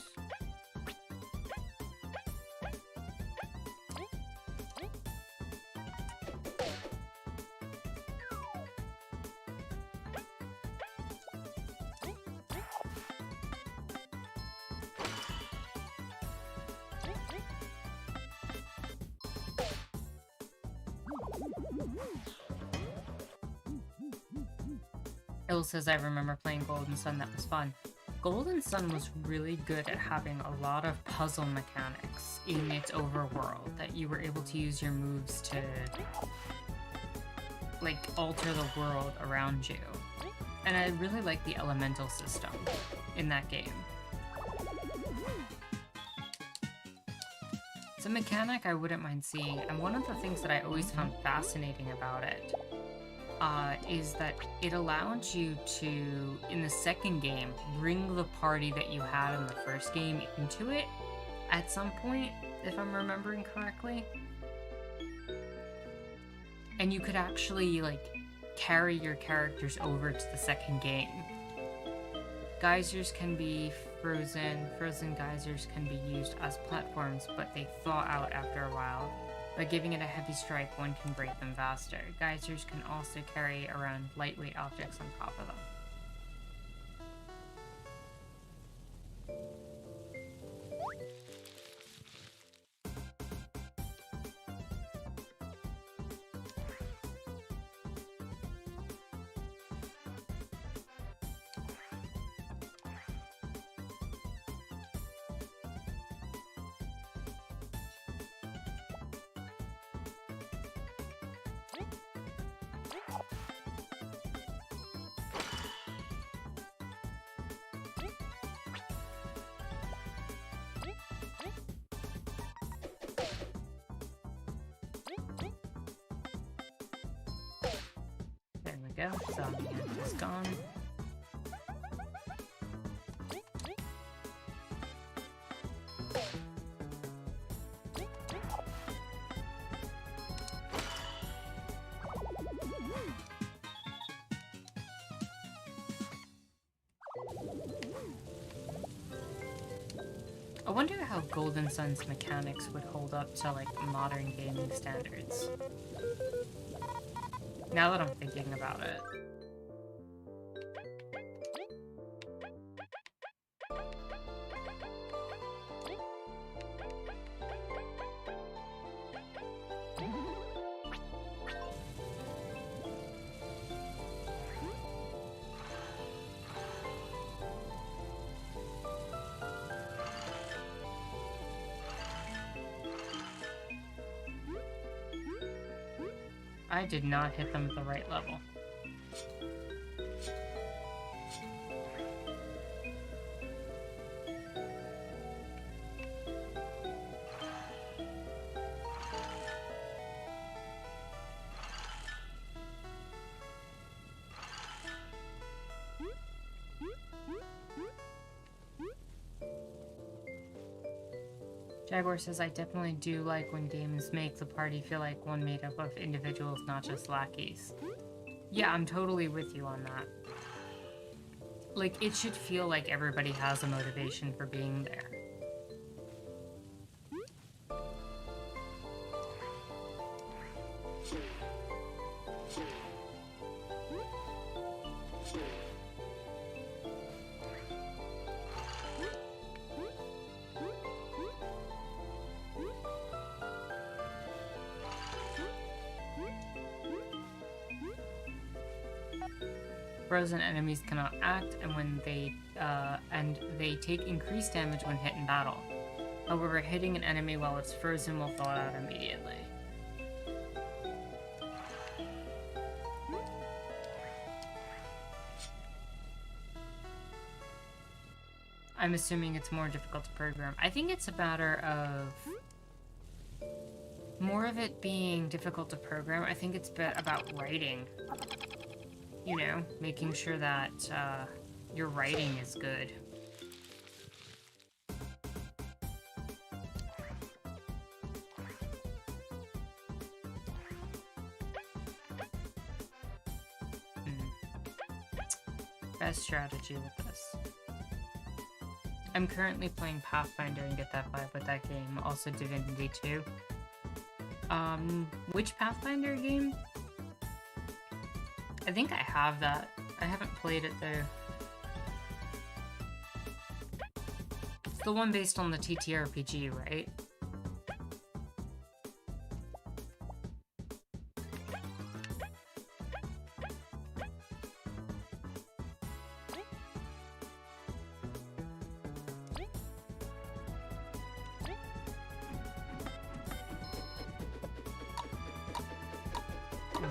Il says, I remember playing Golden Sun, that was fun. Golden Sun was really good at having a lot of puzzle mechanics in its overworld, that you were able to use your moves to, like, alter the world around you. And I really like the elemental system in that game. It's a mechanic I wouldn't mind seeing, and one of the things that I always found fascinating about it is that it allowed you to, in the second game, bring the party that you had in the first game into it at some point, if I'm remembering correctly. And you could actually, like, carry your characters over to the second game. Geysers can be frozen. Frozen geysers can be used as platforms, but they thaw out after a while. By giving it a heavy strike, one can break them faster. Geysers can also carry around lightweight objects on top of them. There we go, zombie ant is gone. I wonder how Golden Sun's mechanics would hold up to, like, modern gaming standards. Now that I'm thinking about it. I did not hit them at the right level. Jaguar says, I definitely do like when games make the party feel like one made up of individuals, not just lackeys. Yeah, I'm totally with you on that. Like, it should feel like everybody has a motivation for being there. Frozen enemies cannot act, and they take increased damage when hit in battle. However, hitting an enemy while it's frozen will thaw out immediately. I'm assuming it's more difficult to program. I think it's a matter of more of it being difficult to program. I think it's about writing. You know, making sure that your writing is good. Best strategy with this. I'm currently playing Pathfinder and get that vibe with that game. Also Divinity 2. Which Pathfinder game? I think I have that. I haven't played it though. It's the one based on the TTRPG, right?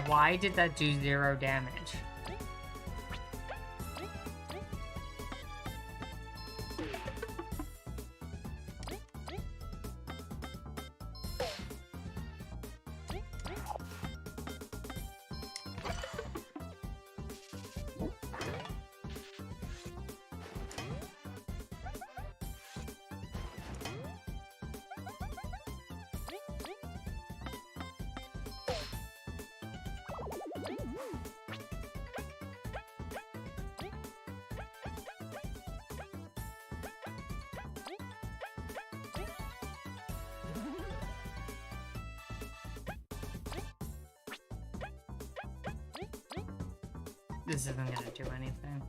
Why did that do 0 damage? This isn't gonna do anything.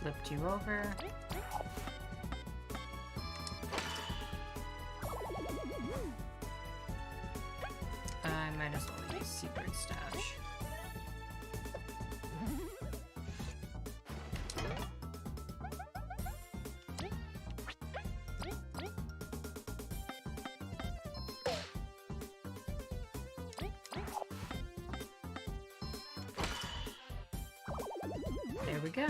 Flipped you over. I might as well use Secret Stash. There we go.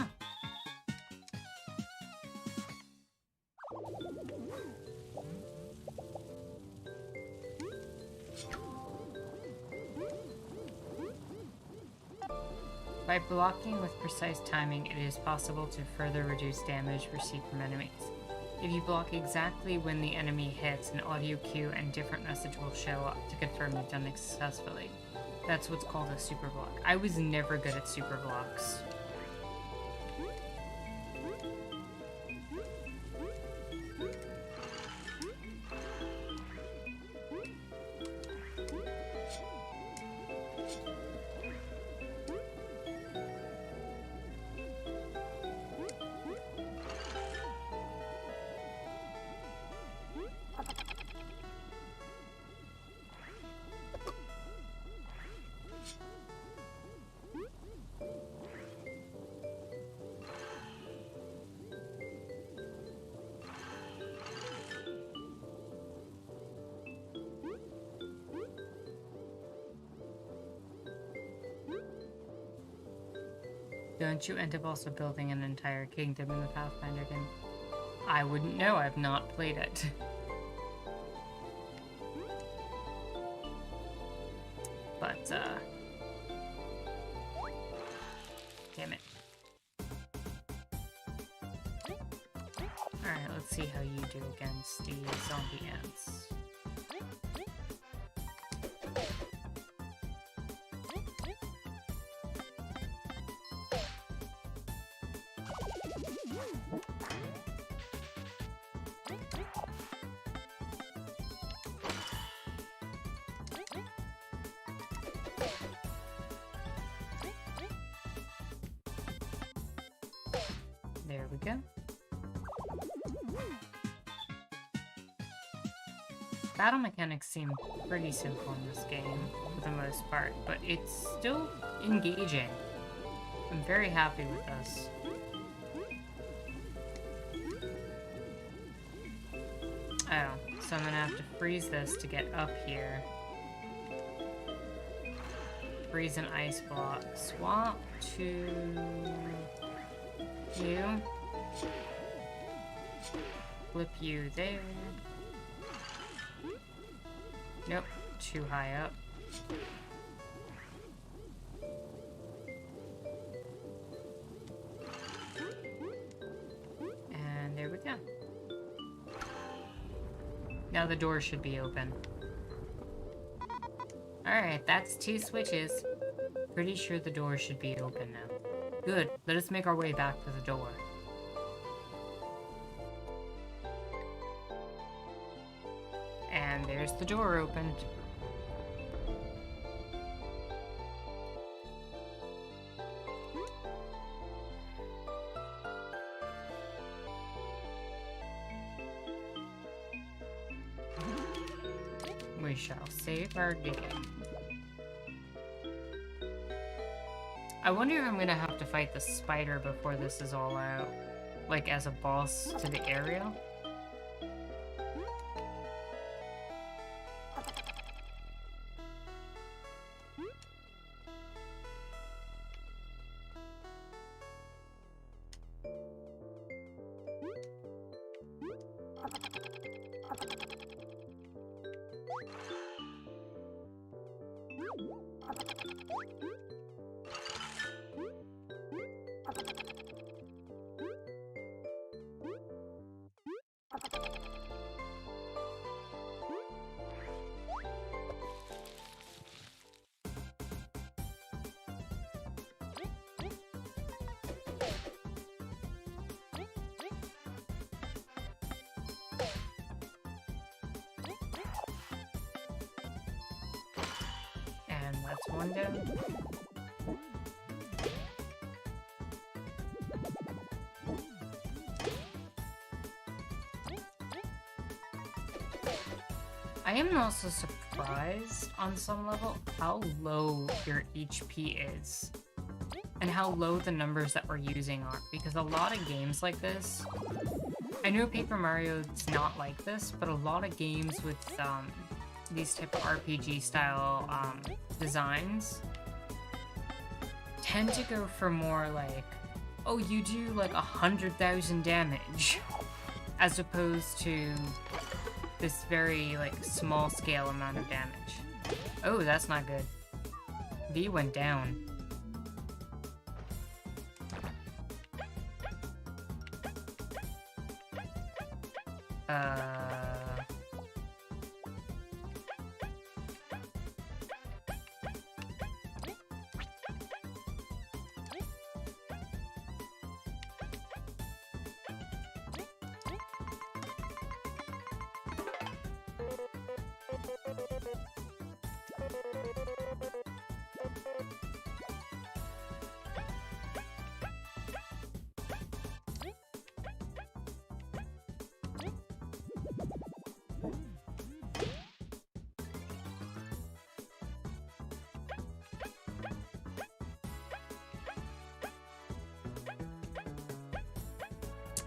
By blocking with precise timing, it is possible to further reduce damage received from enemies. If you block exactly when the enemy hits, an audio cue and different message will show up to confirm you've done it successfully. That's what's called a super block. I was never good at super blocks. Don't you end up also building an entire kingdom in the Pathfinder game? I wouldn't know, I've not played it. But, damn it. Alright, let's see how you do against the zombie ants. There we go. Battle mechanics seem pretty simple in this game, for the most part, but it's still engaging. I'm very happy with this. Oh, so I'm gonna have to freeze this to get up here. Freeze an ice block. Swap to you. Flip you there. Nope, too high up. And there we go. Now the door should be open. Alright, that's 2 switches. Pretty sure the door should be open now. Good, let us make our way back to the door. And there's the door opened. We shall save our game. I wonder if I'm gonna have to fight the spider before this is all out. Like as a boss to the area. And that's one down. I am also surprised on some level how low your HP is and how low the numbers that we're using are, because a lot of games like this, I know Paper Mario's not like this, but a lot of games with these type of RPG style designs tend to go for more like, oh, you do like 100,000 damage, as opposed to this very like small scale amount of damage. Oh, that's not good. V went down.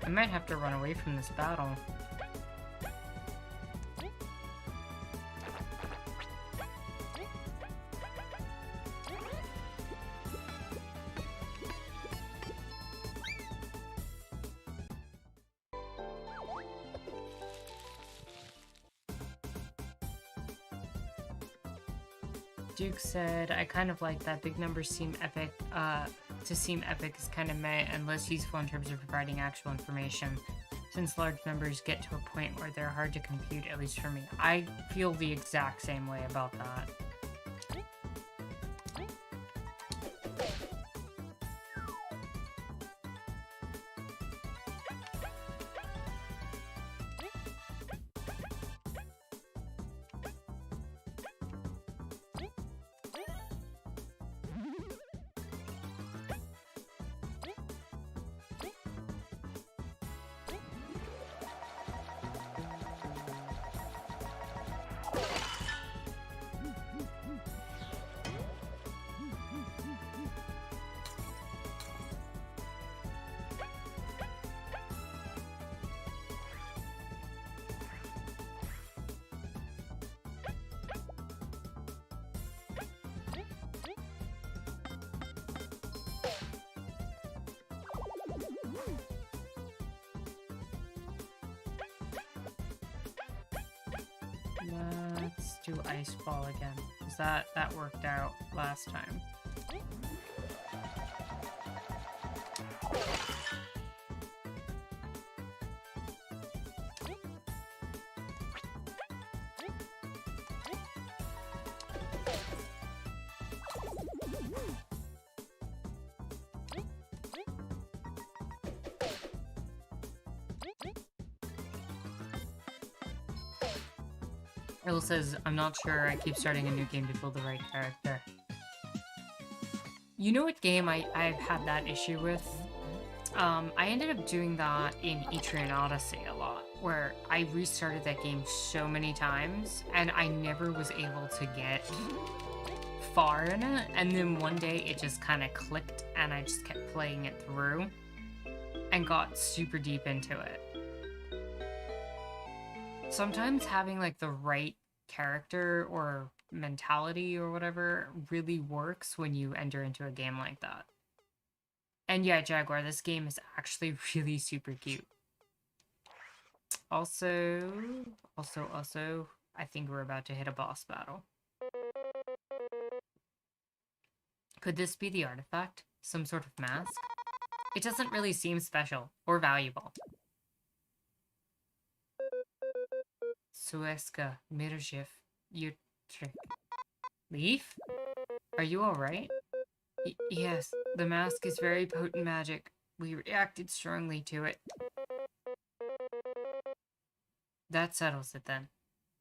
I might have to run away from this battle. Duke said, I kind of like that. Big numbers seem epic. To seem epic is kind of meh and less useful in terms of providing actual information, since large numbers get to a point where they're hard to compute, at least for me. I feel the exact same way about that. Let's do ice ball again, because that worked out last time. It says, I'm not sure, I keep starting a new game to build the right character. You know what game I've had that issue with? I ended up doing that in Etrian Odyssey a lot, where I restarted that game so many times, and I never was able to get far in it, and then one day it just kind of clicked, and I just kept playing it through, and got super deep into it. Sometimes having like the right character or mentality or whatever really works when you enter into a game like that. And yeah, Jaguar, this game is actually really super cute. Also, I think we're about to hit a boss battle. Could this be the artifact? Some sort of mask? It doesn't really seem special or valuable. Sueska, Mirjev, Utrik. Leaf? Are you alright? Yes, the mask is very potent magic. We reacted strongly to it. That settles it then.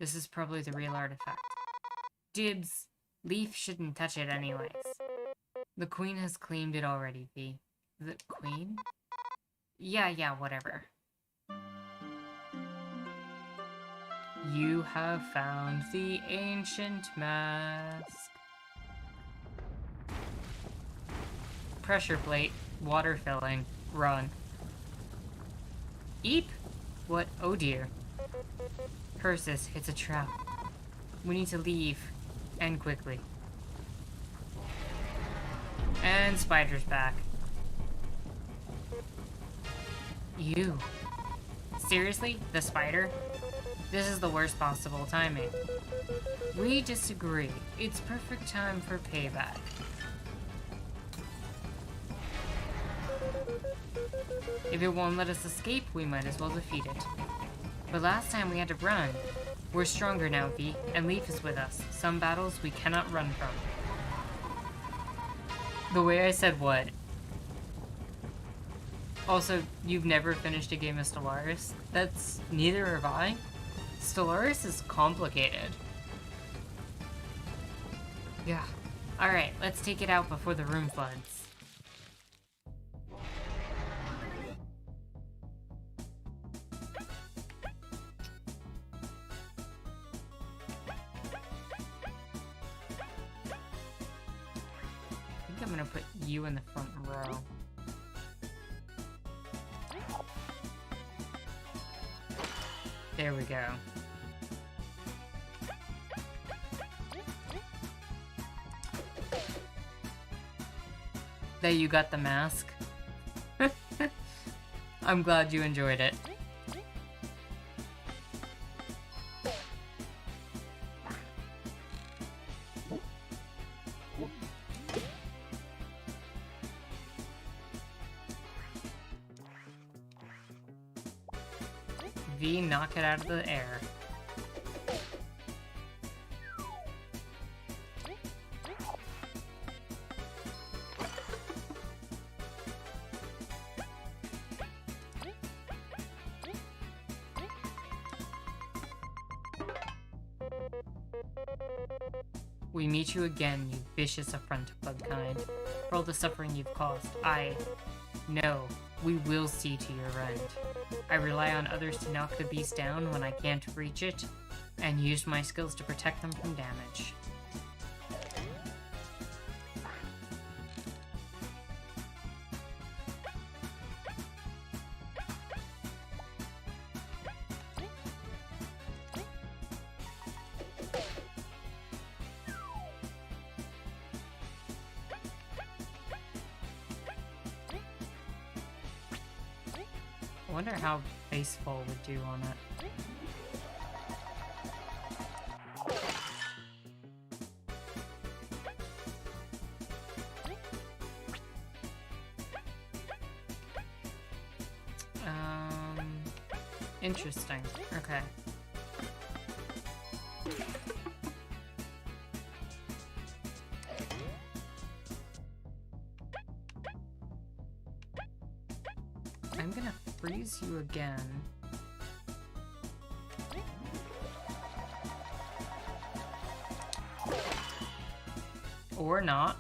This is probably the real artifact. Dibs. Leaf shouldn't touch it anyways. The queen has claimed it already, V. The queen? Yeah, whatever. You have found the ancient mask. Pressure plate, water filling, run. Eep! What? Oh dear. Persis, it's a trap. We need to leave, and quickly. And Spider's back. You. Seriously? The spider? This is the worst possible timing. We disagree. It's perfect time for payback. If it won't let us escape, we might as well defeat it. But last time we had to run. We're stronger now, V, and Leaf is with us. Some battles we cannot run from. The way I said what? Also, you've never finished a game of Stellaris? That's... neither have I. Stellaris is complicated. Yeah. Alright, let's take it out before the room floods. I think I'm gonna put you in the front row. There we go. That you got the mask. I'm glad you enjoyed it. V, knock it out of the air. We meet you again, you vicious affront bug kind. For all the suffering you've caused, No, we will see to your end. I rely on others to knock the beast down when I can't reach it, and use my skills to protect them from damage. I wonder how Baseball would do on it. Interesting. Okay. I'm gonna freeze you again. Or not.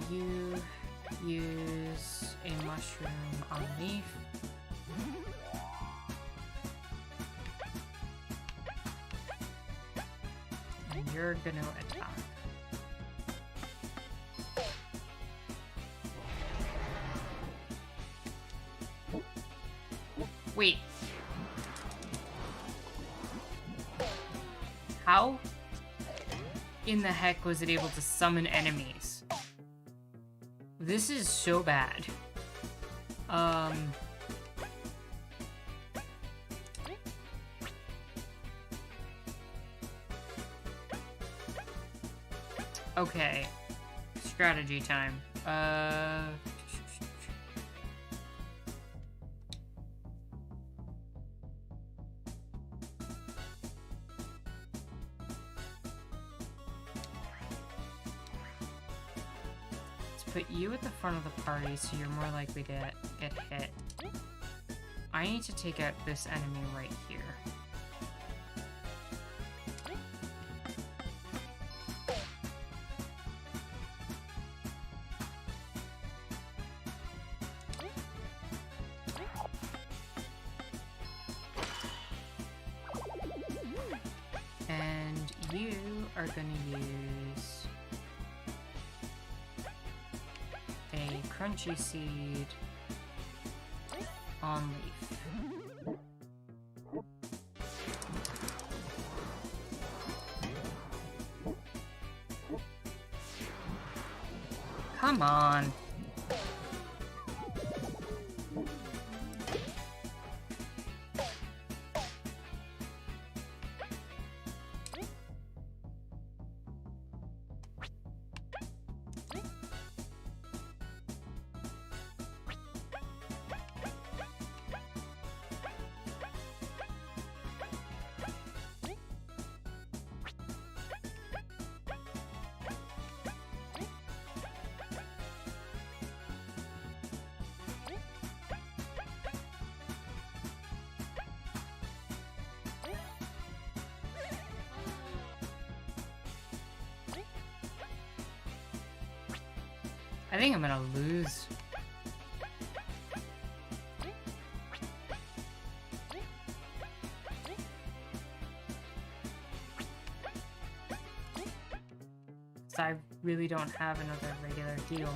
You use a mushroom on leaf. And you're gonna attack. Wait. How in the heck was it able to summon enemies? This is so bad. Okay. Strategy time. Put you at the front of the party so you're more likely to get hit. I need to take out this enemy right here. And you are going to use a crunchy seed on leaf. Come on. I think I'm gonna lose. So I really don't have another regular deal.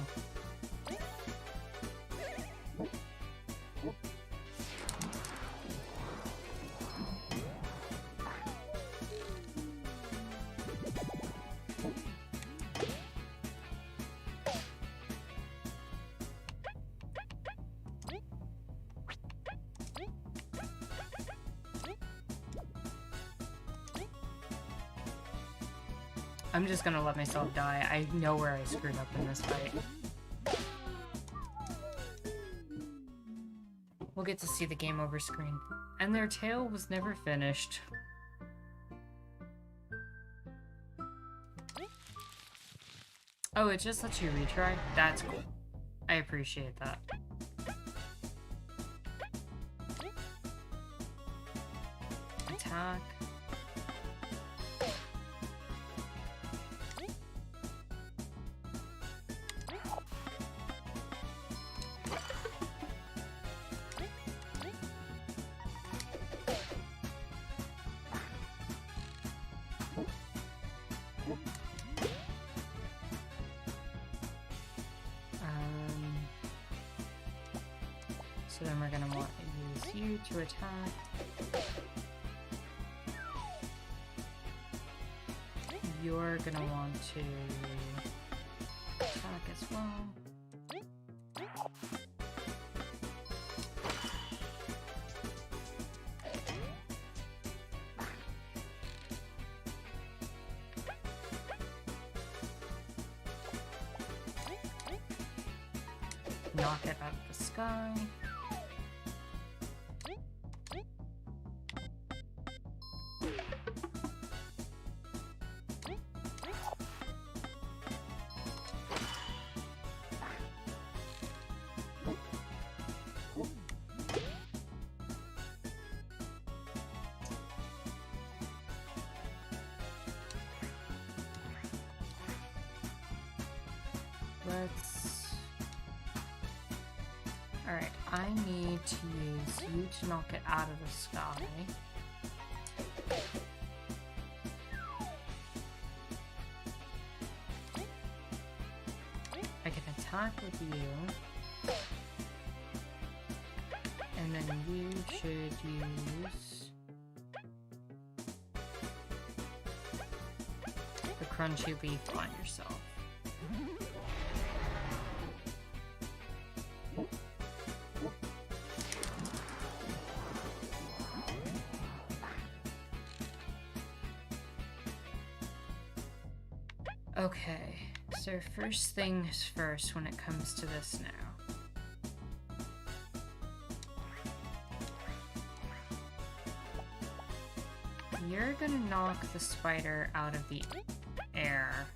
I'm just gonna let myself die. I know where I screwed up in this fight. We'll get to see the game over screen. And their tale was never finished. Oh, it just lets you retry? That's cool. I appreciate that. Attack. So then we're gonna want to use you to attack. You're gonna want to attack as well. knock it out of the sky. Alright, I need to use you to knock it out of the sky. I can attack with you. And then you should use the crunchy leaf on yourself. Okay, so first things first when it comes to this now. You're gonna knock the spider out of the air.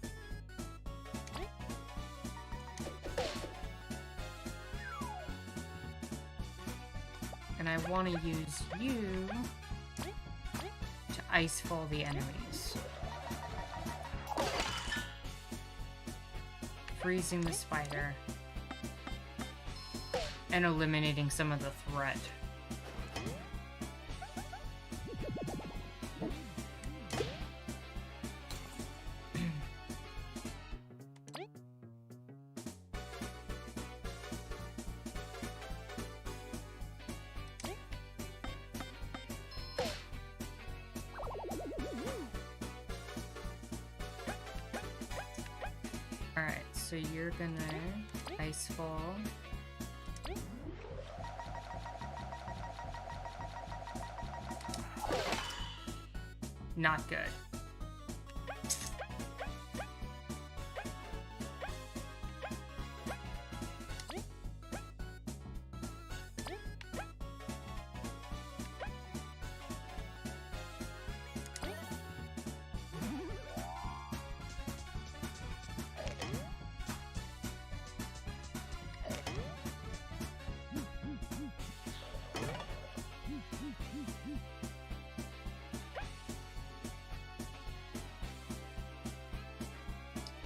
And I want to use you to ice fall the enemies. Freezing the spider and eliminating some of the threat. Alright, so you're gonna ice fall. Not good.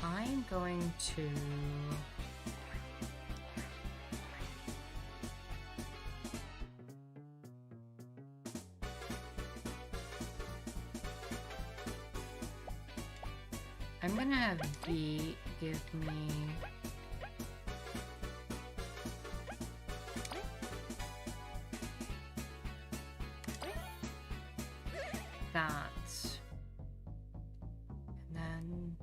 I'm going to I'm gonna have V give me that. And then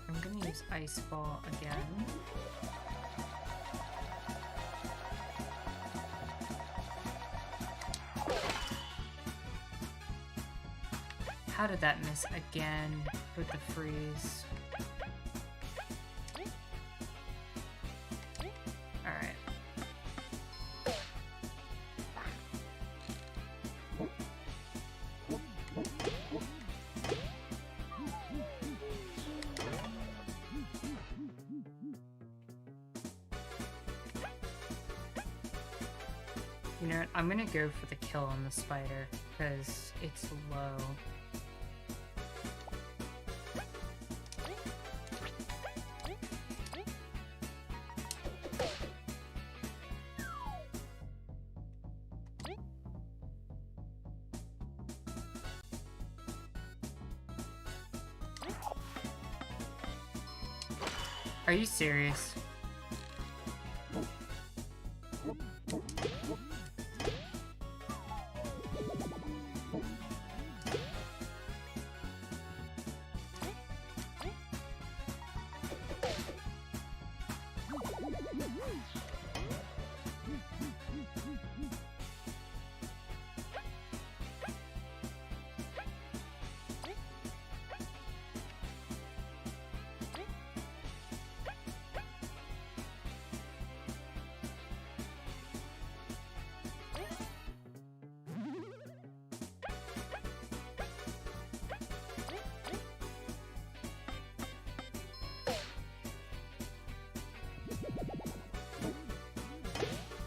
I'm gonna use Ice Ball again. How did that miss again with the freeze? Alright. You know what? I'm gonna go for the kill on the spider because it's low. Are you serious?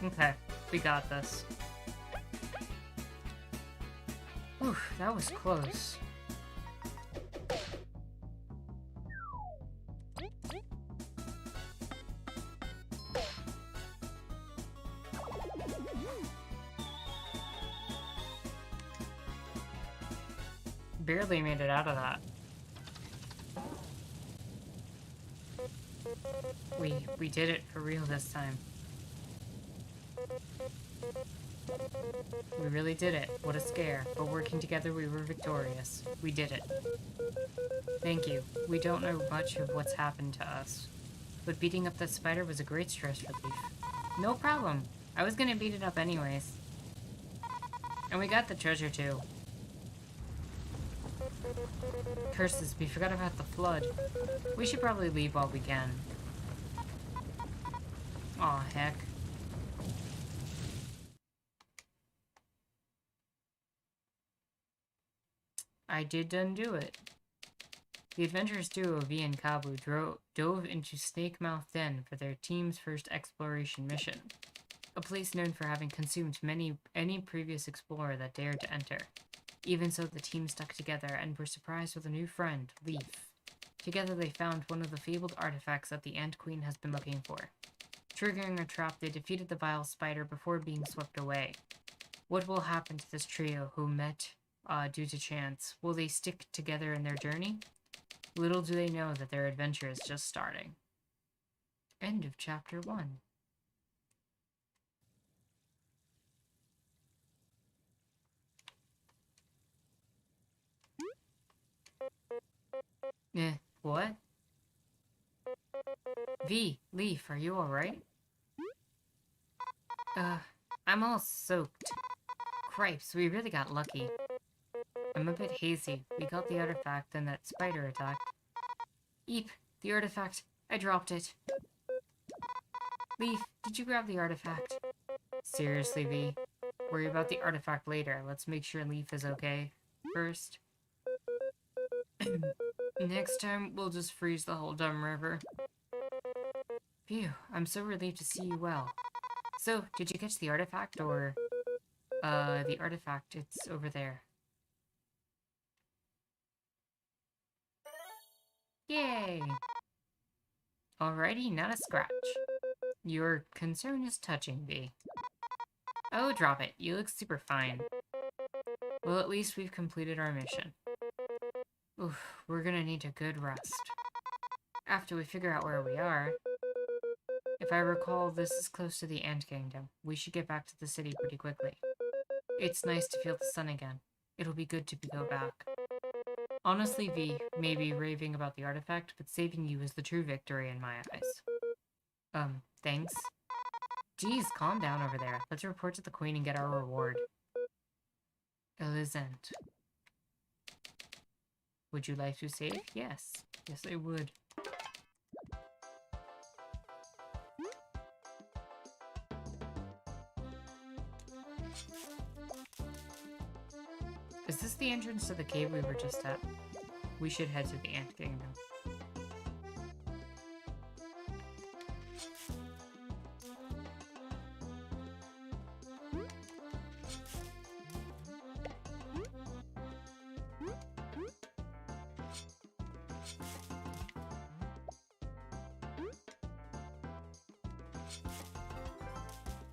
Okay, we got this. Whew, that was close. Barely made it out of that. We did it for real this time. We really did it. What a scare. But working together, we were victorious. We did it. Thank you. We don't know much of what's happened to us, but beating up that spider was a great stress relief. No problem. I was gonna beat it up anyways. And we got the treasure too. Curses, we forgot about the flood. We should probably leave while we can. Aw, heck. I did undo it. The adventurous duo V and Kabu dove into Snake Mouth Den for their team's first exploration mission, a place known for having consumed any previous explorer that dared to enter. Even so, the team stuck together and were surprised with a new friend, Leaf. Together they found one of the fabled artifacts that the Ant Queen has been looking for. Triggering a trap, they defeated the vile spider before being swept away. What will happen to this trio who met due to chance? Will they stick together in their journey? Little do they know that their adventure is just starting. End of Chapter 1. What? V, Leaf, are you alright? I'm all soaked. Cripes, we really got lucky. I'm a bit hazy. We got the artifact and that spider attacked. Eep, the artifact. I dropped it. Leaf, did you grab the artifact? Seriously, V. Worry about the artifact later. Let's make sure Leaf is okay first. Next time, we'll just freeze the whole dumb river. Phew, I'm so relieved to see you well. So, did you catch the artifact, or... the artifact, it's over there. Yay! Alrighty, not a scratch. Your concern is touching, V. Oh, drop it. You look super fine. Well, at least we've completed our mission. Oof, we're gonna need a good rest. After we figure out where we are. If I recall, this is close to the Ant Kingdom. We should get back to the city pretty quickly. It's nice to feel the sun again. It'll be good to go back. Honestly, V may be raving about the artifact, but saving you is the true victory in my eyes. Thanks. Geez, calm down over there. Let's report to the Queen and get our reward. Elizant. Would you like to save? Yes. Yes, I would. Is this the entrance to the cave we were just at? We should head to the Ant Kingdom.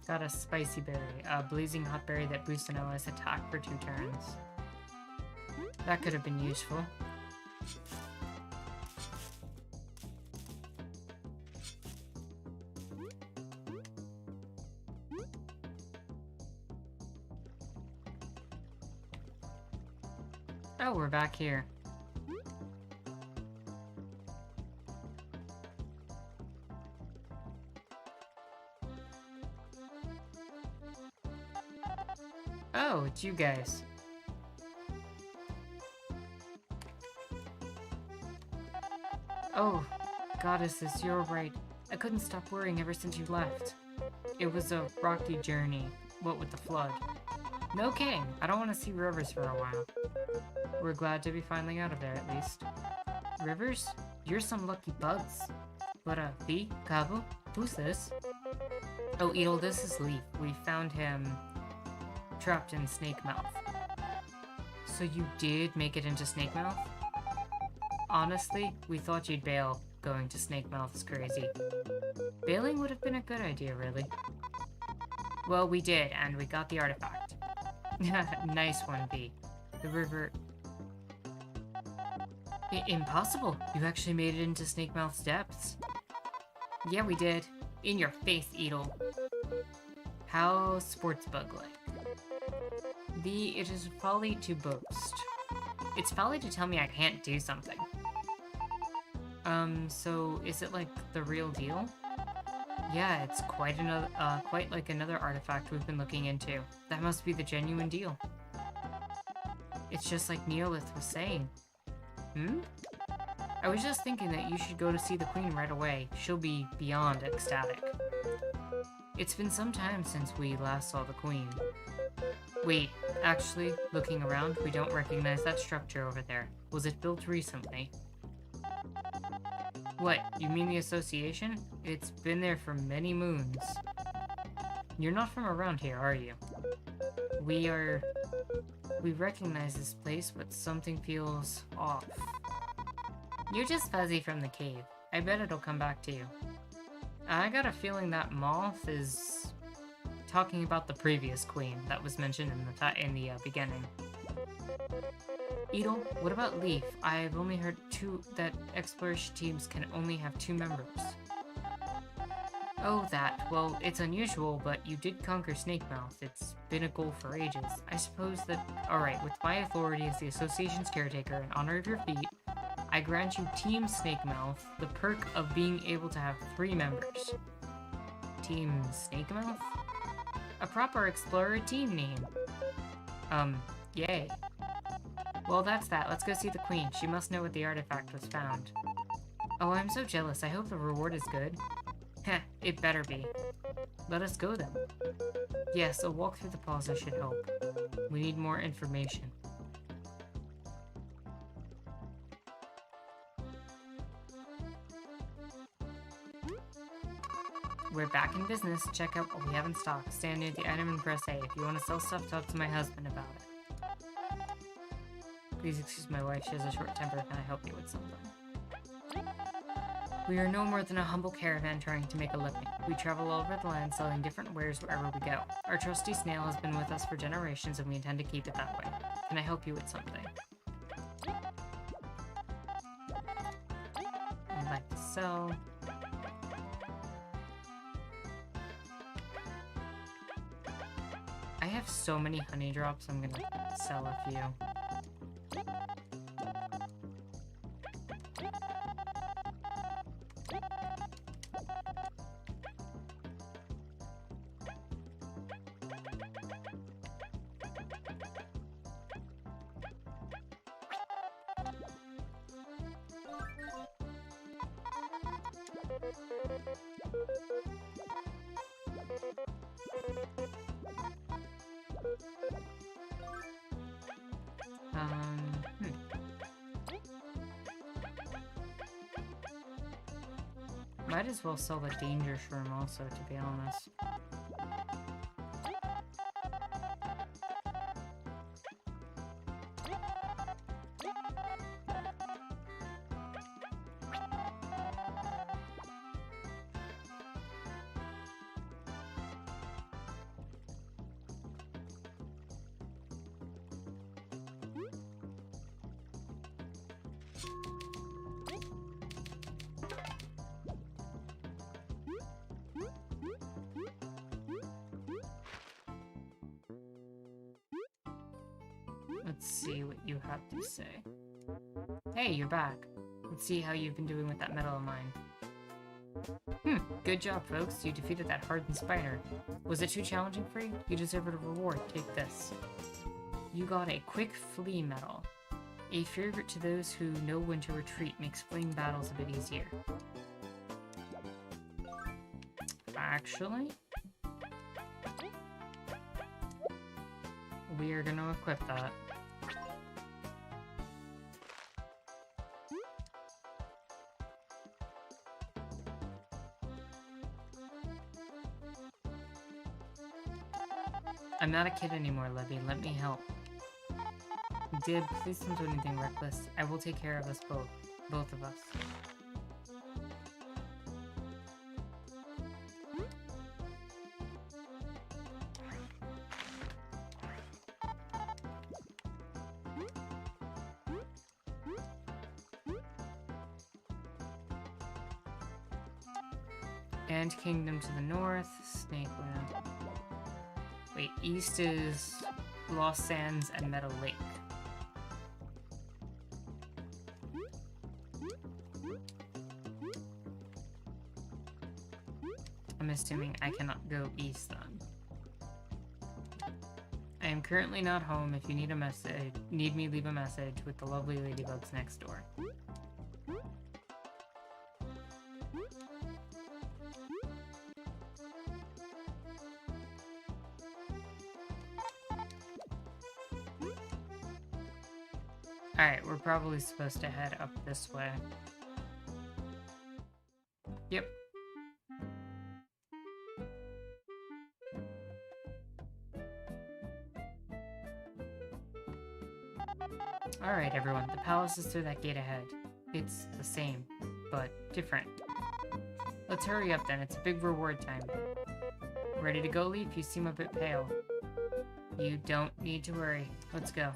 Got a spicy berry, a blazing hot berry that boosts an ally's attack for 2 turns. That could have been useful. Oh, we're back here. Oh, it's you guys. Oh, goddesses, you're right. I couldn't stop worrying ever since you left. It was a rocky journey, what with the flood. No kidding, I don't want to see Rivers for a while. We're glad to be finally out of there, at least. Rivers? You're some lucky bugs. But, V, Kabu, who's this? Oh, Edel, this is Leaf. We found him trapped in Snake Mouth. So you did make it into Snake Mouth? Honestly, we thought you'd bail. Going to Snake Mouth is crazy. Bailing would have been a good idea, really. Well, we did, and we got the artifact. Nice one, B. The river... Impossible! You actually made it into Snake Mouth's depths. Yeah, we did. In your face, Edel. How sports bug-like. It is folly to boast. It's folly to tell me I can't do something. So is it like the real deal? Yeah, it's quite like another artifact we've been looking into. That must be the genuine deal. It's just like Neolith was saying. I was just thinking that you should go to see the Queen right away. She'll be beyond ecstatic. It's been some time since we last saw the Queen. Wait, actually, looking around, we don't recognize that structure over there. Was it built recently? What, you mean the association? It's been there for many moons. You're not from around here, are you? We recognize this place, but something feels off. You're just fuzzy from the cave. I bet it'll come back to you. I got a feeling that moth is talking about the previous queen that was mentioned in the beginning. Edel, what about Leaf? I've only heard that exploration teams can only have 2 members. Oh, that. Well, it's unusual, but you did conquer Snake Mouth. It's been a goal for ages. I suppose that... Alright, with my authority as the association's caretaker in honor of your feat, I grant you Team Snake Mouth the perk of being able to have 3 members. Team Snake Mouth? A proper explorer team name. Yay. Well, that's that. Let's go see the Queen. She must know what the artifact was found. Oh, I'm so jealous. I hope the reward is good. Heh, it better be. Let us go then. Yes, a walk through the plaza should help. We need more information. We're back in business. Check out what we have in stock. Stand near the item and press A. If you want to sell stuff, talk to my husband about it. Please excuse my wife. She has a short temper. Can I help you with something? We are no more than a humble caravan trying to make a living. We travel all over the land selling different wares wherever we go. Our trusty snail has been with us for generations and we intend to keep it that way. Can I help you with something? I'd like to sell... I have so many honey drops, I'm gonna sell a few. Might as well sell the danger shroom also, to be honest. Let's see what you have to say. Hey, you're back. Let's see how you've been doing with that medal of mine. Good job, folks. You defeated that hardened spider. Was it too challenging for you? You deserve a reward. Take this. You got a quick flee medal. A favorite to those who know when to retreat makes fleeing battles a bit easier. Actually, we are gonna equip that. I'm not a kid anymore, Levy. Let me help. Dib, please don't do anything reckless. I will take care of us both. Both of us. And Kingdom to the north. Snakeland. Wait, east is Lost Sands and Meadow Lake. I'm assuming I cannot go east then. I am currently not home. If you need me, leave a message with the lovely ladybugs next door. Alright, we're probably supposed to head up this way. Yep. Alright, everyone. The palace is through that gate ahead. It's the same, but different. Let's hurry up then. It's a big reward time. Ready to go, Leaf? You seem a bit pale. You don't need to worry. Let's go.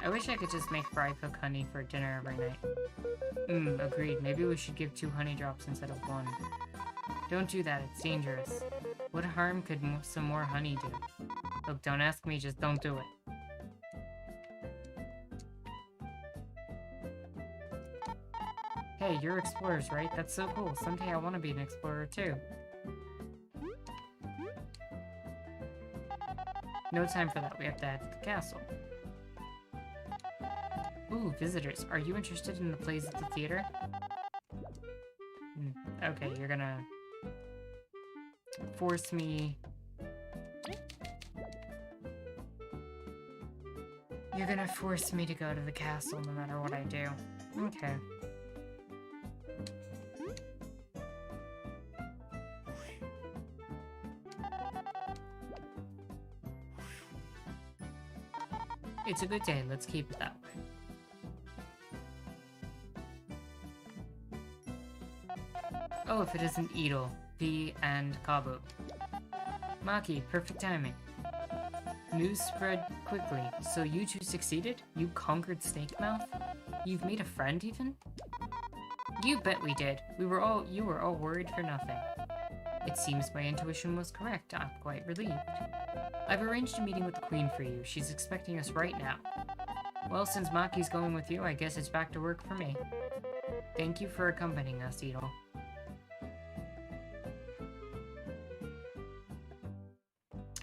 I wish I could just make Fry cook honey for dinner every night. Agreed. Maybe we should give 2 honey drops instead of 1. Don't do that, it's dangerous. What harm could some more honey do? Look, don't ask me, just don't do it. Hey, you're explorers, right? That's so cool. Someday I want to be an explorer too. No time for that, we have to head to the castle. Ooh, visitors. Are you interested in the plays at the theater? Okay, you're gonna force me... You're gonna force me to go to the castle no matter what I do. Okay. It's a good day, let's keep it that way. Oh, if it isn't Edel, V, and Kabu. Maki, perfect timing. News spread quickly. So you two succeeded? You conquered Snake Mouth? You've made a friend even? You bet we did. You were all worried for nothing. It seems my intuition was correct. I'm quite relieved. I've arranged a meeting with the Queen for you. She's expecting us right now. Well, since Maki's going with you, I guess it's back to work for me. Thank you for accompanying us, Edel.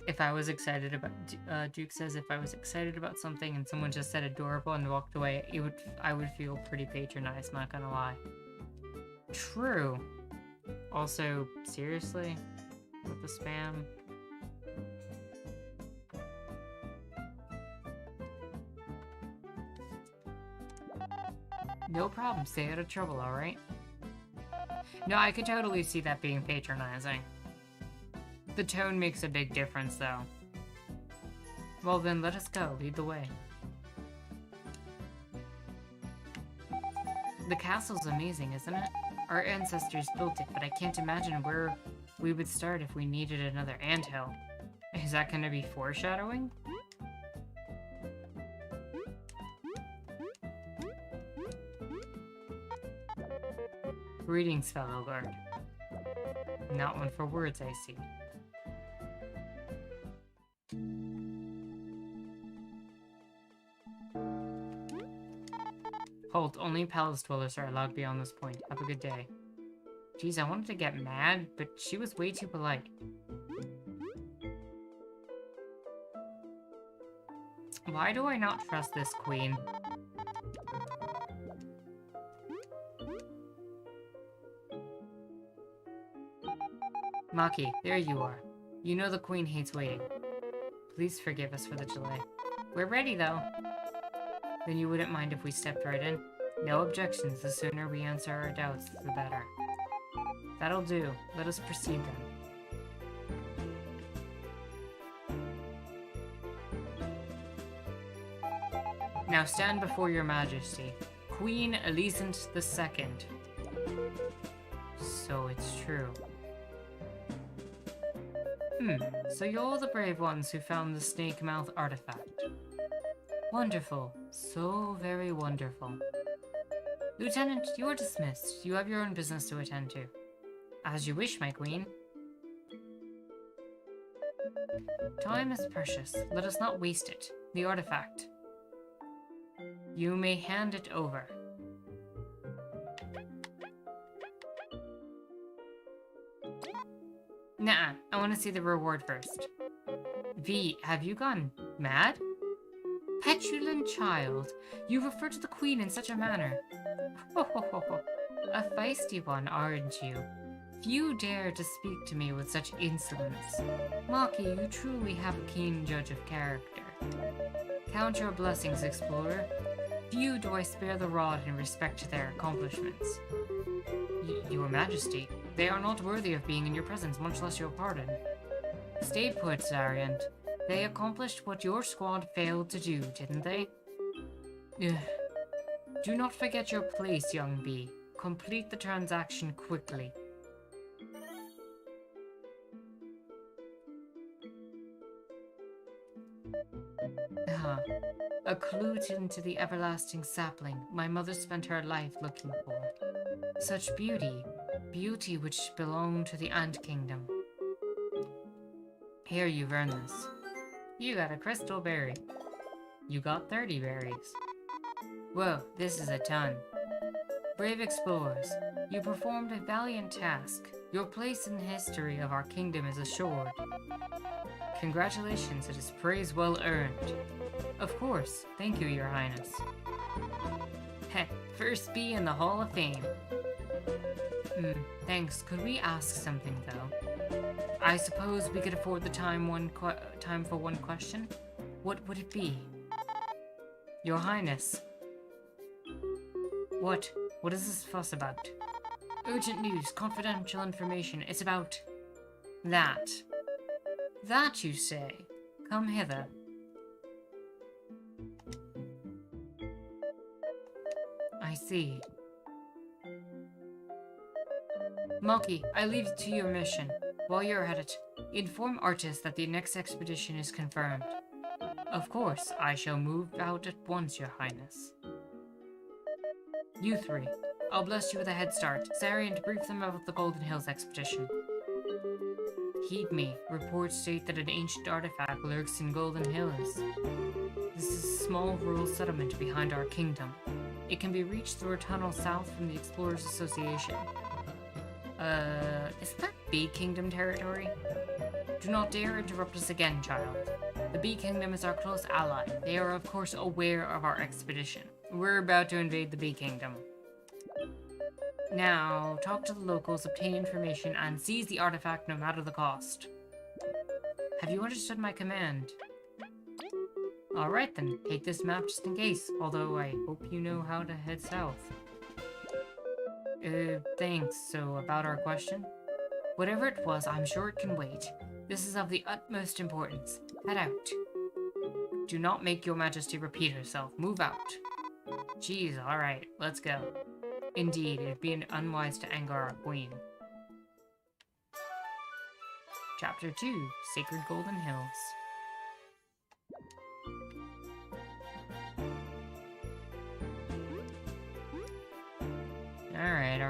If I was excited about, Duke says if I was excited about something and someone just said adorable and walked away, I would feel pretty patronized, not gonna lie. True. Also, seriously? With the spam? No problem, stay out of trouble, alright? No, I could totally see that being patronizing. The tone makes a big difference, though. Well then, let us go. Lead the way. The castle's amazing, isn't it? Our ancestors built it, but I can't imagine where we would start if we needed another anthill. Is that gonna be foreshadowing? Greetings, fellow guard. Not one for words, I see. Halt, only palace dwellers are allowed beyond this point. Have a good day. Jeez, I wanted to get mad, but she was way too polite. Why do I not trust this queen? Maki, there you are. You know the queen hates waiting. Please forgive us for the delay. We're ready, though. Then you wouldn't mind if we stepped right in? No objections. The sooner we answer our doubts, the better. That'll do. Let us proceed then. Now stand before your majesty. Queen Elizant II. So it's true. So you're the brave ones who found the snake mouth artifact. Wonderful. So very wonderful. Lieutenant, you are dismissed. You have your own business to attend to. As you wish, my queen. Time is precious. Let us not waste it. The artifact. You may hand it over. Nah, I want to see the reward first. V, have you gone mad? Petulant child, you refer to the queen in such a manner. Ho ho ho ho. A feisty one, aren't you? Few dare to speak to me with such insolence. Maki, you truly have a keen judge of character. Count your blessings, explorer. Few do I spare the rod in respect to their accomplishments. Your Majesty, they are not worthy of being in your presence, much less your pardon. Stay put, Zariant. They accomplished what your squad failed to do, didn't they? Ugh. Do not forget your place, young bee. Complete the transaction quickly. A clue into the everlasting sapling my mother spent her life looking for. Such beauty, beauty which belonged to the Ant Kingdom. Here, you've earned this. You got a crystal berry. You got 30 berries. Whoa, this is a ton. Brave explorers, you performed a valiant task. Your place in the history of our kingdom is assured. Congratulations, it is praise well earned. Of course, thank you, Your Highness. Heh, first bee in the Hall of Fame. Thanks. Could we ask something, though? I suppose we could afford the time for one question? What would it be? Your Highness. What? What is this fuss about? Urgent news, confidential information. It's about... that. That, you say? Come hither. I see. Maki, I leave it to your mission. While you're at it, inform Artis that the next expedition is confirmed. Of course, I shall move out at once, Your Highness. You three, I'll bless you with a head start. Zariant, brief them about the Golden Hills expedition. Heed me. Reports state that an ancient artifact lurks in Golden Hills. This is a small rural settlement behind our kingdom. It can be reached through a tunnel south from the Explorers Association. Isn't that Bee Kingdom territory? Do not dare interrupt us again, child. The Bee Kingdom is our close ally. They are, of course, aware of our expedition. We're about to invade the Bee Kingdom. Now, talk to the locals, obtain information, and seize the artifact no matter the cost. Have you understood my command? Alright then, take this map just in case, although I hope you know how to head south. Thanks. So, about our question? Whatever it was, I'm sure it can wait. This is of the utmost importance. Head out. Do not make your majesty repeat herself. Move out. Jeez, alright, let's go. Indeed, it'd be unwise to anger our queen. Chapter 2, Sacred Golden Hills. Alright.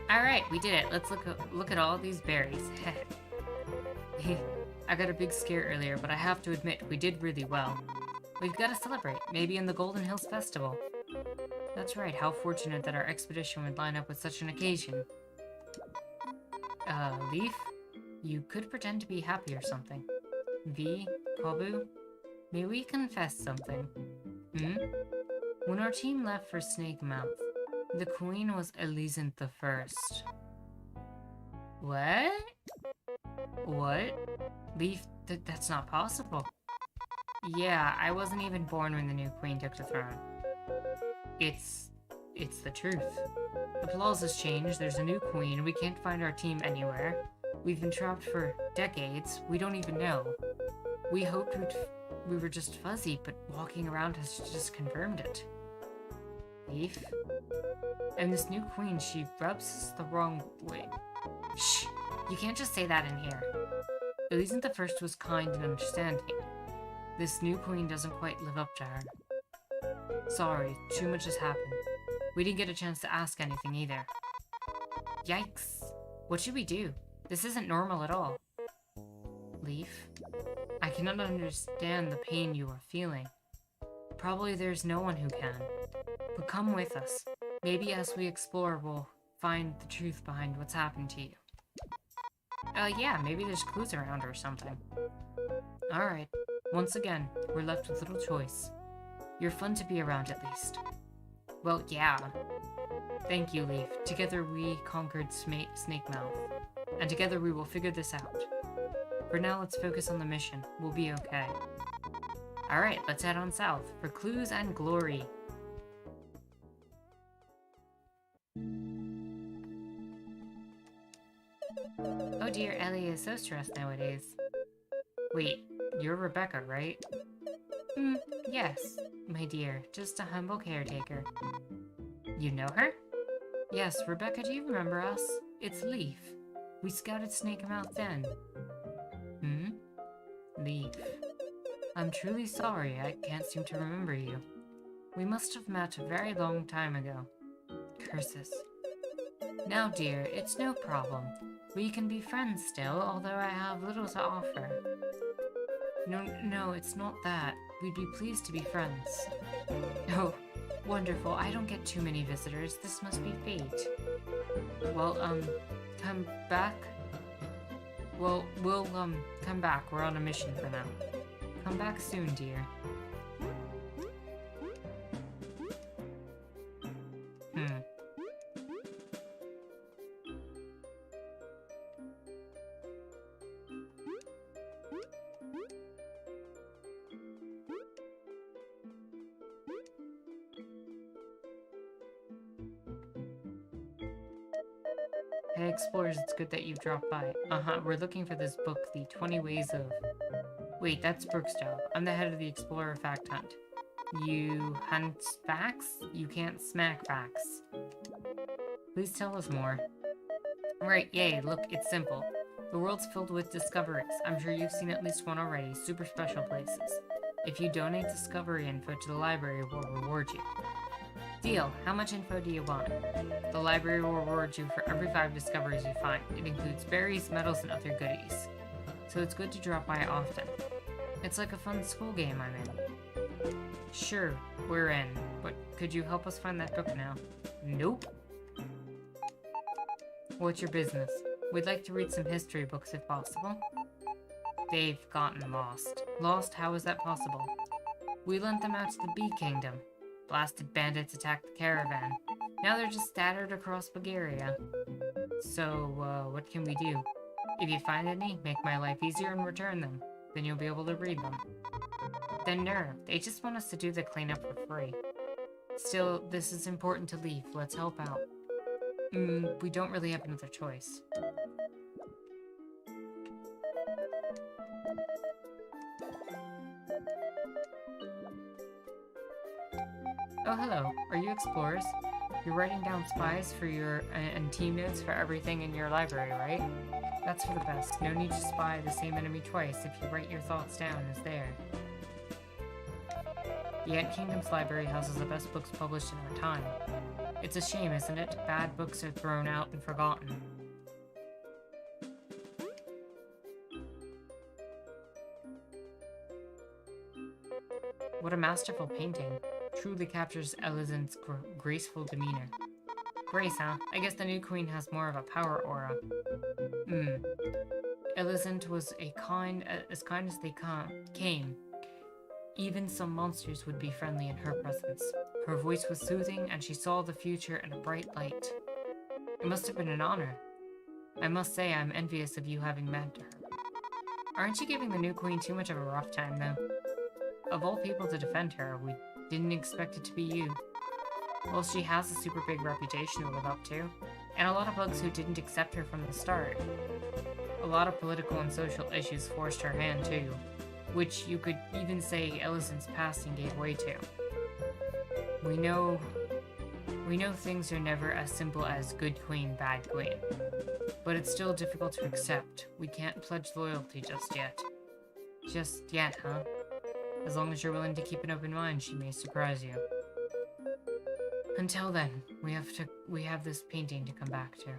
Alright, we did it. Let's look at all these berries. I got a big scare earlier, but I have to admit, we did really well. We've got to celebrate, maybe in the Golden Hills Festival. That's right, how fortunate that our expedition would line up with such an occasion. Leaf? You could pretend to be happy or something. V? Kobu? May we confess something? When our team left for Snake Mouth, the queen was Elizant the First. What? What? Leaf, that's not possible. Yeah, I wasn't even born when the new queen took the throne. It's the truth. The Plaza has changed, there's a new queen, we can't find our team anywhere. We've been trapped for decades, we don't even know. We hoped we were just fuzzy, but walking around has just confirmed it. Leaf? And this new queen, she rubs us the wrong way. Shh! You can't just say that in here. Elizabeth the First was kind and understanding. This new queen doesn't quite live up to her. Sorry, too much has happened. We didn't get a chance to ask anything either. Yikes. What should we do? This isn't normal at all. Leaf? I cannot understand the pain you are feeling. Probably there's no one who can. But come with us. Maybe as we explore, we'll find the truth behind what's happened to you. Yeah, maybe there's clues around or something. Alright. Once again, we're left with little choice. You're fun to be around at least. Well, yeah. Thank you, Leaf. Together we conquered Snake Mouth. And together we will figure this out. For now, let's focus on the mission. We'll be okay. Alright, let's head on south for clues and glory. Oh dear, Ellie is so stressed nowadays. Wait, you're Rebecca, right? Yes, my dear, just a humble caretaker. You know her? Yes, Rebecca, do you remember us? It's Leaf. We scouted Snake Mouth then. Leaf. I'm truly sorry, I can't seem to remember you. We must have met a very long time ago. Curses. Now, dear, it's no problem. We can be friends still, although I have little to offer. No, it's not that. We'd be pleased to be friends. Oh, wonderful. I don't get too many visitors. This must be fate. Well, come back? Well, we'll, come back. We're on a mission for now. Come back soon, dear. Hey explorers, it's good that you've dropped by. We're looking for this book, The 20 Ways of... Wait, that's Brooke's job. I'm the head of the Explorer Fact Hunt. You hunt facts? You can't smack facts. Please tell us more. Right, yay, look, it's simple. The world's filled with discoveries. I'm sure you've seen at least one already, super special places. If you donate discovery info to the library, we'll reward you. Deal. How much info do you want? The library will reward you for every 5 discoveries you find. It includes berries, medals, and other goodies. So it's good to drop by often. It's like a fun school game I'm in. Sure, we're in. But could you help us find that book now? Nope. What's your business? We'd like to read some history books if possible. They've gotten lost. Lost? How is that possible? We lent them out to the Bee Kingdom. Blasted bandits attacked the caravan. Now they're just scattered across Bulgaria. So, what can we do? If you find any, make my life easier and return them. Then you'll be able to read them. Then nerve. They just want us to do the cleanup for free. Still, this is important to Leaf. Let's help out. We don't really have another choice. Oh, hello. Are you explorers? You're writing down spies for your and team notes for everything in your library, right? That's for the best. No need to spy the same enemy twice if you write your thoughts down as there. The Ant Kingdom's library houses the best books published in our time. It's a shame, isn't it? Bad books are thrown out and forgotten. What a masterful painting. Truly captures Elizabeth's graceful demeanor. Grace, huh? I guess the new queen has more of a power aura. Elizabeth was as kind as they came. Even some monsters would be friendly in her presence. Her voice was soothing, and she saw the future in a bright light. It must have been an honor. I must say I'm envious of you having met her. Aren't you giving the new queen too much of a rough time, though? Of all people to defend her, we didn't expect it to be you. Well, she has a super big reputation to live up to, and a lot of bugs who didn't accept her from the start. A lot of political and social issues forced her hand too, which you could even say Ellison's passing gave way to. We know things are never as simple as good queen, bad queen. But it's still difficult to accept. We can't pledge loyalty just yet. Just yet, huh? As long as you're willing to keep an open mind, she may surprise you. Until then, we have this painting to come back to.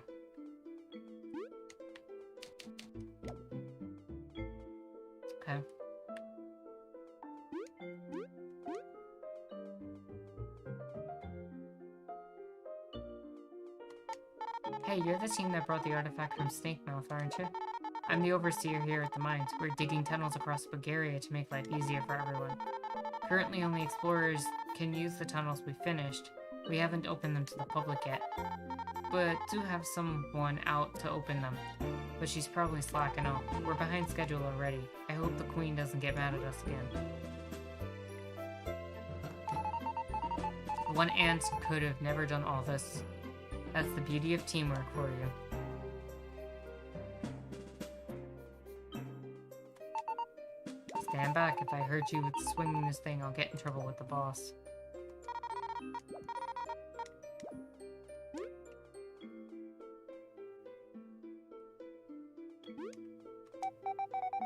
Okay. Hey, you're the team that brought the artifact from Snake Mouth, aren't you? I'm the overseer here at the mines. We're digging tunnels across Bulgaria to make life easier for everyone. Currently, only explorers can use the tunnels we finished. We haven't opened them to the public yet, but do have someone out to open them. But she's probably slacking off. We're behind schedule already. I hope the queen doesn't get mad at us again. One ant could have never done all this. That's the beauty of teamwork for you. Stand back. If I hurt you with swinging this thing, I'll get in trouble with the boss.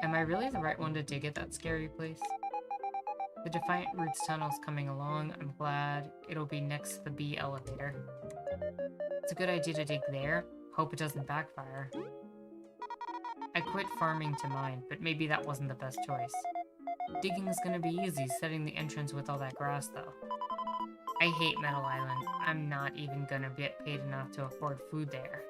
Am I really the right one to dig at that scary place? The Defiant Roots tunnel's coming along. I'm glad it'll be next to the B elevator. It's a good idea to dig there. Hope it doesn't backfire. I quit farming to mine, but maybe that wasn't the best choice. Digging is gonna be easy, setting the entrance with all that grass though. I hate Metal Island. I'm not even gonna get paid enough to afford food there.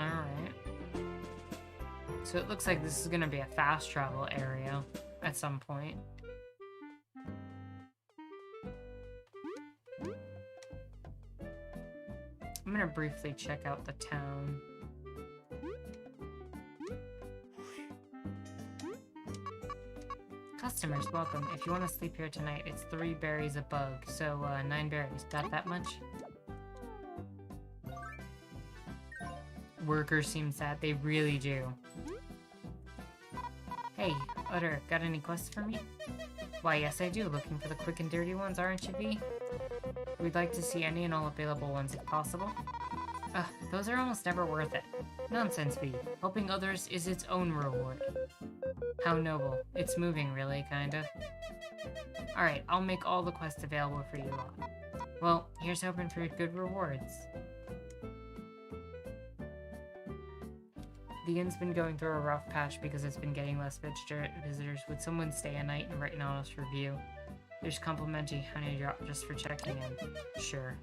Alright. So it looks like this is gonna be a fast travel area at some point. I'm gonna briefly check out the town. Customers, welcome. If you want to sleep here tonight, it's 3 berries a bug, so 9 berries. Got that much? Workers seem sad. They really do. Hey, Utter, got any quests for me? Why, yes I do. Looking for the quick and dirty ones, aren't you, V? We'd like to see any and all available ones if possible. Those are almost never worth it. Nonsense, V. Helping others is its own reward. How noble. It's moving, really, kinda. Alright, I'll make all the quests available for you lot. Well, here's hoping for good rewards. The inn's been going through a rough patch because it's been getting less visitors. Would someone stay a night and write an honest review? There's complimentary honey drop just for checking in. Sure.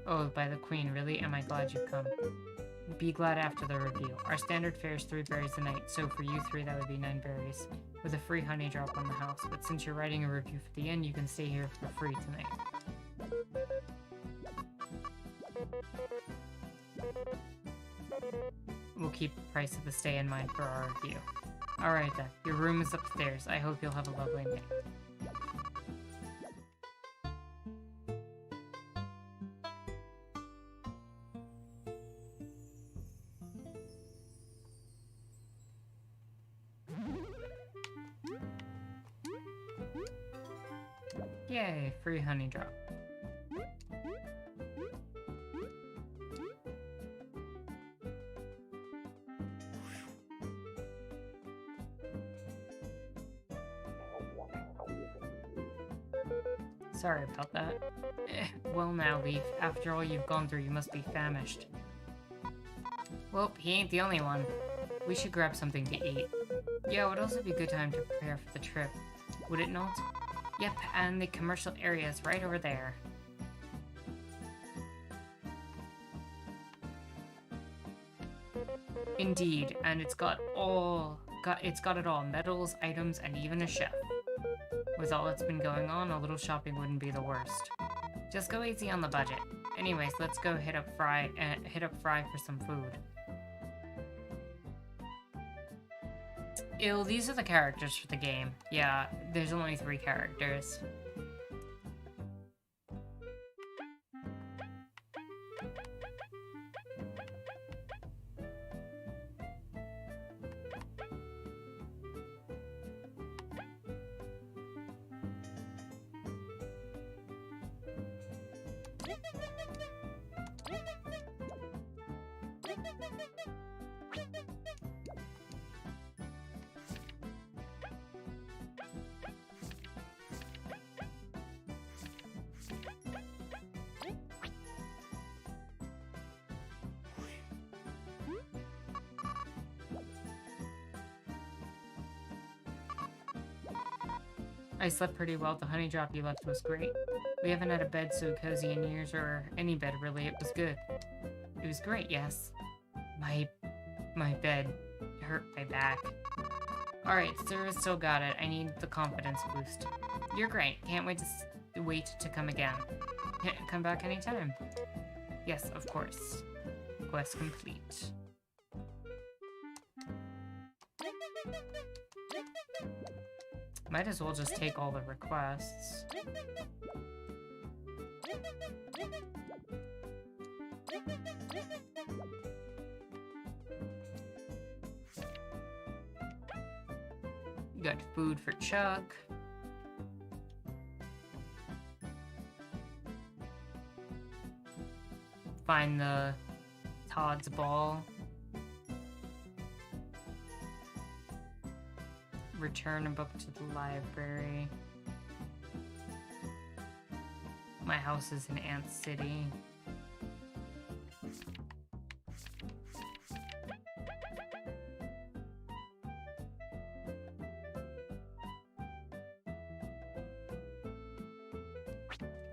Oh, by the queen, really? Am I glad you've come? Be glad after the review. Our standard fare is 3 berries a night, so for you 3 that would be 9 berries, with a free honey drop on the house. But since you're writing a review for the inn, you can stay here for free tonight. We'll keep the price of the stay in mind for our review. Alright then, your room is upstairs. I hope you'll have a lovely night. Yay, free honey drop. Sorry about that. Well now, Leaf, after all you've gone through, you must be famished. Well, he ain't the only one. We should grab something to eat. Yeah, it would also be a good time to prepare for the trip, would it not? Yep, and the commercial area is right over there. Indeed, and it's got it all, medals, items, and even a chef. With all that's been going on, a little shopping wouldn't be the worst. Just go easy on the budget. Anyways, let's go hit up Fry for some food. Ew, these are the characters for the game. Yeah, there's only 3 characters. I slept pretty well. The honey drop you left was great. We haven't had a bed so cozy in years, or any bed really. It was good. It was great, yes. My bed hurt my back. Alright, Sarah still got it. I need the confidence boost. You're great. Can't wait to come again. Come back anytime. Yes, of course. Quest complete. Might as well just take all the requests. You got food for Chuck. Find the Todd's ball. Return a book to the library. My house is in Ant City.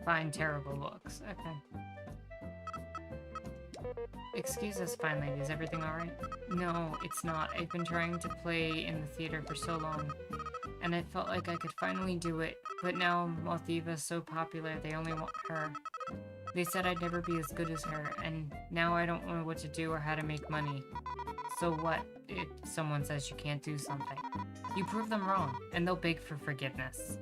Find terrible books. Okay. Excuse us, fine lady. Is everything alright? No, it's not. I've been trying to play in the theater for so long, and I felt like I could finally do it, but now Mothiva's so popular, they only want her. They said I'd never be as good as her, and now I don't know what to do or how to make money. So what if someone says you can't do something? You prove them wrong, and they'll beg for forgiveness.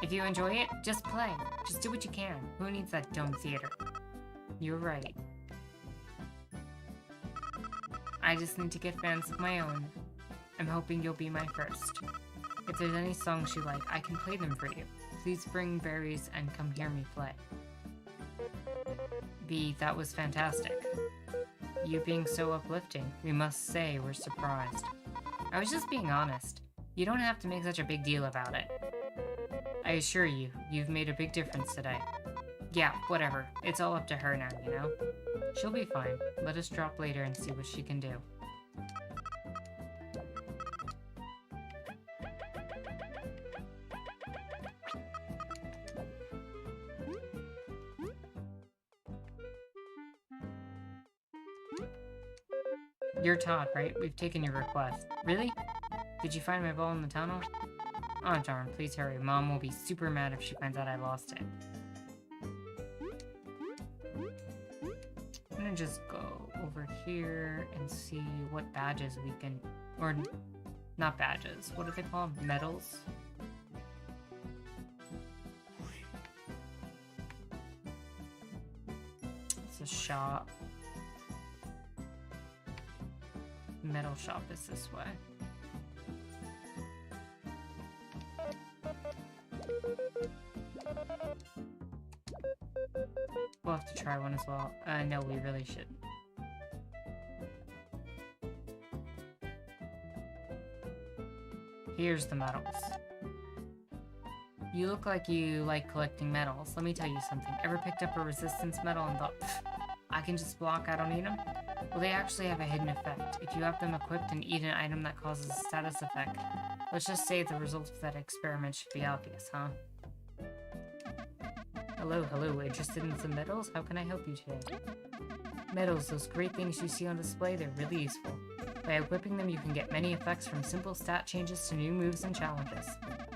If you enjoy it, just play. Just do what you can. Who needs that dumb theater? You're right. I just need to get fans of my own. I'm hoping you'll be my first. If there's any songs you like, I can play them for you. Please bring berries and come hear me play. B, that was fantastic. You being so uplifting, we must say we're surprised. I was just being honest. You don't have to make such a big deal about it. I assure you, you've made a big difference today. Yeah, whatever. It's all up to her now, you know? She'll be fine. Let us drop later and see what she can do. You're Todd, right? We've taken your request. Really? Did you find my ball in the tunnel? Oh darn, please hurry. Mom will be super mad if she finds out I lost it. I'm gonna just go over here and see what badges we can... Or, not badges. What do they call them? Medals? It's a shop. Metal shop is this way. We'll have to try one as well. No, we really shouldn't. Here's the medals. You look like you like collecting medals. Let me tell you something. Ever picked up a resistance medal and thought, I can just block, I don't need them? Well, they actually have a hidden effect. If you have them equipped and eat an item that causes a status effect, let's just say the results of that experiment should be obvious, huh? Hello, interested in some medals? How can I help you today? Medals, those great things you see on display, they're really useful. By equipping them, you can get many effects from simple stat changes to new moves and challenges.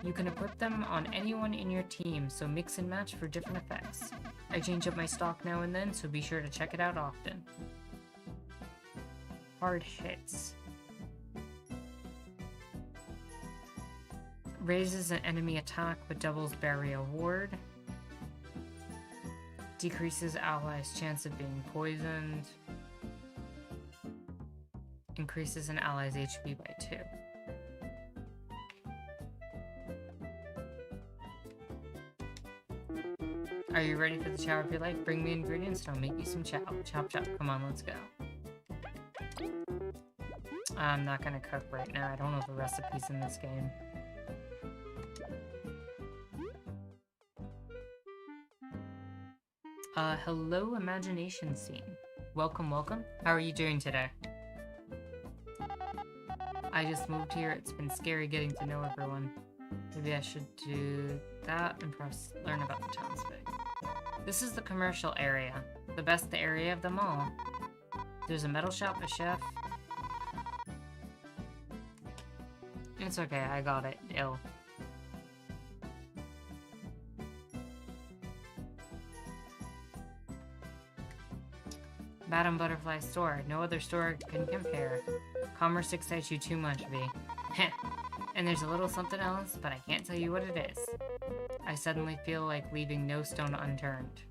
You can equip them on anyone in your team, so mix and match for different effects. I change up my stock now and then, so be sure to check it out often. Hard hits. Raises an enemy attack but doubles burial ward. Decreases allies' chance of being poisoned. Increases an ally's HP by 2. Are you ready for the chow of your life? Bring me ingredients and I'll make you some chow. Chop chop, come on, let's go. I'm not gonna cook right now. I don't know the recipes in this game. Hello imagination scene. Welcome, welcome. How are you doing today? I just moved here. It's been scary getting to know everyone. Maybe I should do that and perhaps learn about the townsfolk. This is the commercial area. The best area of them all. There's a metal shop, a chef. It's okay, I got it. Ill. Madame Butterfly's store. No other store can compare. Commerce excites you too much, V. Heh. And there's a little something else, but I can't tell you what it is. I suddenly feel like leaving no stone unturned.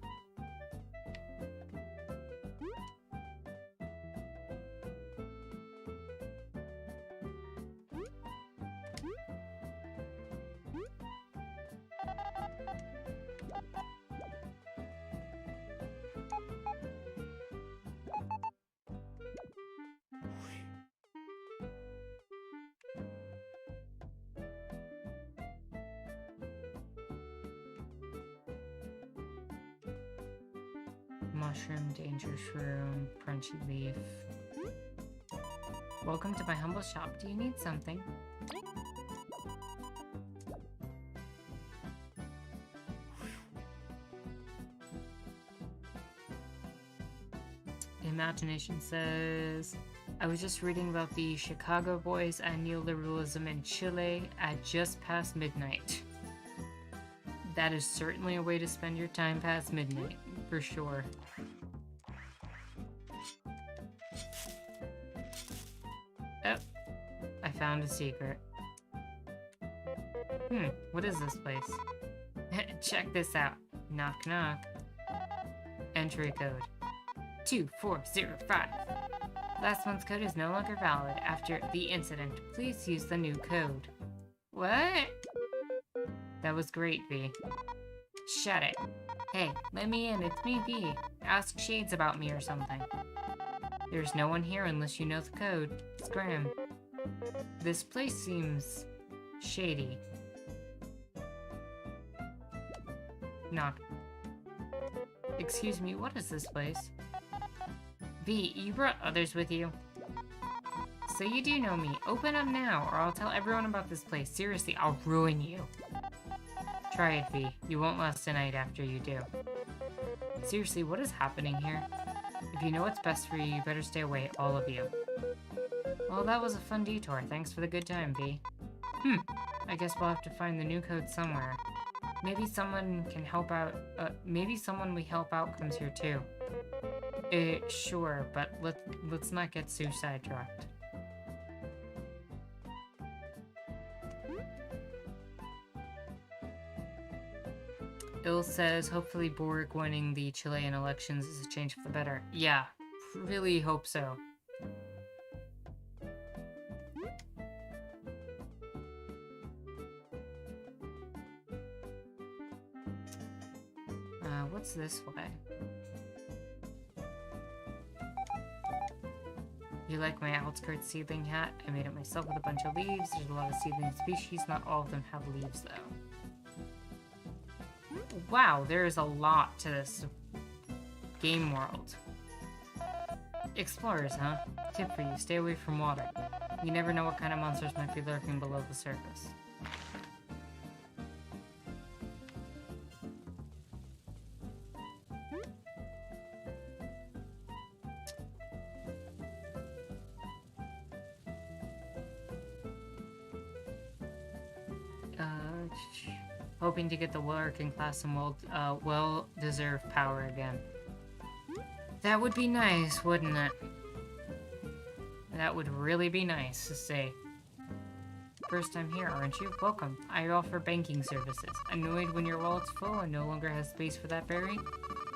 Mushroom, danger shroom, crunchy leaf. Welcome to my humble shop. Do you need something? Imagination says, I was just reading about the Chicago boys and neoliberalism in Chile at just past midnight. That is certainly a way to spend your time past midnight, for sure. Oh, I found a secret. What is this place? Check this out. Knock knock. Entry code 2405. Last month's code is no longer valid after the incident. Please use the new code. What? That was great, V. Shut it. Hey, let me in. It's me, V. Ask Shades about me or something. There's no one here unless you know the code. Scram. This place seems shady. Knock. Excuse me, what is this place? V, you brought others with you. So you do know me. Open up now, or I'll tell everyone about this place. Seriously, I'll ruin you. Try it, V. You won't last a night after you do. Seriously, what is happening here? If you know what's best for you, you better stay away, all of you. Well, that was a fun detour. Thanks for the good time, V. I guess we'll have to find the new code somewhere. Maybe someone can help out. Maybe someone we help out comes here too. Sure, but let's not get too sidetracked. Il says, hopefully Boric winning the Chilean elections is a change for the better. Yeah, really hope so. What's this way? You like my outskirts seedling hat? I made it myself with a bunch of leaves. There's a lot of seedling species. Not all of them have leaves, though. Wow, there is a lot to this game world. Explorers, huh? Tip for you, stay away from water. You never know what kind of monsters might be lurking below the surface. Hoping to get the working class some well-deserved power again. That would be nice, wouldn't it? That would really be nice to see. First time here, aren't you? Welcome. I offer banking services. Annoyed when your wallet's full and no longer has space for that berry?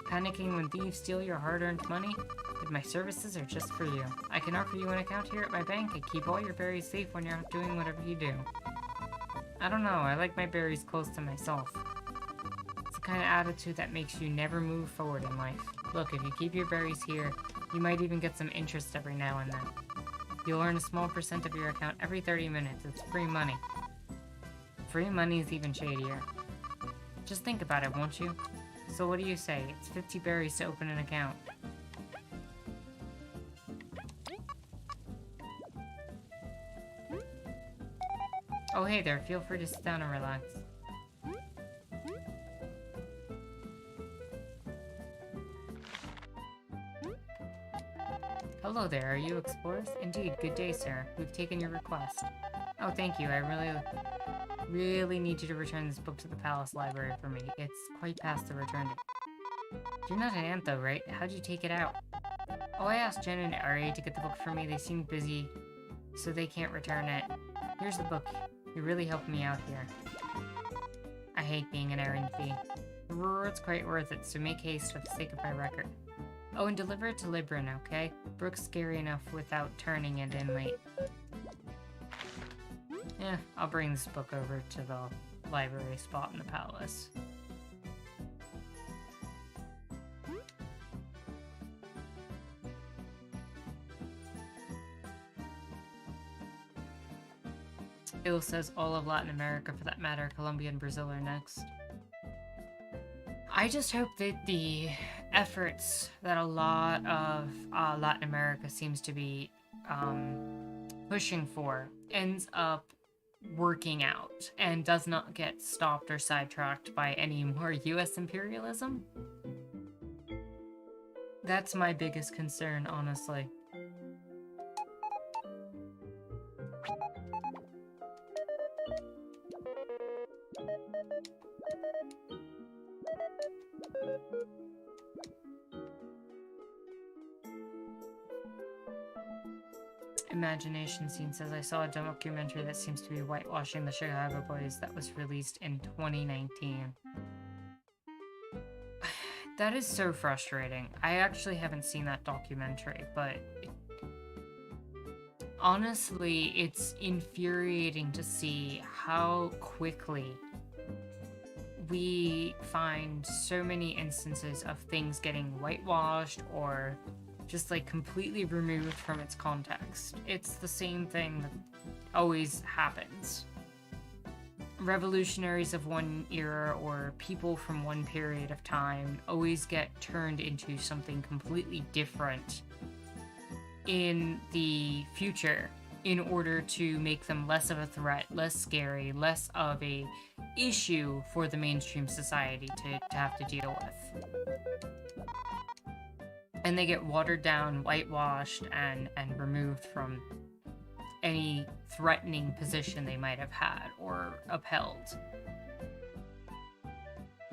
Panicking when thieves steal your hard-earned money? But my services are just for you. I can offer you an account here at my bank and keep all your berries safe when you're doing whatever you do. I don't know, I like my berries close to myself. It's the kind of attitude that makes you never move forward in life. Look, if you keep your berries here, you might even get some interest every now and then. You'll earn a small percent of your account every 30 minutes. It's free money. Free money is even shadier. Just think about it, won't you? So what do you say? It's 50 berries to open an account. Oh hey there, feel free to sit down and relax. Hello there, are you explorers? Indeed, good day, sir. We've taken your request. Oh, thank you. I really need you to return this book to the palace library for me. It's quite past the return date. You're not an ant though, right? How'd you take it out? Oh, I asked Jen and Ari to get the book for me. They seemed busy, so they can't return it. Here's the book. You really helped me out here. I hate being an errand fee. The reward's quite worth it, so make haste for the sake of my record. Oh, and deliver it to Librin, okay? Brooke's scary enough without turning it in late. Yeah, I'll bring this book over to the library spot in the palace. It says all of Latin America, for that matter. Colombia and Brazil are next. I just hope that the efforts that a lot of Latin America seems to be pushing for ends up working out and does not get stopped or sidetracked by any more US imperialism. That's my biggest concern, honestly. Imagination Scene says, I saw a documentary that seems to be whitewashing the Chicago Boys that was released in 2019. That is so frustrating. I actually haven't seen that documentary, but honestly, it's infuriating to see how quickly we find so many instances of things getting whitewashed or just like completely removed from its context. It's the same thing that always happens. Revolutionaries of one era or people from one period of time always get turned into something completely different in the future in order to make them less of a threat, less scary, less of a issue for the mainstream society to have to deal with. And they get watered down, whitewashed, and removed from any threatening position they might have had or upheld.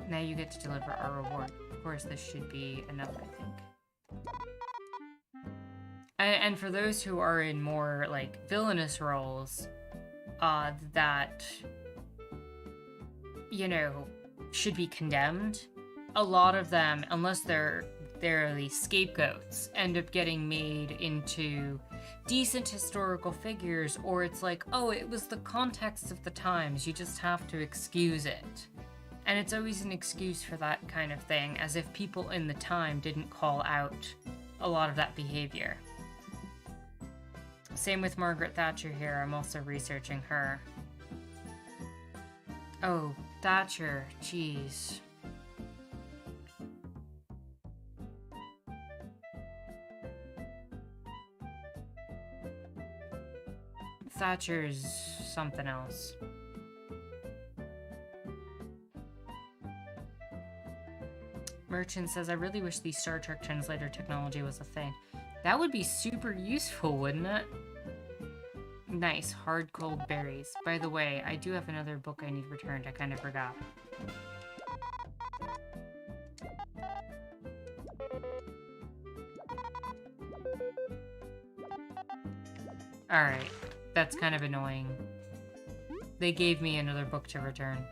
Now you get to deliver our reward. Of course, this should be enough, I think. And for those who are in more, like, villainous roles, that, you know, should be condemned, a lot of them, unless they're the scapegoats, end up getting made into decent historical figures, or it's like, oh, it was the context of the times, you just have to excuse it. And it's always an excuse for that kind of thing, as if people in the time didn't call out a lot of that behavior. Same with Margaret Thatcher here, I'm also researching her. Oh, Thatcher, jeez. Thatcher's something else. Merchant says, I really wish the Star Trek translator technology was a thing. That would be super useful, wouldn't it? Nice, hard cold berries. By the way, I do have another book I need returned. I kind of forgot. Alright, that's kind of annoying. They gave me another book to return.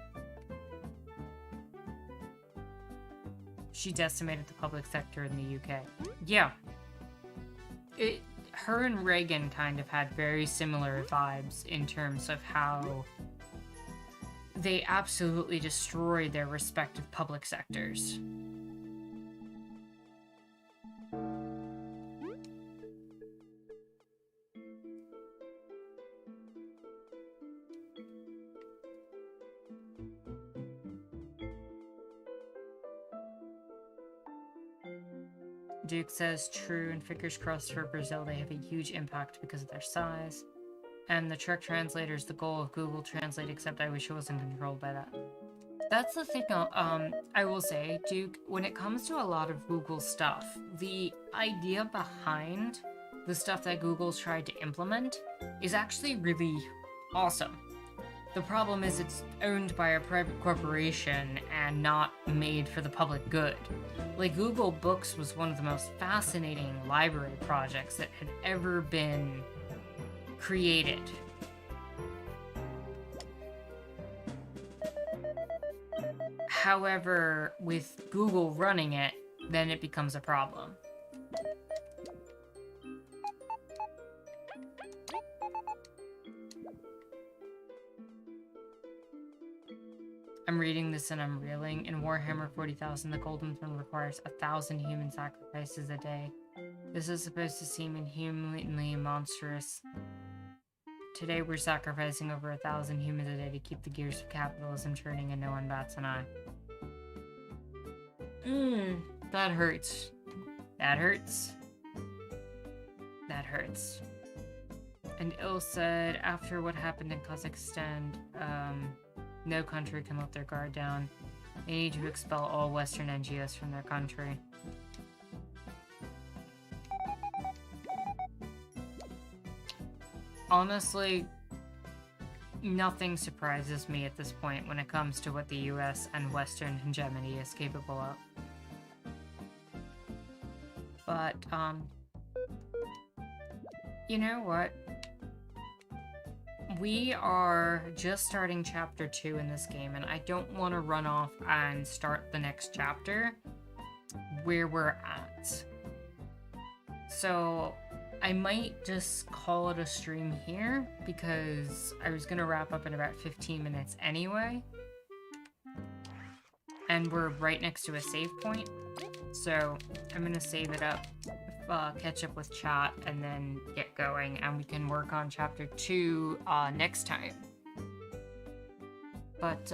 She decimated the public sector in the UK. Yeah. Her and Reagan kind of had very similar vibes in terms of how they absolutely destroyed their respective public sectors. Duke says true, and fingers crossed for Brazil, they have a huge impact because of their size. And the truck translator is the goal of Google Translate, except I wish it wasn't controlled by that. That's the thing, I will say, Duke, when it comes to a lot of Google stuff, the idea behind the stuff that Google's tried to implement is actually really awesome. The problem is it's owned by a private corporation and not made for the public good. Like, Google Books was one of the most fascinating library projects that had ever been created. However, with Google running it, then it becomes a problem. I'm reading this and I'm reeling. In Warhammer 40,000, the Golden Throne requires 1,000 human sacrifices a day. This is supposed to seem inhumanly monstrous. Today we're sacrificing over 1,000 humans a day to keep the gears of capitalism turning and no one bats an eye. That hurts. That hurts. That hurts. And Il said, after what happened in Kazakhstan, no country can let their guard down. They need to expel all Western NGOs from their country. Honestly, nothing surprises me at this point when it comes to what the US and Western hegemony is capable of. But, you know what? We are just starting chapter 2 in this game, and I don't want to run off and start the next chapter where we're at. So I might just call it a stream here, because I was going to wrap up in about 15 minutes anyway. And we're right next to a save point, so I'm going to save it up. Catch up with chat and then get going, and we can work on chapter 2 next time. But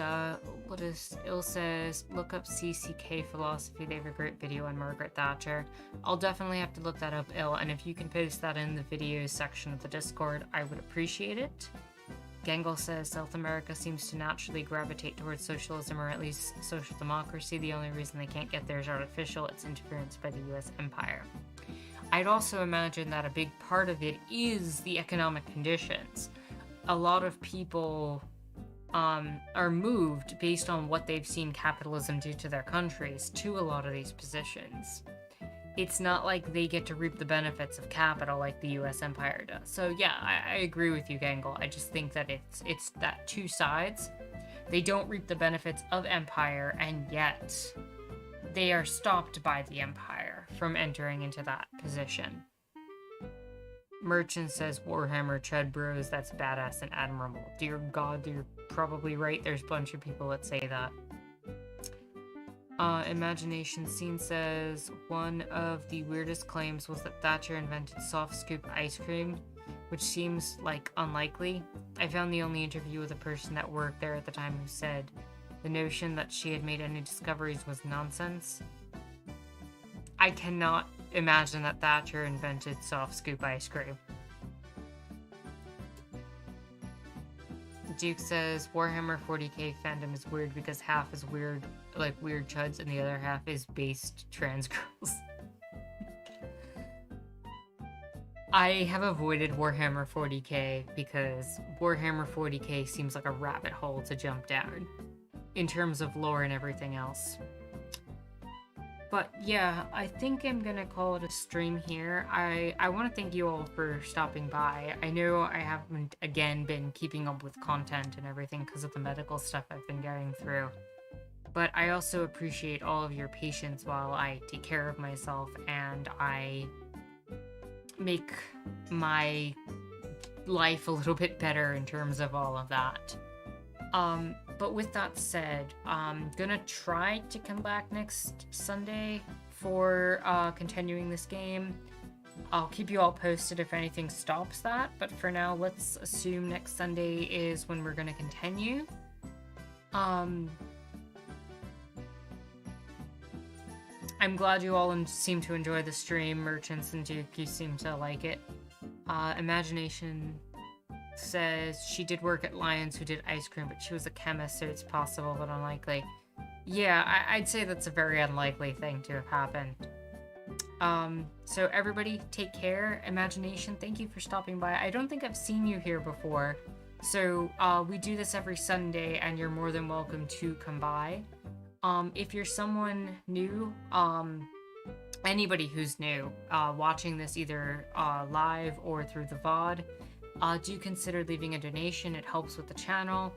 what is Il says, look up CCK philosophy, they have a great video on Margaret Thatcher. I'll definitely have to look that up, Il, and if you can post that in the videos section of the Discord, I would appreciate it. Gangle says South America seems to naturally gravitate towards socialism, or at least social democracy. The only reason they can't get there is artificial, it's interference by the US empire. I'd also imagine that a big part of it is the economic conditions. A lot of people are moved based on what they've seen capitalism do to their countries to a lot of these positions. It's not like they get to reap the benefits of capital like the US empire does. So yeah, I agree with you, Gangle. I just think that it's that two sides. They don't reap the benefits of empire, and yet they are stopped by the empire from entering into that position. Merchant says Warhammer Chud Bros, that's badass and admirable. Dear God, you're probably right. There's a bunch of people that say that. Imagination Scene says one of the weirdest claims was that Thatcher invented soft scoop ice cream, which seems like unlikely. I found the only interview with a person that worked there at the time who said the notion that she had made any discoveries was nonsense. I cannot imagine that Thatcher invented soft scoop ice cream. Duke says Warhammer 40k fandom is weird because half is weird, like weird chuds, and the other half is based trans girls. I have avoided Warhammer 40k because Warhammer 40k seems like a rabbit hole to jump down in terms of lore and everything else. But yeah, I think I'm gonna call it a stream here. I want to thank you all for stopping by. I know I haven't, again, been keeping up with content and everything because of the medical stuff I've been going through. But I also appreciate all of your patience while I take care of myself and I make my life a little bit better in terms of all of that. But with that said, I'm gonna try to come back next Sunday for continuing this game. I'll keep you all posted if anything stops that, but for now, let's assume next Sunday is when we're gonna continue. I'm glad you all seem to enjoy the stream. Merchants and Duke, you seem to like it. Imagination says she did work at Lions who did ice cream, but she was a chemist, so it's possible but unlikely. Yeah, I'd say that's a very unlikely thing to have happened. So everybody, take care. Imagination, thank you for stopping by. I don't think I've seen you here before. So we do this every Sunday, and you're more than welcome to come by. If you're someone new, anybody who's new, watching this either live or through the VOD, do consider leaving a donation. It helps with the channel.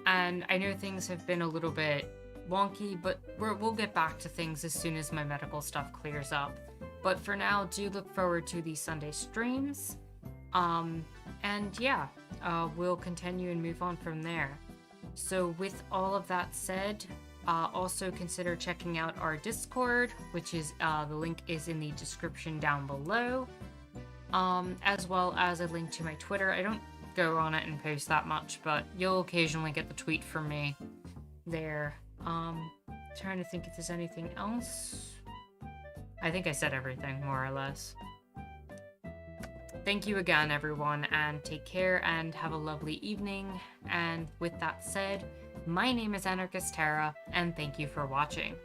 And I know things have been a little bit wonky, but we'll get back to things as soon as my medical stuff clears up. But for now, do look forward to these Sunday streams. And yeah, we'll continue and move on from there. So with all of that said, also consider checking out our Discord, which is the link is in the description down below, as well as a link to my Twitter. I don't go on it and post that much, but you'll occasionally get the tweet from me there. Trying to think if there's anything else. I think I said everything, more or less. Thank you again, everyone, and take care and have a lovely evening. And with that said, my name is Anarchist Tara, and thank you for watching.